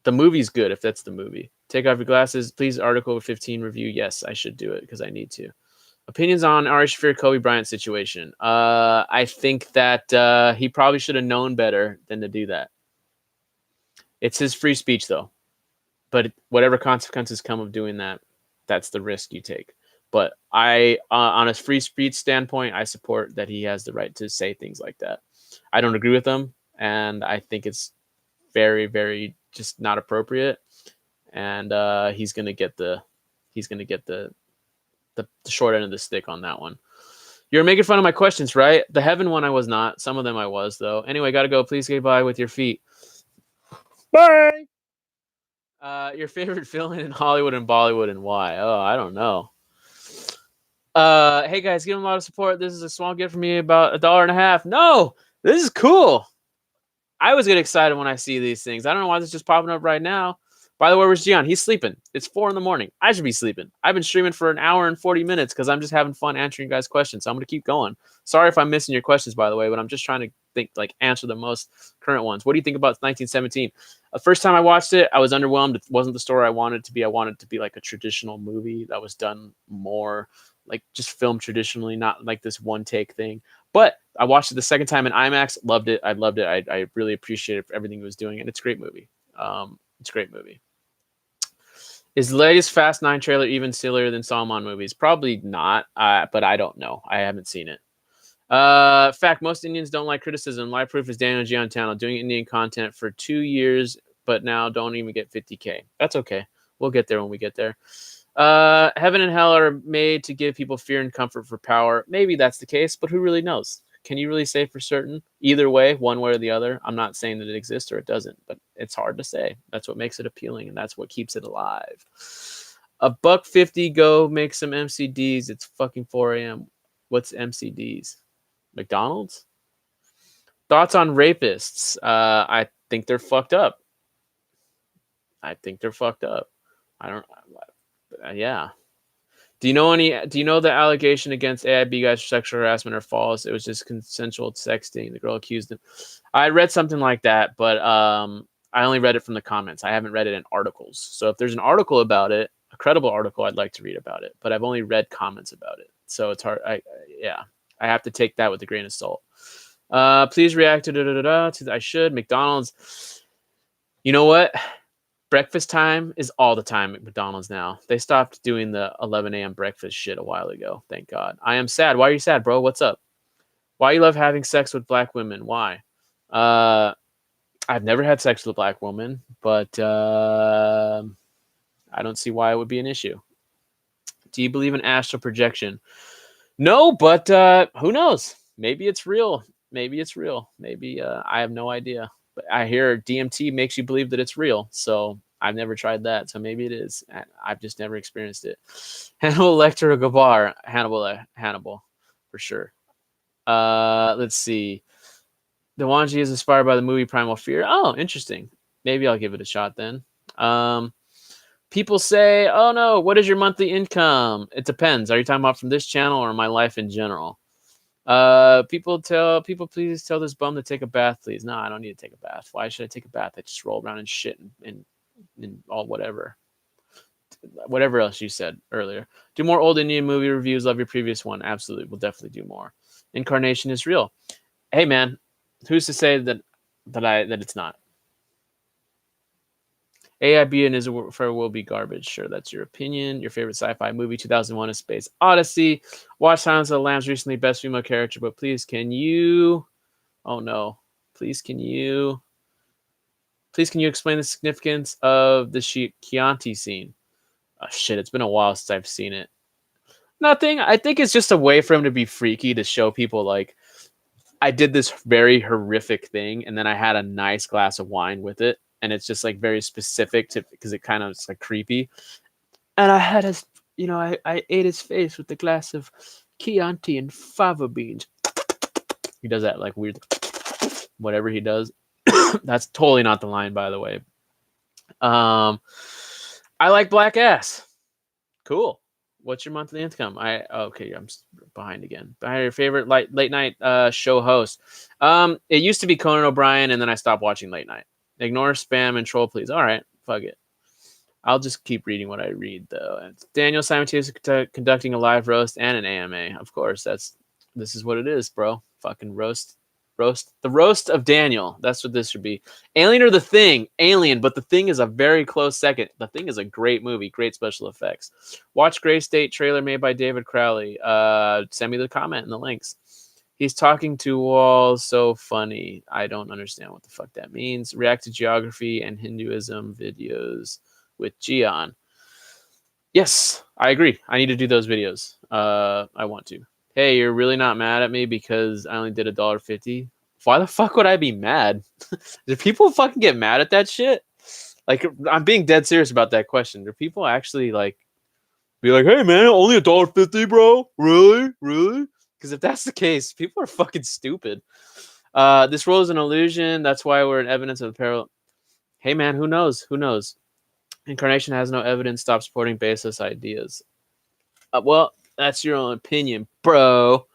The movie's good if that's the movie. Take off your glasses, please. Article 15 review. Yes, I should do it because I need to. Opinions on Ari Shaffir Kobe Bryant situation. I think that he probably should have known better than to do that. It's his free speech though. But whatever consequences come of doing that, that's the risk you take. But on a free speech standpoint, I support that he has the right to say things like that. I don't agree with them, and I think it's very, very just not appropriate, and he's gonna get the short end of the stick on that one. You're making fun of my questions, right? The heaven one I was not. Some of them I was though. Anyway, gotta go. Please get by with your feet. Bye. Your favorite villain in Hollywood and Bollywood and why? Oh, I don't know. Hey guys, give him a lot of support. This is a small gift from me, about $1.50. No, this is cool. I always get excited when I see these things. I don't know why this is just popping up right now. By the way, where's Gian? He's sleeping. It's 4 a.m. I should be sleeping. I've been streaming for an hour and 40 minutes because I'm just having fun answering you guys' questions. So I'm going to keep going. Sorry if I'm missing your questions, by the way, but I'm just trying to think, like, answer the most current ones. What do you think about 1917? The first time I watched it, I was underwhelmed. It wasn't the story I wanted it to be. I wanted it to be like a traditional movie that was done more like just filmed traditionally, not like this one take thing. But I watched it the second time in IMAX. Loved it. I loved it. I really appreciated everything he was doing, and it's a great movie. It's a great movie. Is the latest Fast 9 trailer even sillier than Salman movies? Probably not, but I don't know. I haven't seen it. Fact, most Indians don't like criticism. Live proof is Daniel Giantano doing Indian content for 2 years, but now don't even get 50K. That's okay. We'll get there when we get there. Heaven and hell are made to give people fear and comfort for power. Maybe that's the case, but who really knows? Can you really say for certain? Either way, one way or the other. I'm not saying that it exists or it doesn't, but it's hard to say. That's what makes it appealing, and that's what keeps it alive. $1.50, go make some MCDs. It's fucking 4 a.m. What's MCDs? McDonald's? Thoughts on rapists? I think they're fucked up. I don't. Yeah. Do you know the allegation against AIB guys for sexual harassment are false? It was just consensual sexting. The girl accused him. I read something like that, but I only read it from the comments. I haven't read it in articles. So if there's an article about it, a credible article, I'd like to read about it. But I've only read comments about it. So it's hard. I have to take that with a grain of salt. Please react to I should. McDonald's. You know what? Breakfast time is all the time at McDonald's now. They stopped doing the 11 a.m. breakfast shit a while ago. Thank God. I am sad. Why are you sad, bro? What's up? Why you love having sex with black women? Why? I've never had sex with a black woman, but I don't see why it would be an issue. Do you believe in astral projection? No, but who knows? Maybe it's real. Maybe I have no idea. But I hear DMT makes you believe that it's real. So I've never tried that. So maybe it is. I've just never experienced it. Hannibal Lecter or Gabar? Hannibal, for sure. Let's see. Dewanji is inspired by the movie Primal Fear. Oh, interesting. Maybe I'll give it a shot then. People say, oh no, what is your monthly income? It depends. Are you talking about from this channel or my life in general? People please tell this bum to take a bath, please. No, I don't need to take a bath. Why should I take a bath? I just roll around in shit and all whatever else you said earlier. Do more old Indian movie reviews. Love your previous one. Absolutely. We'll definitely do more. Incarnation is real. Hey man, who's to say that it's not? AIB and Israel will be garbage. Sure, that's your opinion. Your favorite sci-fi movie, 2001: A Space Odyssey. Watch Silence of the Lambs recently, best female character. But please, can you? Oh no! Please, can you explain the significance of the Chianti scene? Oh shit! It's been a while since I've seen it. Nothing. I think it's just a way for him to be freaky, to show people like I did this very horrific thing, and then I had a nice glass of wine with it. And it's just like very specific to because it kind of is like creepy. And I had I ate his face with a glass of Chianti and fava beans. He does that like weird, whatever he does. That's totally not the line, by the way. I like black ass. Cool. What's your monthly income? Okay, I'm behind again. Your favorite late night show host. It used to be Conan O'Brien, and then I stopped watching late night. Ignore spam and troll, please. All right, fuck it. I'll just keep reading what I read, though. It's Daniel simultaneously conducting a live roast and an AMA. Of course, this is what it is, bro. Fucking roast. The roast of Daniel. That's what this should be. Alien or The Thing? Alien, but The Thing is a very close second. The Thing is a great movie, great special effects. Watch Gray State trailer made by David Crowley. Send me the comment and the links. He's talking to walls. So funny. I don't understand what the fuck that means. React to geography and Hinduism videos with Gian. Yes, I agree. I need to do those videos. I want to. Hey, you're really not mad at me because I only did $1.50? Why the fuck would I be mad? Do people fucking get mad at that shit? Like, I'm being dead serious about that question. Do people actually like be like, "Hey man, only $1.50, bro? Really, really?" Because if that's the case, people are fucking stupid. This world is an illusion. That's why we're in evidence of the parallel. Hey man, who knows? Who knows? Incarnation has no evidence. Stop supporting baseless ideas. Well, that's your own opinion, bro.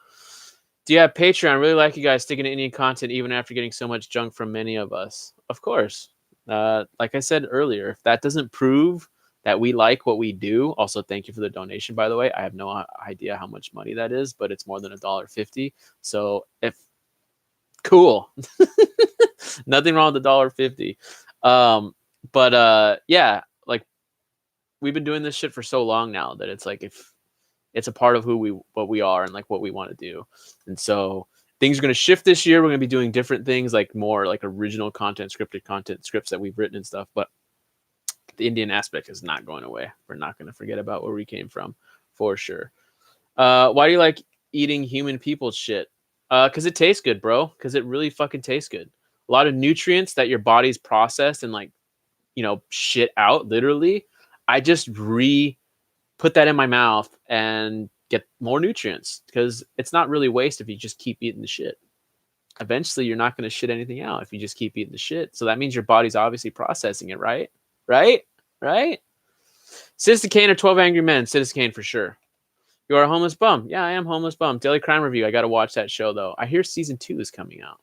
Do you have Patreon? I really like you guys sticking to Indian content even after getting so much junk from many of us. Of course. Like I said earlier, if that doesn't prove that we like what we do, also thank you for the donation, by the way. I have no idea how much money that is, but it's more than $1.50. So if cool, nothing wrong with $1.50. Yeah, like we've been doing this shit for so long now that it's like if it's a part of what we are and like what we want to do. And so things are going to shift this year. We're going to be doing different things, like more like original content, scripted content, scripts that we've written and stuff. But the Indian aspect is not going away. We're not going to forget about where we came from, for sure. Why do you like eating human people shit? Because it tastes good, bro. Because it really fucking tastes good. A lot of nutrients that your body's processed and like, shit out literally. I just put that in my mouth and get more nutrients because it's not really waste if you just keep eating the shit. Eventually, you're not going to shit anything out if you just keep eating the shit. So that means your body's obviously processing it, right? Right? Citizen Kane or 12 Angry Men? Citizen Kane for sure. You are a homeless bum. Yeah, I am homeless bum. Daily Crime Review. I got to watch that show though. I hear season 2 is coming out.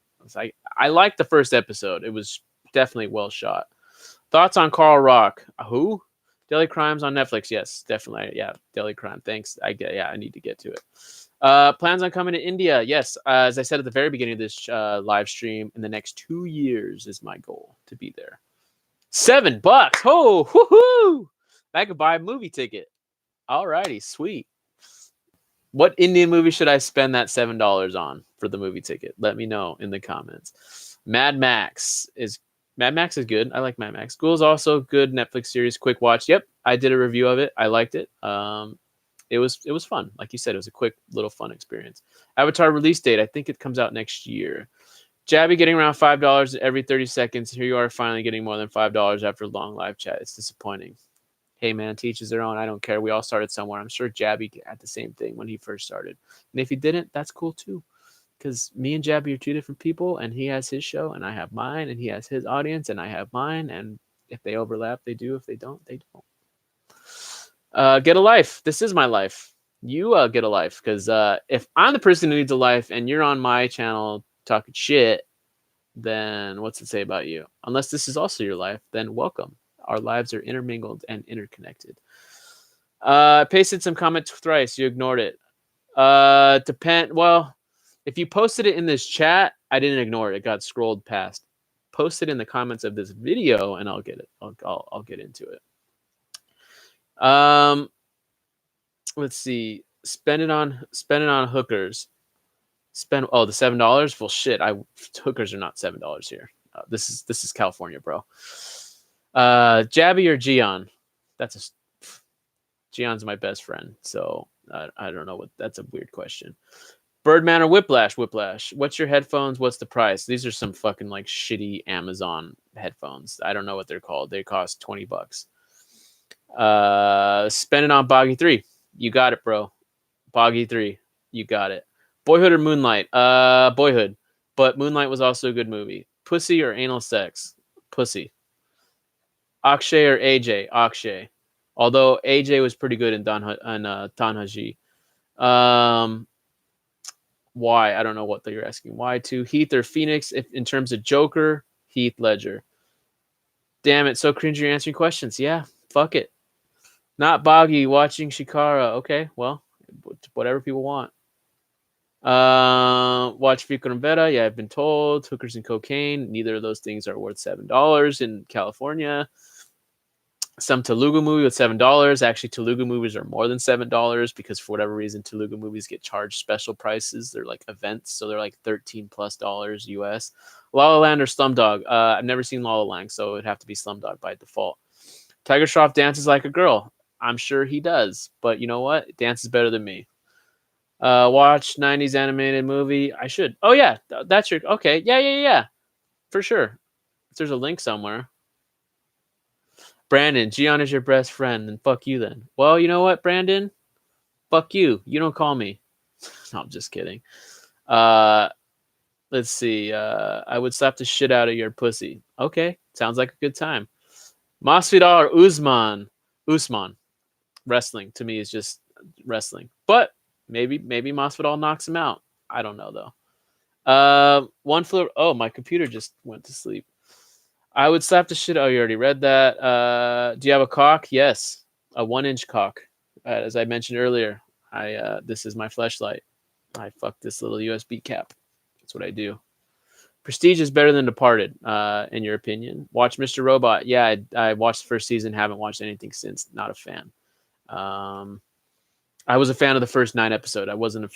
I liked the first episode. It was definitely well shot. Thoughts on Carl Rock? Who? Daily Crimes on Netflix. Yes, definitely. Yeah, Daily Crime. Thanks. I need to get to it. Plans on coming to India? Yes. As I said at the very beginning of this live stream, in the next 2 years is my goal to be there. $7. Oh, woohoo! I could buy a movie ticket. Alrighty, sweet. What Indian movie should I spend that $7 on for the movie ticket? Let me know in the comments. Mad Max is good. I like Mad Max. School is also good Netflix series. Quick watch. Yep, I did a review of it. I liked it. It was fun. Like you said, it was a quick little fun experience. Avatar release date. I think it comes out next year. Jabby getting around $5 every 30 seconds. Here you are finally getting more than $5 after a long live chat. It's disappointing. Hey man, teaches their own. I don't care. We all started somewhere. I'm sure Jabby had the same thing when he first started. And if he didn't, that's cool too. Because me and Jabby are two different people, and he has his show, and I have mine, and he has his audience, and I have mine. And if they overlap, they do. If they don't, they don't. Get a life. This is my life. You get a life. Because if I'm the person who needs a life, and you're on my channel talking shit, then what's it say about you? Unless this is also your life, then welcome. Our lives are intermingled and interconnected. Pasted some comments thrice. You ignored it. Well, if you posted it in this chat, I didn't ignore it. It got scrolled past. Post it in the comments of this video, and I'll get it. I'll get into it. Let's see. Spend it on hookers. The $7. Well, shit. Hookers are not $7 here. This is California, bro. Jabby or Gian? Gion's my best friend, so I don't know that's a weird question. Birdman or Whiplash? Whiplash. What's your headphones? What's the price? These are some fucking like shitty Amazon headphones. I don't know what they're called. They cost $20. Spend it on Boggy 3. You got it, bro. Boggy 3. You got it. Boyhood or Moonlight? Boyhood. But Moonlight was also a good movie. Pussy or anal sex? Pussy. Akshay or AJ? Akshay. Although AJ was pretty good in Tanhaji. Why? I don't know what you're asking. Why to Heath or Phoenix? If in terms of Joker, Heath Ledger. Damn it, so cringy you're answering questions. Yeah, fuck it. Not Boggy, watching Shikara. Okay, well, whatever people want. Watch Vikram Vera. Yeah, I've been told. Hookers and cocaine. Neither of those things are worth $7 in California. Some Telugu movie with $7. Actually, Telugu movies are more than $7 because for whatever reason, Telugu movies get charged special prices. They're like events, so they're like $13+ US. La La Land or Slumdog. I've never seen La La Land, so it'd have to be Slumdog by default. Tiger Shroff dances like a girl. I'm sure he does, but you know what? Dances better than me. Watch 90s animated movie. I should. Oh yeah, that's your okay. Yeah, for sure. If there's a link somewhere. Brandon, Gion is your best friend, then fuck you then. Well, you know what, Brandon? Fuck you. You don't call me. No, I'm just kidding. Uh, let's see. I would slap the shit out of your pussy. Okay, sounds like a good time. Masvidal or Usman? Usman. Wrestling to me is just wrestling, but maybe Masvidal knocks him out. I don't know though. One floor. Oh, my computer just went to sleep. I would slap the shit. Oh, you already read that. Do you have a cock? Yes, a 1-inch cock. As I mentioned earlier, this is my fleshlight. I fuck this little USB cap. That's what I do. Prestige is better than Departed, in your opinion. Watch Mr. Robot. Yeah, I watched the first season. Haven't watched anything since. Not a fan. I was a fan of the first 9 episodes. I wasn't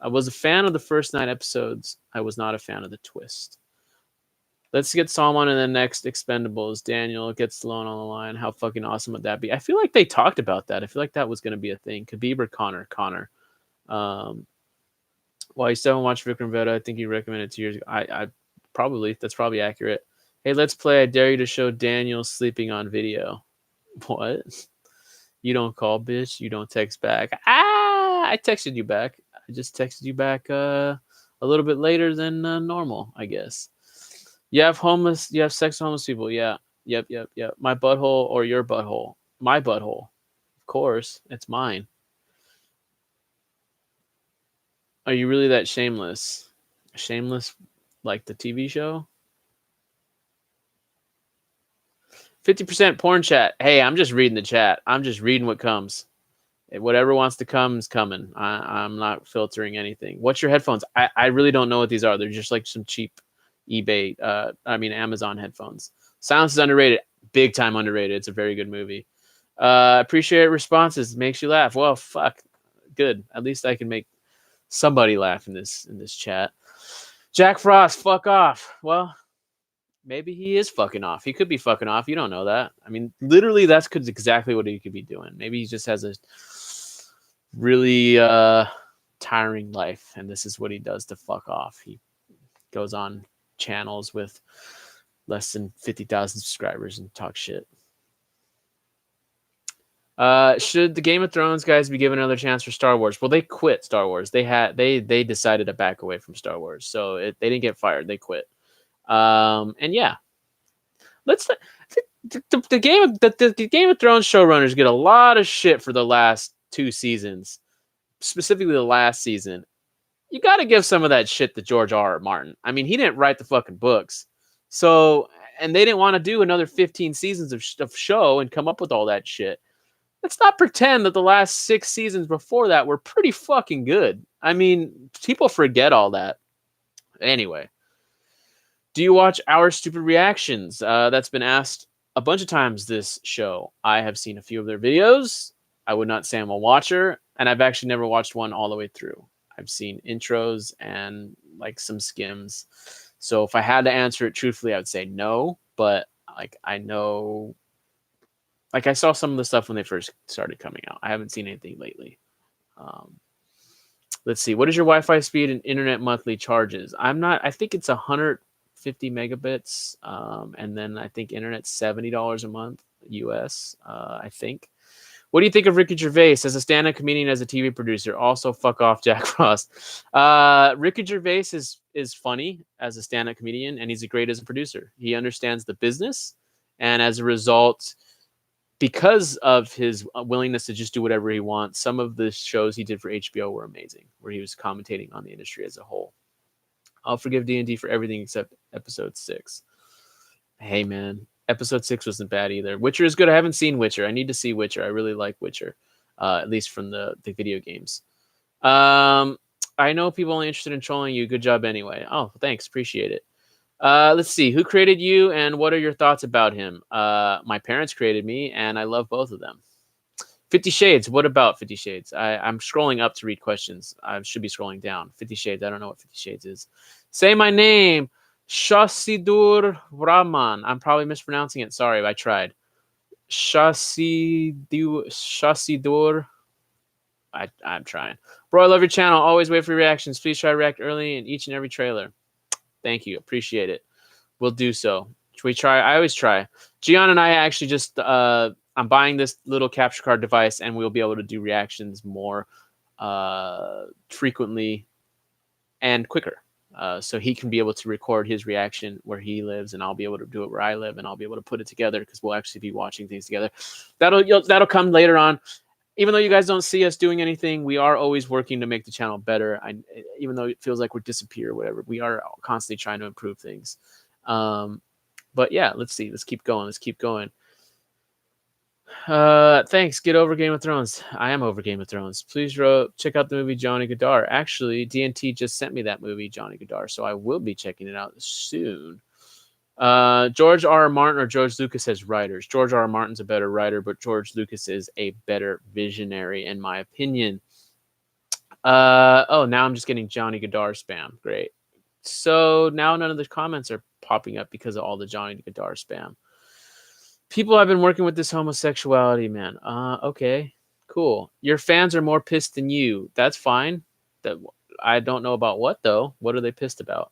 I was a fan of the first 9 episodes. I was not a fan of the twist. Let's get Salman in the next Expendables. Daniel gets Stallone on the line. How fucking awesome would that be? I feel like they talked about that. I feel like that was going to be a thing. Khabib or Connor? Connor. While you still haven't watched Vikram Vedha, I think you recommended 2 years ago. I probably, that's probably accurate. Hey, let's play. I dare you to show Daniel sleeping on video. What? You don't call, bitch. You don't text back. I texted you back. I just texted you back a little bit later than normal, I guess. You have sex with homeless people. Yeah. Yep. My butthole or your butthole? My butthole. Of course. It's mine. Are you really that shameless? Shameless like the TV show? 50% porn chat. Hey, I'm just reading the chat. I'm just reading what comes. Whatever wants to come is coming. I'm not filtering anything. What's your headphones? I really don't know what these are. They're just like some cheap eBay, Amazon headphones. Silence is underrated. Big time underrated. It's a very good movie. Appreciate responses. Makes you laugh. Well, fuck. Good. At least I can make somebody laugh in this chat. Jack Frost, fuck off. Well, maybe he is fucking off. He could be fucking off. You don't know that. I mean, literally, that's exactly what he could be doing. Maybe he just has a really tiring life, and this is what he does to fuck off. He goes on channels with less than 50,000 subscribers and talk shit. Should the Game of Thrones guys be given another chance for Star Wars? Well, they quit Star Wars. They decided to back away from Star Wars, so they didn't get fired. They quit. And yeah, let's the Game of Thrones showrunners get a lot of shit for the last 2 seasons, specifically the last season. You got to give some of that shit to George R.R. Martin. I mean, he didn't write the fucking books, so and they didn't want to do another 15 seasons of show and come up with all that shit. Let's not pretend that the last 6 seasons before that were pretty fucking good. I mean, people forget all that. Anyway. Do you watch Our Stupid Reactions? That's been asked a bunch of times this show. I have seen a few of their videos. I would not say I'm a watcher, and I've actually never watched one all the way through. I've seen intros and like some skims. So if I had to answer it truthfully, I would say no. But like I know, like I saw some of the stuff when they first started coming out. I haven't seen anything lately. Let's see. What is your Wi-Fi speed and internet monthly charges? I think it's 150 megabits, and then I think internet's $70 a month US. I think. What do you think of Ricky Gervais as a stand-up comedian, as a TV producer? Also, fuck off, Jack Frost. Ricky Gervais is funny as a stand-up comedian, and he's great as a producer. He understands the business, and as a result, because of his willingness to just do whatever he wants, some of the shows he did for HBO were amazing, where he was commentating on the industry as a whole. I'll forgive D&D for everything except episode 6. Hey, man. Episode 6 wasn't bad either. Witcher is good. I haven't seen Witcher. I need to see Witcher. I really like Witcher, at least from the video games. I know people only interested in trolling you. Good job anyway. Oh, thanks. Appreciate it. Let's see. Who created you, and what are your thoughts about him? My parents created me, and I love both of them. 50 Shades. What about 50 Shades? I'm scrolling up to read questions. I should be scrolling down. 50 Shades. I don't know what 50 Shades is. Say my name. Shasidur Rahman. I'm probably mispronouncing it. Sorry, I tried. Shasidur. I'm trying. Bro, I love your channel. Always wait for your reactions. Please try to react early in each and every trailer. Thank you. Appreciate it. We'll do so. We try. I always try. Gian and I actually just I'm buying this little capture card device, and we'll be able to do reactions more frequently and quicker. So he can be able to record his reaction where he lives, and I'll be able to do it where I live, and I'll be able to put it together because we'll actually be watching things together. That'll come later on. Even though you guys don't see us doing anything, we are always working to make the channel better. Even though it feels like we're disappear or whatever, we are constantly trying to improve things. But yeah, let's see. Let's keep going. Let's keep going. Thanks. Get over Game of Thrones. I am over Game of Thrones. Please check out the movie Johnny Gadar. Actually, DNT just sent me that movie Johnny Gadar, so I will be checking it out soon. George R. R. Martin or George Lucas as writers. George R. R. Martin's a better writer, but George Lucas is a better visionary, in my opinion. Oh, now I'm just getting Johnny Gadar spam. Great. So now none of the comments are popping up because of all the Johnny Gadar spam. People have been working with this homosexuality, man. Okay, cool. Your fans are more pissed than you. That's fine. That I don't know about what though. What are they pissed about?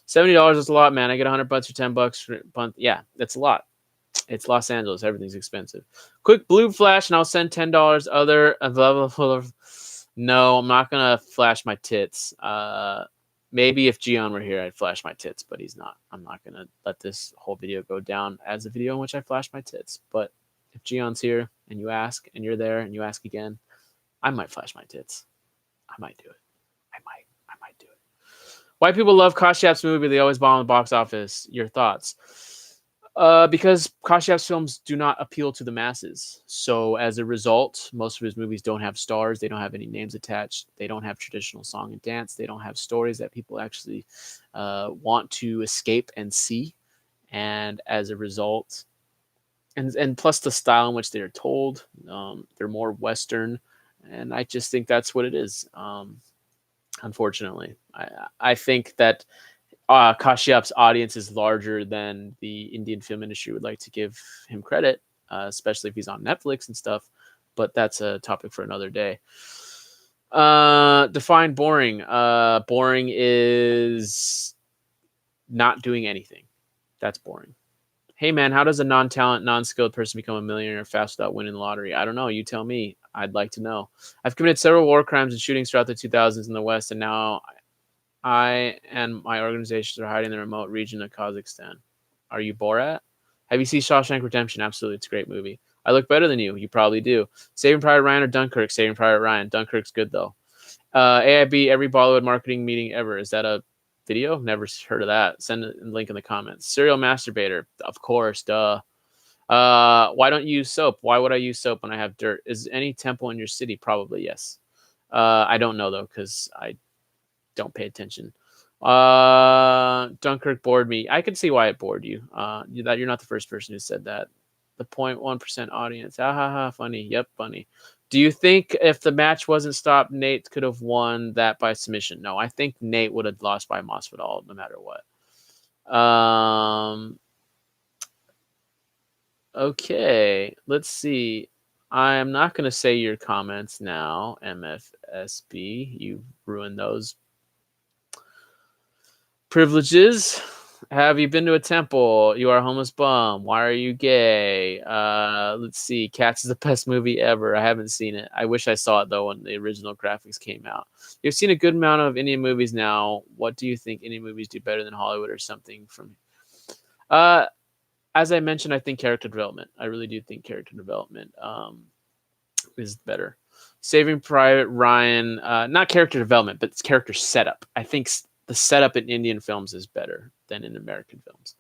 $70 is a lot, man. I get $100 or $10 for month. Yeah, that's a lot. It's Los Angeles. Everything's expensive. Quick blue flash, and I'll send $10. Other no, I'm not gonna flash my tits. Maybe if Gian were here, I'd flash my tits, but he's not. I'm not gonna let this whole video go down as a video in which I flash my tits. But if Gian's here and you ask, and you're there and you ask again, I might flash my tits. I might do it. I might do it. White people love Kashyap's movie. They always bomb the box office. Your thoughts? Because Kashyap's films do not appeal to the masses. So as a result, most of his movies don't have stars. They don't have any names attached. They don't have traditional song and dance. They don't have stories that people actually want to escape and see. And as a result, and plus the style in which they are told, they're more Western. And I just think that's what it is. Unfortunately, I think that Kashyap's audience is larger than the Indian film industry would like to give him credit, especially if he's on Netflix and stuff. But that's a topic for another day. Define boring. Boring is not doing anything. That's boring. Hey, man, how does a non-talent, non-skilled person become a millionaire fast without winning the lottery? I don't know. You tell me. I'd like to know. I've committed several war crimes and shootings throughout the 2000s in the West, and now I and my organizations are hiding in the remote region of Kazakhstan. Are you Borat? Have you seen Shawshank Redemption? Absolutely. It's a great movie. I look better than you. You probably do. Saving Private Ryan or Dunkirk? Saving Private Ryan. Dunkirk's good, though. AIB, every Bollywood marketing meeting ever. Is that a video? Never heard of that. Send a link in the comments. Serial masturbator. Of course, duh. Why don't you use soap? Why would I use soap when I have dirt? Is any temple in your city? Probably yes. I don't know, though, because I don't pay attention. Dunkirk bored me. I can see why it bored you. That you're not the first person who said that. The 0.1% audience. Ha ha ha. Funny. Yep, funny. Do you think if the match wasn't stopped, Nate could have won that by submission? No, I think Nate would have lost by Masvidal no matter what. Okay, let's see. I'm not going to say your comments now, MFSB. You ruined those privileges. Have you been to a temple? You are a homeless bum. Why are you gay? Let's see. Cats is the best movie ever. I haven't seen it. I wish I saw it, though, when the original graphics came out. You've seen a good amount of Indian movies now. What do you think Indian movies do better than Hollywood or something from... as I mentioned, I think character development. I really do think character development is better. Saving Private Ryan, not character development, but it's character setup. I think the setup in Indian films is better than in American films.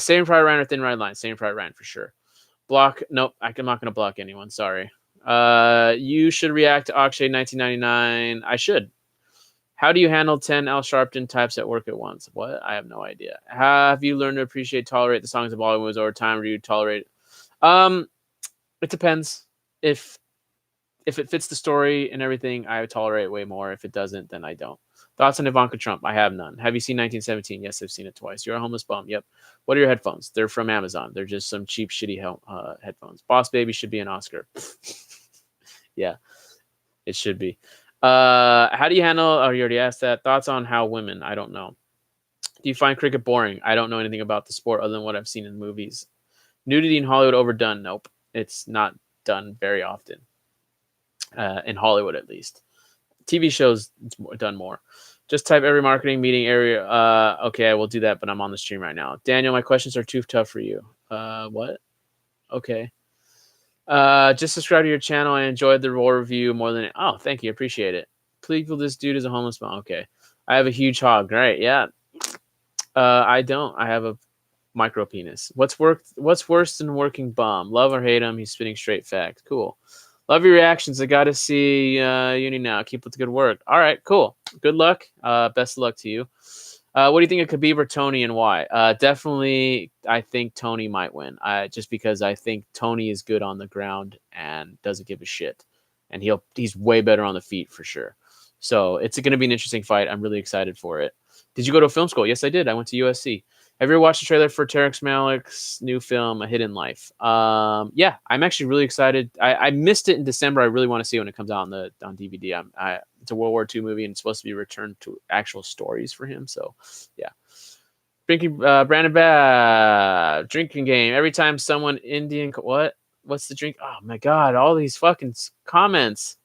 Saving Private Ryan or Thin Red Line? Saving Private Ryan for sure. Block? Nope, I'm not going to block anyone. Sorry. You should react to Akshay 1999. I should. How do you handle 10 Al Sharpton types at work at once? What? I have no idea. Have you learned to appreciate, tolerate the songs of Bollywood over time, or do you tolerate it? It depends. If if it fits the story and everything, I tolerate way more. If it doesn't, then I don't. Thoughts on Ivanka Trump? I have none. Have you seen 1917? Yes, I've seen it twice. You're a homeless bum. Yep. What are your headphones? They're from Amazon. They're just some cheap, shitty headphones. Boss Baby should be an Oscar. Yeah, it should be. How do you handle? Oh, you already asked that. Thoughts on how women? I don't know. Do you find cricket boring? I don't know anything about the sport other than what I've seen in movies. Nudity in Hollywood overdone? Nope. It's not done very often. In Hollywood, at least. TV shows, it's done more. Just type every marketing meeting area. Okay, I will do that, but I'm on the stream right now. Daniel, my questions are too tough for you. What? Okay. Just subscribe to your channel. I enjoyed the raw review more than. Oh, thank you. Appreciate it. Please, this dude is a homeless bum. Okay. I have a huge hog. Right. Yeah. I don't. I have a micro penis. What's worse than working bum? Love or hate him? He's spitting straight facts. Cool. Love your reactions. I got to see Uni now. Keep up the good work. All right, cool. Good luck. Best of luck to you. What do you think of Khabib or Tony and why? Definitely, I think Tony might win. Just because I think Tony is good on the ground and doesn't give a shit, and he's way better on the feet for sure. So it's going to be an interesting fight. I'm really excited for it. Did you go to film school? Yes, I did. I went to USC. Have you ever watched the trailer for Terrence Malick's new film, A Hidden Life? Yeah, I'm actually really excited. I missed it in December. I really want to see it when it comes out on DVD. It's a World War II movie, and it's supposed to be returned to actual stories for him. So, yeah. Brandon Bad drinking game. Every time someone Indian, what's the drink? Oh my God! All these fucking comments.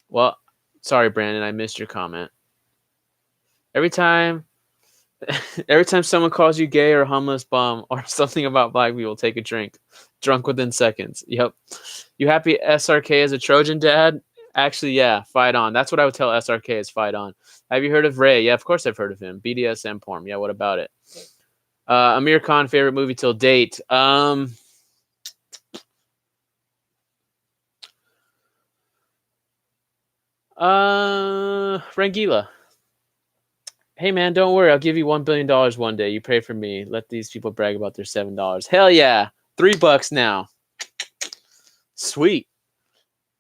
Well, sorry, Brandon, I missed your comment. Every time someone calls you gay or homeless bum or something about black people, take a drink. Drunk within seconds. Yep. You happy SRK as a Trojan dad? Actually, yeah, fight on. That's what I would tell SRK is fight on. Have you heard of Ray? Yeah, of course I've heard of him. BDSM porn. Yeah, what about it? Amir Khan, favorite movie till date? Rangila. Hey man, don't worry. I'll give you $1 billion one day. You pray for me. Let these people brag about their $7. Hell yeah. $3 now. Sweet.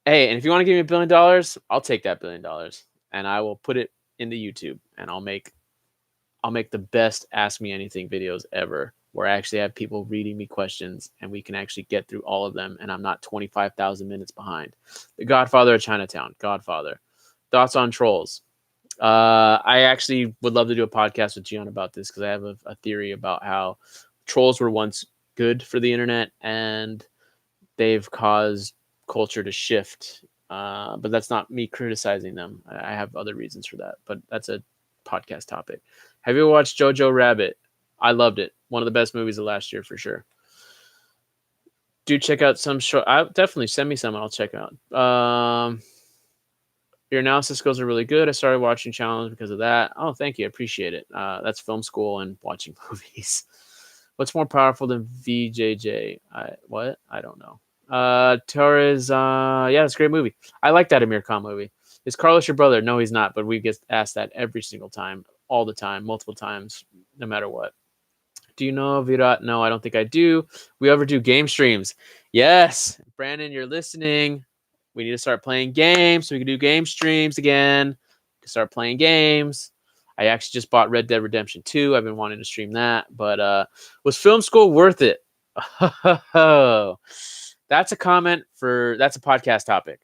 Hey, and if you want to give me $1 billion, I'll take that $1 billion and I will put it into YouTube and I'll make the best Ask Me Anything videos ever where I actually have people reading me questions and we can actually get through all of them and I'm not 25,000 minutes behind. The Godfather of Chinatown. Godfather. Thoughts on trolls? I actually would love to do a podcast with Gian about this because I have a theory about how trolls were once good for the internet and they've caused culture to shift. But that's not me criticizing them. I have other reasons for that, but that's a podcast topic. Have you ever watched Jojo Rabbit? I loved it. One of the best movies of last year for sure. Do check out some show. Definitely send me some. I'll check out. Your analysis skills are really good. I started watching channels because of that. Oh, thank you. I appreciate it. That's film school and watching movies. What's more powerful than VJJ? What? I don't know. Torres. Yeah, it's a great movie. I like that Amir Khan movie. Is Carlos your brother? No, he's not. But we get asked that every single time, all the time, multiple times, no matter what. Do you know Virat? No, I don't think I do. We ever do game streams? Yes. Brandon, you're listening. We need to start playing games so we can do game streams again. Start playing games. I actually just bought Red Dead Redemption 2. I've been wanting to stream that. But was film school worth it? That's a podcast topic.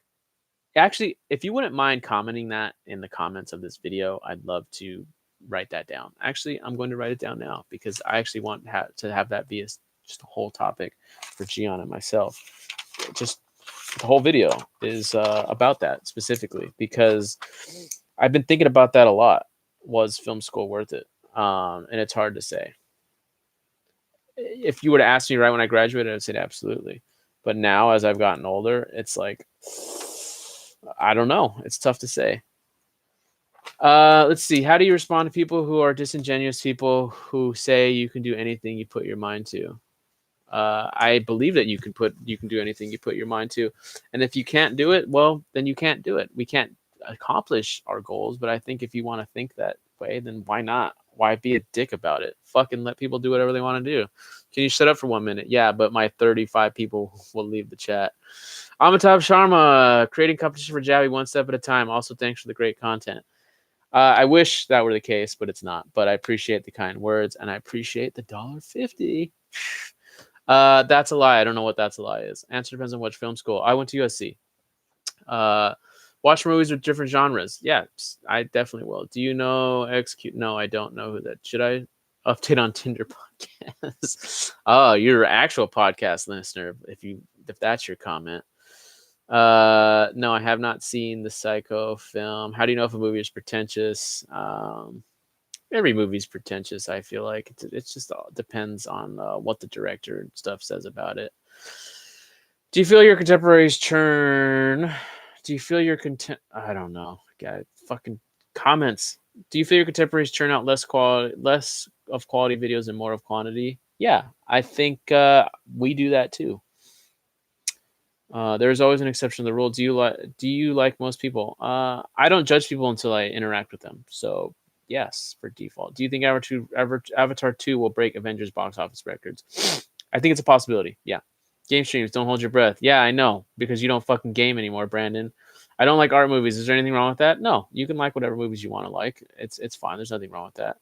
Actually, if you wouldn't mind commenting that in the comments of this video, I'd love to write that down. Actually, I'm going to write it down now because I actually want to have that be just a whole topic for Gian and myself. Just the whole video is about that specifically because I've been thinking about that a lot. Was film school worth it? And it's hard to say. If you were to ask me right when I graduated, I'd say absolutely. But now, as I've gotten older, it's like, I don't know. It's tough to say. Let's see. How do you respond to people who are disingenuous people who say you can do anything you put your mind to? I believe that you can do anything you put your mind to. And if you can't do it, well, then you can't do it. accomplish our goals. But I think if you want to think that way, then why not? Why be a dick about it? Fucking let people do whatever they want to do. Can you shut up for 1 minute? Yeah, but my 35 people will leave the chat. Amitabh Sharma, creating competition for Javi one step at a time. Also, thanks for the great content. I wish that were the case, but it's not. But I appreciate the kind words, and I appreciate the $1.50. That's a lie. I don't know what that's a lie is. Answer depends on which film school. I went to USC. Watch movies with different genres. Yeah, I definitely will. Do you know Execute? No, I don't know who that. Should I update on Tinder podcast? Oh, you're an actual podcast listener. If that's your comment. No, I have not seen the Psycho film. How do you know if a movie is pretentious? Every movie's pretentious. I feel like it's just all depends on what the director and stuff says about it. Do you feel your contemporaries churn? Do you feel your I don't know. Got fucking comments. Do you feel your contemporaries churn out less of quality videos and more of quantity? Yeah, I think we do that too. There's always an exception to the rule. Do you like most people? I don't judge people until I interact with them. So yes, for default. Do you think Avatar 2 will break Avengers box office records? I think it's a possibility. Yeah. Game streams, don't hold your breath. Yeah, I know, because you don't fucking game anymore, Brandon. I don't like art movies. Is there anything wrong with that? No, you can like whatever movies you want to like. It's fine. There's nothing wrong with that.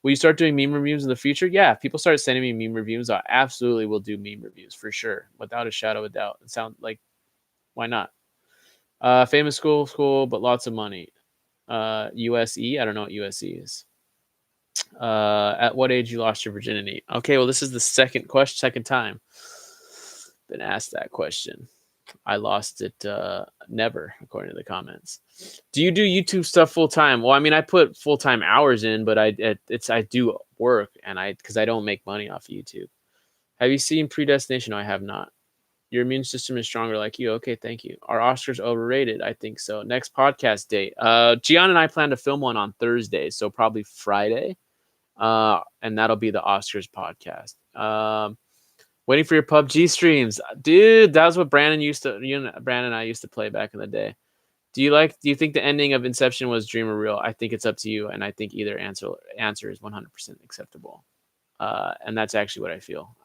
Will you start doing meme reviews in the future? Yeah, if people start sending me meme reviews, I absolutely will do meme reviews for sure, without a shadow of a doubt. It sounds like, why not? Famous school, but lots of money. USE, I don't know what USE is. At what age you lost your virginity? Okay, well, this is the second time been asked that question. I lost it never, according to the comments. Do you do YouTube stuff full time? Well, I mean, I put full time hours in, but I do work, and because I don't make money off of YouTube. Have you seen Predestination? No, I have not. Your immune system is stronger like you. Okay, thank you. Are Oscars overrated? I think so. Next podcast date. Gian and I plan to film one on Thursday, so probably Friday. And that'll be the Oscars podcast. Waiting for your PUBG streams, dude. That was what Brandon and I used to play back in the day. Do you think the ending of Inception was dream or real? I think it's up to you, and I think either answer is 100% acceptable. And that's actually what I feel.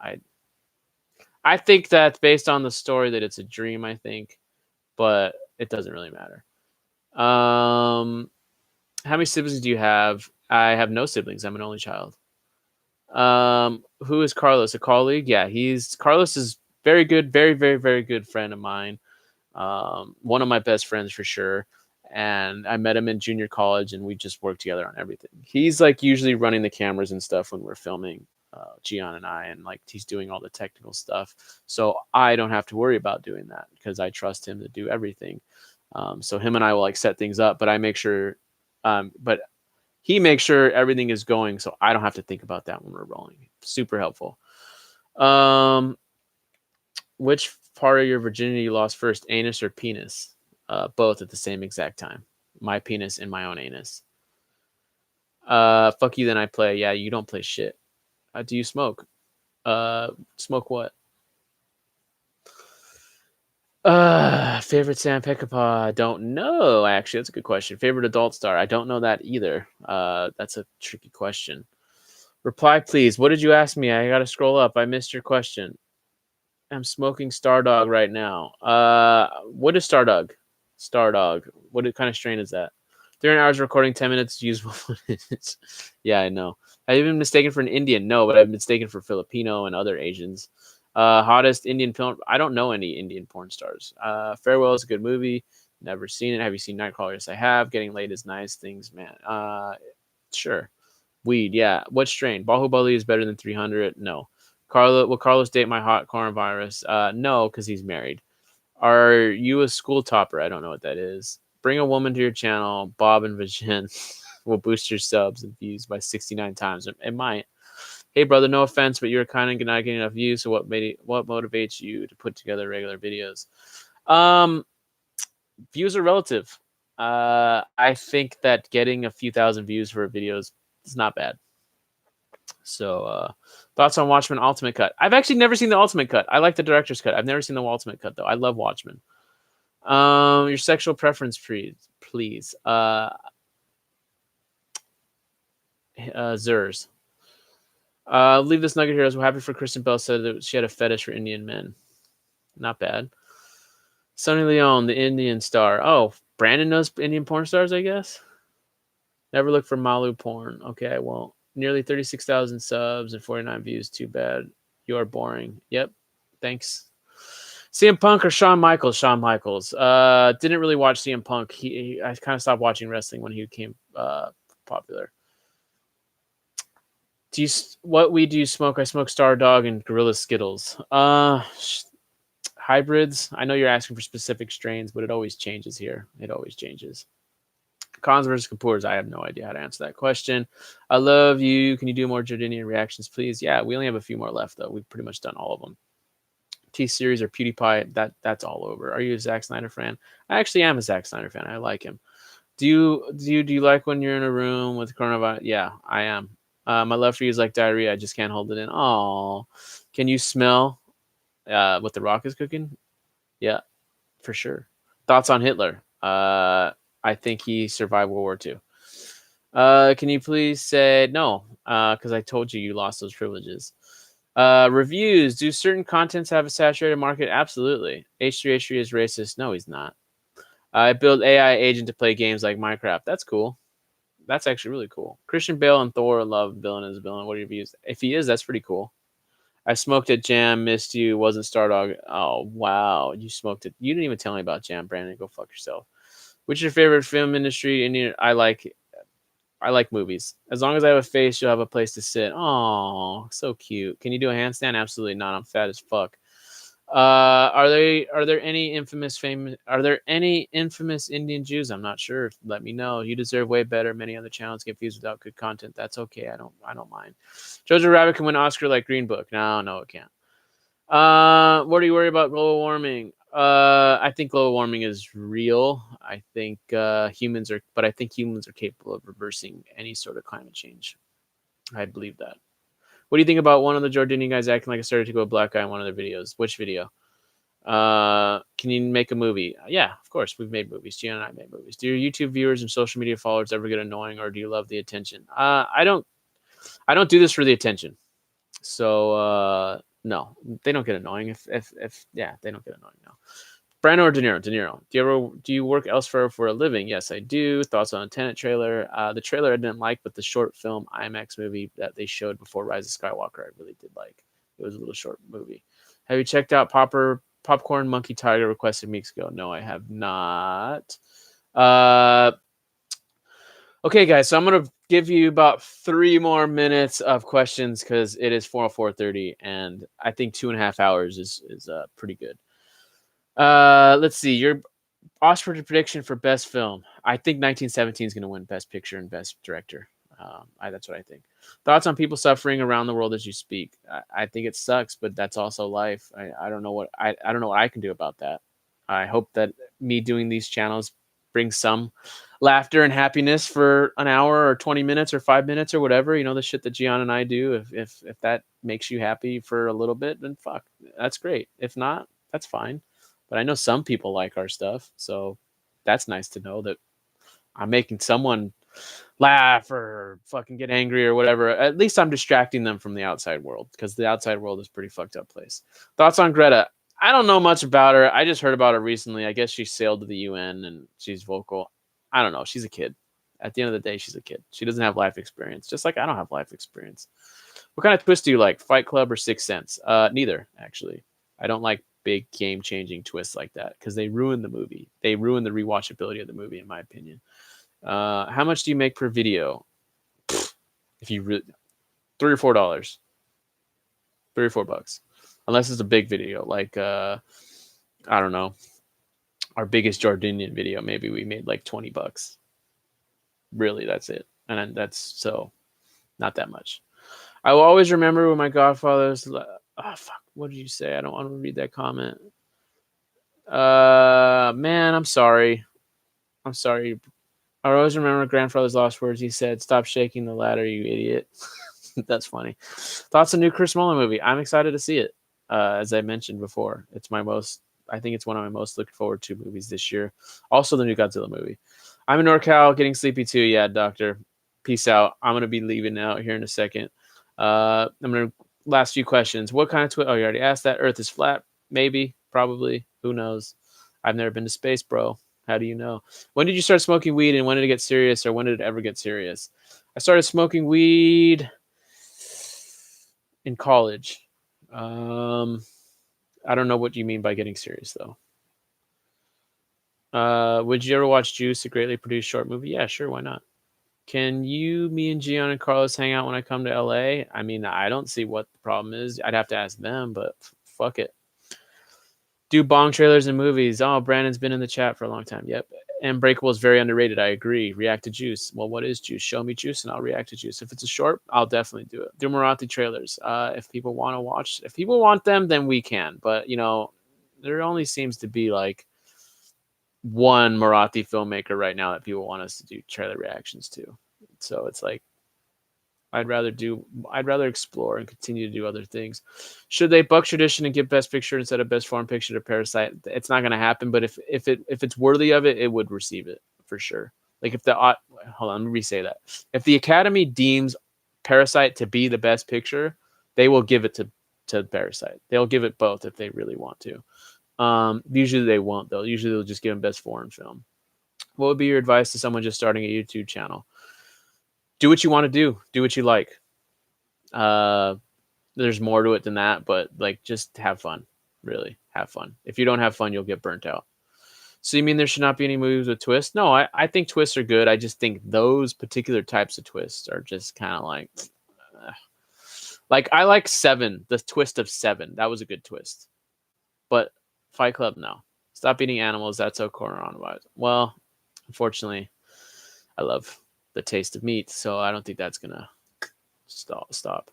I think that based on the story that it's a dream. I think, but it doesn't really matter. How many siblings do you have? I have no siblings. I'm an only child. Who is Carlos? A colleague? Yeah, Carlos is very good, very, very, very good friend of mine. One of my best friends for sure. And I met him in junior college, and we just worked together on everything. He's like usually running the cameras and stuff when we're filming, Gian and I, and like he's doing all the technical stuff. So I don't have to worry about doing that because I trust him to do everything. So him and I will like set things up, but I make sure, but he makes sure everything is going, so I don't have to think about that when we're rolling. Super helpful. Which part of your virginity you lost first, anus or penis? Both at the same exact time. My penis and my own anus. Fuck you, then I play. Yeah, you don't play shit. Do you smoke? Smoke what? Favorite Sam Peckinpah? Don't know. Actually, that's a good question. Favorite adult star? I don't know that either. That's a tricky question. Reply, please. What did you ask me? I gotta scroll up. I missed your question. I'm smoking Stardog right now. What is Stardog? Stardog. What kind of strain is that? 300 hours recording, 10 minutes usable footage. Yeah, I know. Have you been mistaken for an Indian? No, but I've been mistaken for Filipino and other Asians. Hottest Indian film? I don't know any Indian porn stars. Farewell is a good movie. Never seen it. Have you seen Nightcrawler? Yes, I have. Getting Laid is nice. Things, man. Sure. Weed, yeah. What strain? Bahubali is better than 300? No. Will Carlos date my hot coronavirus? No, because he's married. Are you a school topper? I don't know what that is. Bring a woman to your channel. Bob and Vagin will boost your subs and views by 69 times. It might. Hey, brother, no offense, but you're kind of not getting enough views. So what motivates you to put together regular videos? Views are relative. I think that getting a few thousand views for a video is not bad. So, thoughts on Watchmen Ultimate Cut? I've actually never seen the Ultimate Cut. I like the director's cut. I've never seen the Ultimate Cut, though. I love Watchmen. Your sexual preference, please. Zers. Leave this nugget here. I was happy for Kristen Bell said that she had a fetish for Indian men. Not bad. Sonny Leone, the Indian star. Oh, Brandon knows Indian porn stars, I guess. Never look for Malu porn. Okay, I won't. Nearly 36,000 subs and 49 views. Too bad. You are boring. Yep. Thanks. CM Punk or Shawn Michaels? Shawn Michaels. Didn't really watch CM Punk. I kind of stopped watching wrestling when he became popular. What weed do you smoke? I smoke Star Dog and Gorilla Skittles. Hybrids. I know you're asking for specific strains, but it always changes here. It always changes. Cons versus Kapoors. I have no idea how to answer that question. I love you. Can you do more Jordanian reactions, please? Yeah, we only have a few more left, though. We've pretty much done all of them. T-Series or PewDiePie, that's all over. Are you a Zack Snyder fan? I actually am a Zack Snyder fan. I like him. Do you like when you're in a room with coronavirus? Yeah, I am. My love for you is like diarrhea. I just can't hold it in. Oh, can you smell what the Rock is cooking? Yeah, for sure. Thoughts on Hitler? I think he survived World War II. Can you please say no? Because I told you lost those privileges. Reviews. Do certain contents have a saturated market? Absolutely. H3H3 is racist. No, he's not. I build AI agent to play games like Minecraft. That's cool. That's actually really cool. Christian Bale and Thor love villain as a villain. What are your views? If he is, that's pretty cool. I smoked at Jam, missed you, wasn't Stardog. Oh, wow. You smoked it. You didn't even tell me about Jam, Brandon. Go fuck yourself. Which is your favorite film industry? Indian. I like movies. As long as I have a face, you'll have a place to sit. Oh, so cute. Can you do a handstand? Absolutely not. I'm fat as fuck. Are there any infamous Indian Jews? I'm not sure. Let me know. You deserve way better. Many other channels get views without good content. That's okay. I don't mind. Jojo Rabbit can win Oscar like Green Book. No, it can't. What do you worry about global warming? I think global warming is real. I think humans are capable of reversing any sort of climate change. I believe that. What do you think about one of the Jordanian guys acting like a stereotypical black guy in one of their videos? Which video? Can you make a movie? Yeah, of course. We've made movies. Gian and I made movies. Do your YouTube viewers and social media followers ever get annoying, or do you love the attention? I don't do this for the attention. So no, they don't get annoying. If they don't get annoying. No. Brando or De Niro? De Niro. Do you work elsewhere for a living? Yes, I do. Thoughts on Tenet trailer? The trailer I didn't like, but the short film IMAX movie that they showed before Rise of Skywalker, I really did like. It was a little short movie. Have you checked out Popcorn Monkey Tiger requested weeks ago? No, I have not. Okay, guys, so I'm gonna give you about 3 more minutes of questions because it is 4:30, and I think 2.5 hours is pretty good. Let's see. Your Oscar prediction for best film. I think 1917 is going to win Best Picture and Best Director. That's what I think. Thoughts on people suffering around the world as you speak. I think it sucks, but that's also life. I don't know what I don't know what I can do about that. I hope that me doing these channels brings some laughter and happiness for an hour or 20 minutes or 5 minutes or whatever. You know, the shit that Gian and I do. If that makes you happy for a little bit, then fuck, that's great. If not, that's fine. But I know some people like our stuff, so that's nice to know that I'm making someone laugh or fucking get angry or whatever. At least I'm distracting them from the outside world, because the outside world is a pretty fucked up place. Thoughts on Greta? I don't know much about her. I just heard about her recently. I guess she sailed to the UN and she's vocal. I don't know. She's a kid. At the end of the day, she's a kid. She doesn't have life experience, just like I don't have life experience. What kind of twist do you like? Fight Club or Sixth Sense? Neither, actually. I don't like big game-changing twists like that because they ruin the movie. They ruin the rewatchability of the movie, in my opinion. How much do you make per video? If you really, $3 or $4, $3 or $4, unless it's a big video like I don't know, our biggest Jordanian video. Maybe we made like $20. Really, that's it, and that's so not that much. I will always remember when my godfather's. Oh fuck! What did you say? I don't want to read that comment. Man, I'm sorry. I'm sorry. I always remember grandfather's last words. He said, "Stop shaking the ladder, you idiot." That's funny. Thoughts on new Chris Mullin movie? I'm excited to see it. As I mentioned before, it's my most I think it's one of my most looking forward to movies this year. Also, the new Godzilla movie. I'm in NorCal, getting sleepy too. Yeah, doctor. Peace out. I'm gonna be leaving out here in a second. I'm gonna last few questions. What kind of twist? Oh, you already asked that. Earth is flat. Maybe. Probably. Who knows? I've never been to space, bro. How do you know? When did you start smoking weed, and when did it get serious, or when did it ever get serious? I started smoking weed in college. I don't know what you mean by getting serious, though. Would you ever watch Juice, a greatly produced short movie? Yeah, sure. Why not? Can you, me, and Gian and Carlos hang out when I come to LA? I mean, I don't see what the problem is. I'd have to ask them, but fuck it. Do bong trailers and movies. Oh, Brandon's been in the chat for a long time. Yep. And Breakable is very underrated. I agree. React to Juice. Well, what is Juice? Show me Juice and I'll react to Juice. If it's a short, I'll definitely do it. Do Marathi trailers. If people want to watch, if people want them, then we can. But, you know, there only seems to be like one Marathi filmmaker right now that people want us to do trailer reactions to. So it's like, I'd rather explore and continue to do other things. Should they buck tradition and give Best Picture instead of Best Foreign Picture to Parasite? It's not going to happen, but if it's worthy of it, it would receive it for sure. Like if hold on, let me re-say that. If the Academy deems Parasite to be the best picture, they will give it to Parasite. They'll give it both if they really want to. Usually they won't though. Usually they'll just give them Best Foreign Film. What would be your advice to someone just starting a YouTube channel? Do what you want to do. Do what you like. There's more to it than that, but like just have fun. Really have fun. If you don't have fun, you'll get burnt out. So you mean there should not be any movies with twists? No, I think twists are good. I just think those particular types of twists are just kind of like I like Seven, the twist of Seven. That was a good twist. But Fight Club, no. Stop eating animals. That's so coronavirus. Well, unfortunately, I love the taste of meat, so I don't think that's gonna stop.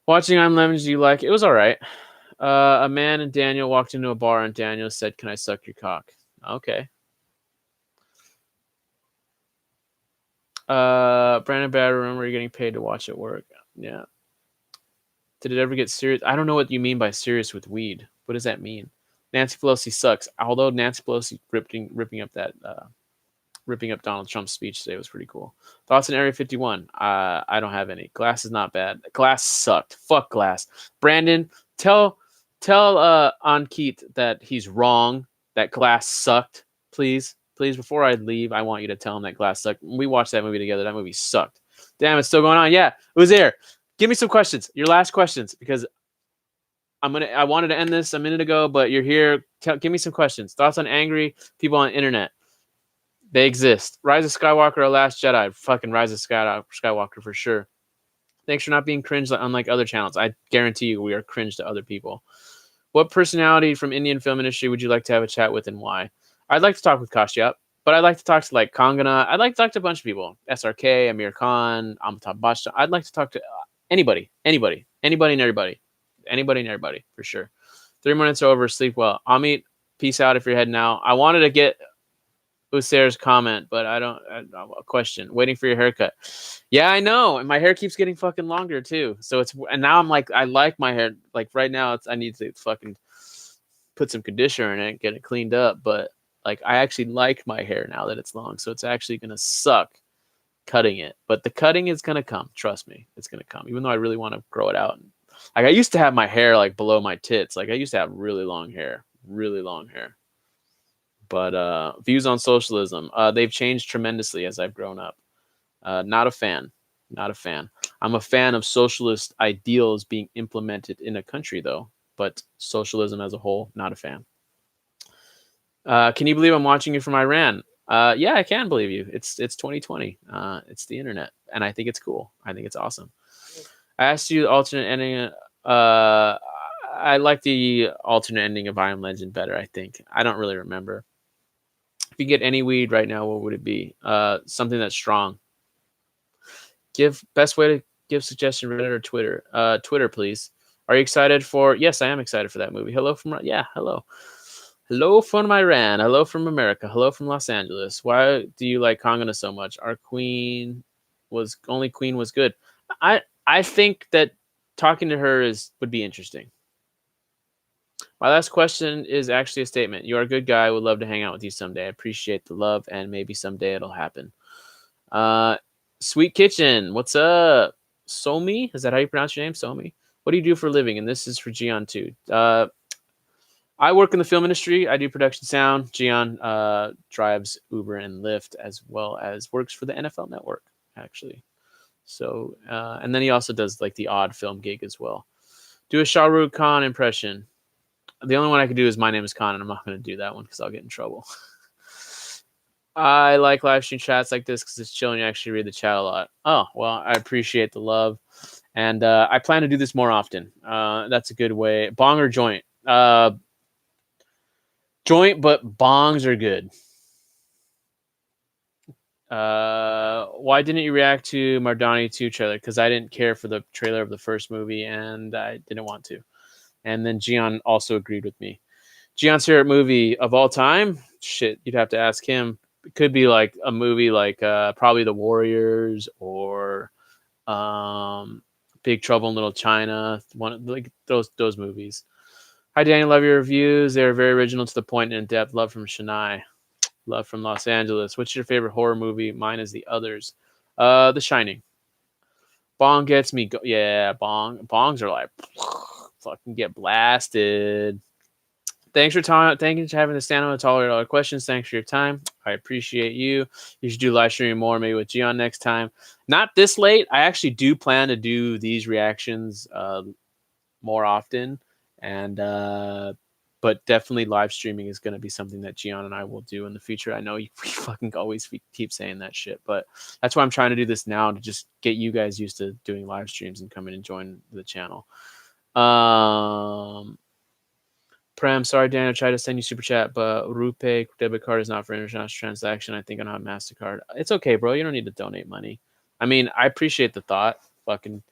Watching I'm Lemons, you like? It was all right. A man and Daniel walked into a bar, and Daniel said, "Can I suck your cock?" Okay. Brandon Bad, remember you're getting paid to watch at work. Yeah. Did it ever get serious? I don't know what you mean by serious with weed. What does that mean? Nancy Pelosi sucks. Although Nancy Pelosi ripping up Donald Trump's speech today was pretty cool. Thoughts on Area 51? I don't have any. Glass is not bad. Glass sucked. Fuck Glass. Brandon, tell Ankit that he's wrong. That Glass sucked. Please. Before I leave, I want you to tell him that Glass sucked. We watched that movie together. That movie sucked. Damn, it's still going on. Yeah, it was there. Give me some questions. Your last questions, because I wanted to end this a minute ago, but you're here. Give me some questions. Thoughts on angry people on the internet? They exist. Rise of Skywalker or Last Jedi? Fucking Rise of Skywalker for sure. Thanks for not being cringe unlike other channels. I guarantee you we are cringe to other people. What personality from Indian film industry would you like to have a chat with and why? I'd like to talk with Kashyap, but I'd like to talk to like Kangana. I'd like to talk to a bunch of people. SRK, Amir Khan, Amitabh Bachchan. I'd like to talk to anybody and everybody. Anybody and everybody, for sure. 3 minutes over. Sleep well. Amit, peace out if you're heading out. I wanted to get Usair's comment, but a question. Waiting for your haircut. Yeah, I know. And my hair keeps getting fucking longer too. So and now I'm like, I like my hair. Like right now, I need to fucking put some conditioner in it, get it cleaned up. But like, I actually like my hair now that it's long. So it's actually going to suck cutting it. But the cutting is going to come. Trust me. It's going to come. Even though I really want to grow it out. Like I used to have my hair like below my tits. Like I used to have really long hair. But views on socialism, they've changed tremendously as I've grown up. Not a fan. I'm a fan of socialist ideals being implemented in a country, though. But socialism as a whole, not a fan. Can you believe I'm watching you from Iran? Yeah, I can believe you. It's 2020. It's the internet, and I think it's cool. I think it's awesome. I asked you the alternate ending. I like the alternate ending of I Am Legend better, I think. I don't really remember. If you get any weed right now, what would it be? Something that's strong. Best way to give suggestion, Reddit or Twitter. Twitter, please. Are you excited for? Yes, I am excited for that movie. Hello from Iran. Hello from America. Hello from Los Angeles. Why do you like Kangana so much? Our queen was good. I think that talking to her would be interesting. My last question is actually a statement. You are a good guy. I would love to hang out with you someday. I appreciate the love, and maybe someday it'll happen. Sweet Kitchen, what's up? Somi? Is that how you pronounce your name? Somi? What do you do for a living? And this is for Gian too. I work in the film industry. I do production sound. Gian drives Uber and Lyft, as well as works for the NFL Network, actually. So, and then he also does like the odd film gig as well. Do a Shah Rukh Khan impression. The only one I could do is My Name is Khan, and I'm not going to do that one because I'll get in trouble. I like live stream chats like this because it's chill and you actually read the chat a lot. Oh, well, I appreciate the love. And I plan to do this more often. That's a good way. Bong or joint? Joint, but bongs are good. Why didn't you react to Mardani 2 trailer? Because I didn't care for the trailer of the first movie, and I didn't want to. And then Gian also agreed with me. Gian's favorite movie of all time? Shit, you'd have to ask him. It could be like a movie like probably The Warriors or Big Trouble in Little China. One like those movies. Hi, Daniel. Love your reviews. They're very original, to the point, and in depth. Love from Shania. Love from Los Angeles. What's your favorite horror movie? Mine is The Others. The Shining. Bong gets me. Yeah, bongs are like fucking get blasted. Thanks for thank you for having to stand on and tolerate all the questions. Thanks for your time. I appreciate you. You should do live streaming more, maybe with Gian next time. Not this late. I actually do plan to do these reactions more often, and but definitely live streaming is going to be something that Gian and I will do in the future. I know we fucking always keep saying that shit, but that's why I'm trying to do this now, to just get you guys used to doing live streams and coming and join the channel. Prem, sorry, Daniel, I tried to send you super chat, but RuPay debit card is not for international transaction. I think I don't have MasterCard. It's okay, bro. You don't need to donate money. I mean, I appreciate the thought. Fucking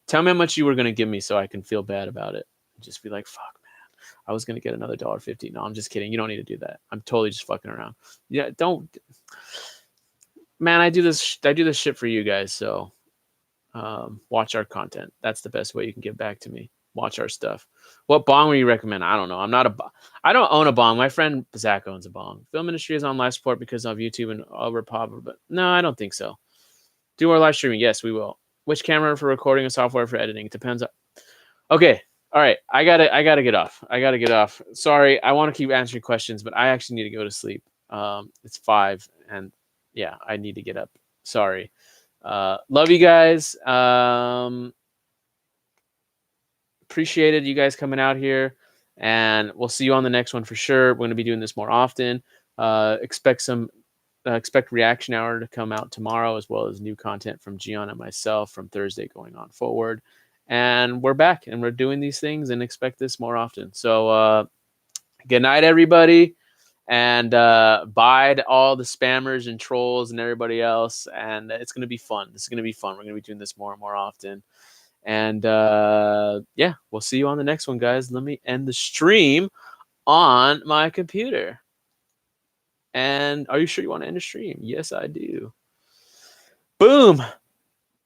tell me how much you were going to give me so I can feel bad about it. Just be like, fuck, man. I was going to get another $1.50. No, I'm just kidding. You don't need to do that. I'm totally just fucking around. Yeah, don't. Man, I do this shit for you guys, so watch our content. That's the best way you can give back to me. Watch our stuff. What bong would you recommend? I don't know. I don't own a bong. My friend Zach owns a bong. Film industry is on live support because of YouTube and Overpop, but no, I don't think so. Do our live streaming? Yes, we will. Which camera for recording and software for editing? It depends. Okay. All right. I gotta get off. Sorry. I want to keep answering questions, but I actually need to go to sleep. It's 5 and yeah, I need to get up. Sorry. Love you guys. Appreciated you guys coming out here, and we'll see you on the next one for sure. We're going to be doing this more often. Expect reaction hour to come out tomorrow, as well as new content from Gian and myself from Thursday going on forward. And we're back and we're doing these things, and expect this more often. So good night, everybody, and bye to all the spammers and trolls and everybody else. And it's going to be fun. This is going to be fun. We're going to be doing this more and more often. And yeah, we'll see you on the next one, guys. Let me end the stream on my computer. And are you sure you want to end the stream? Yes, I do. Boom.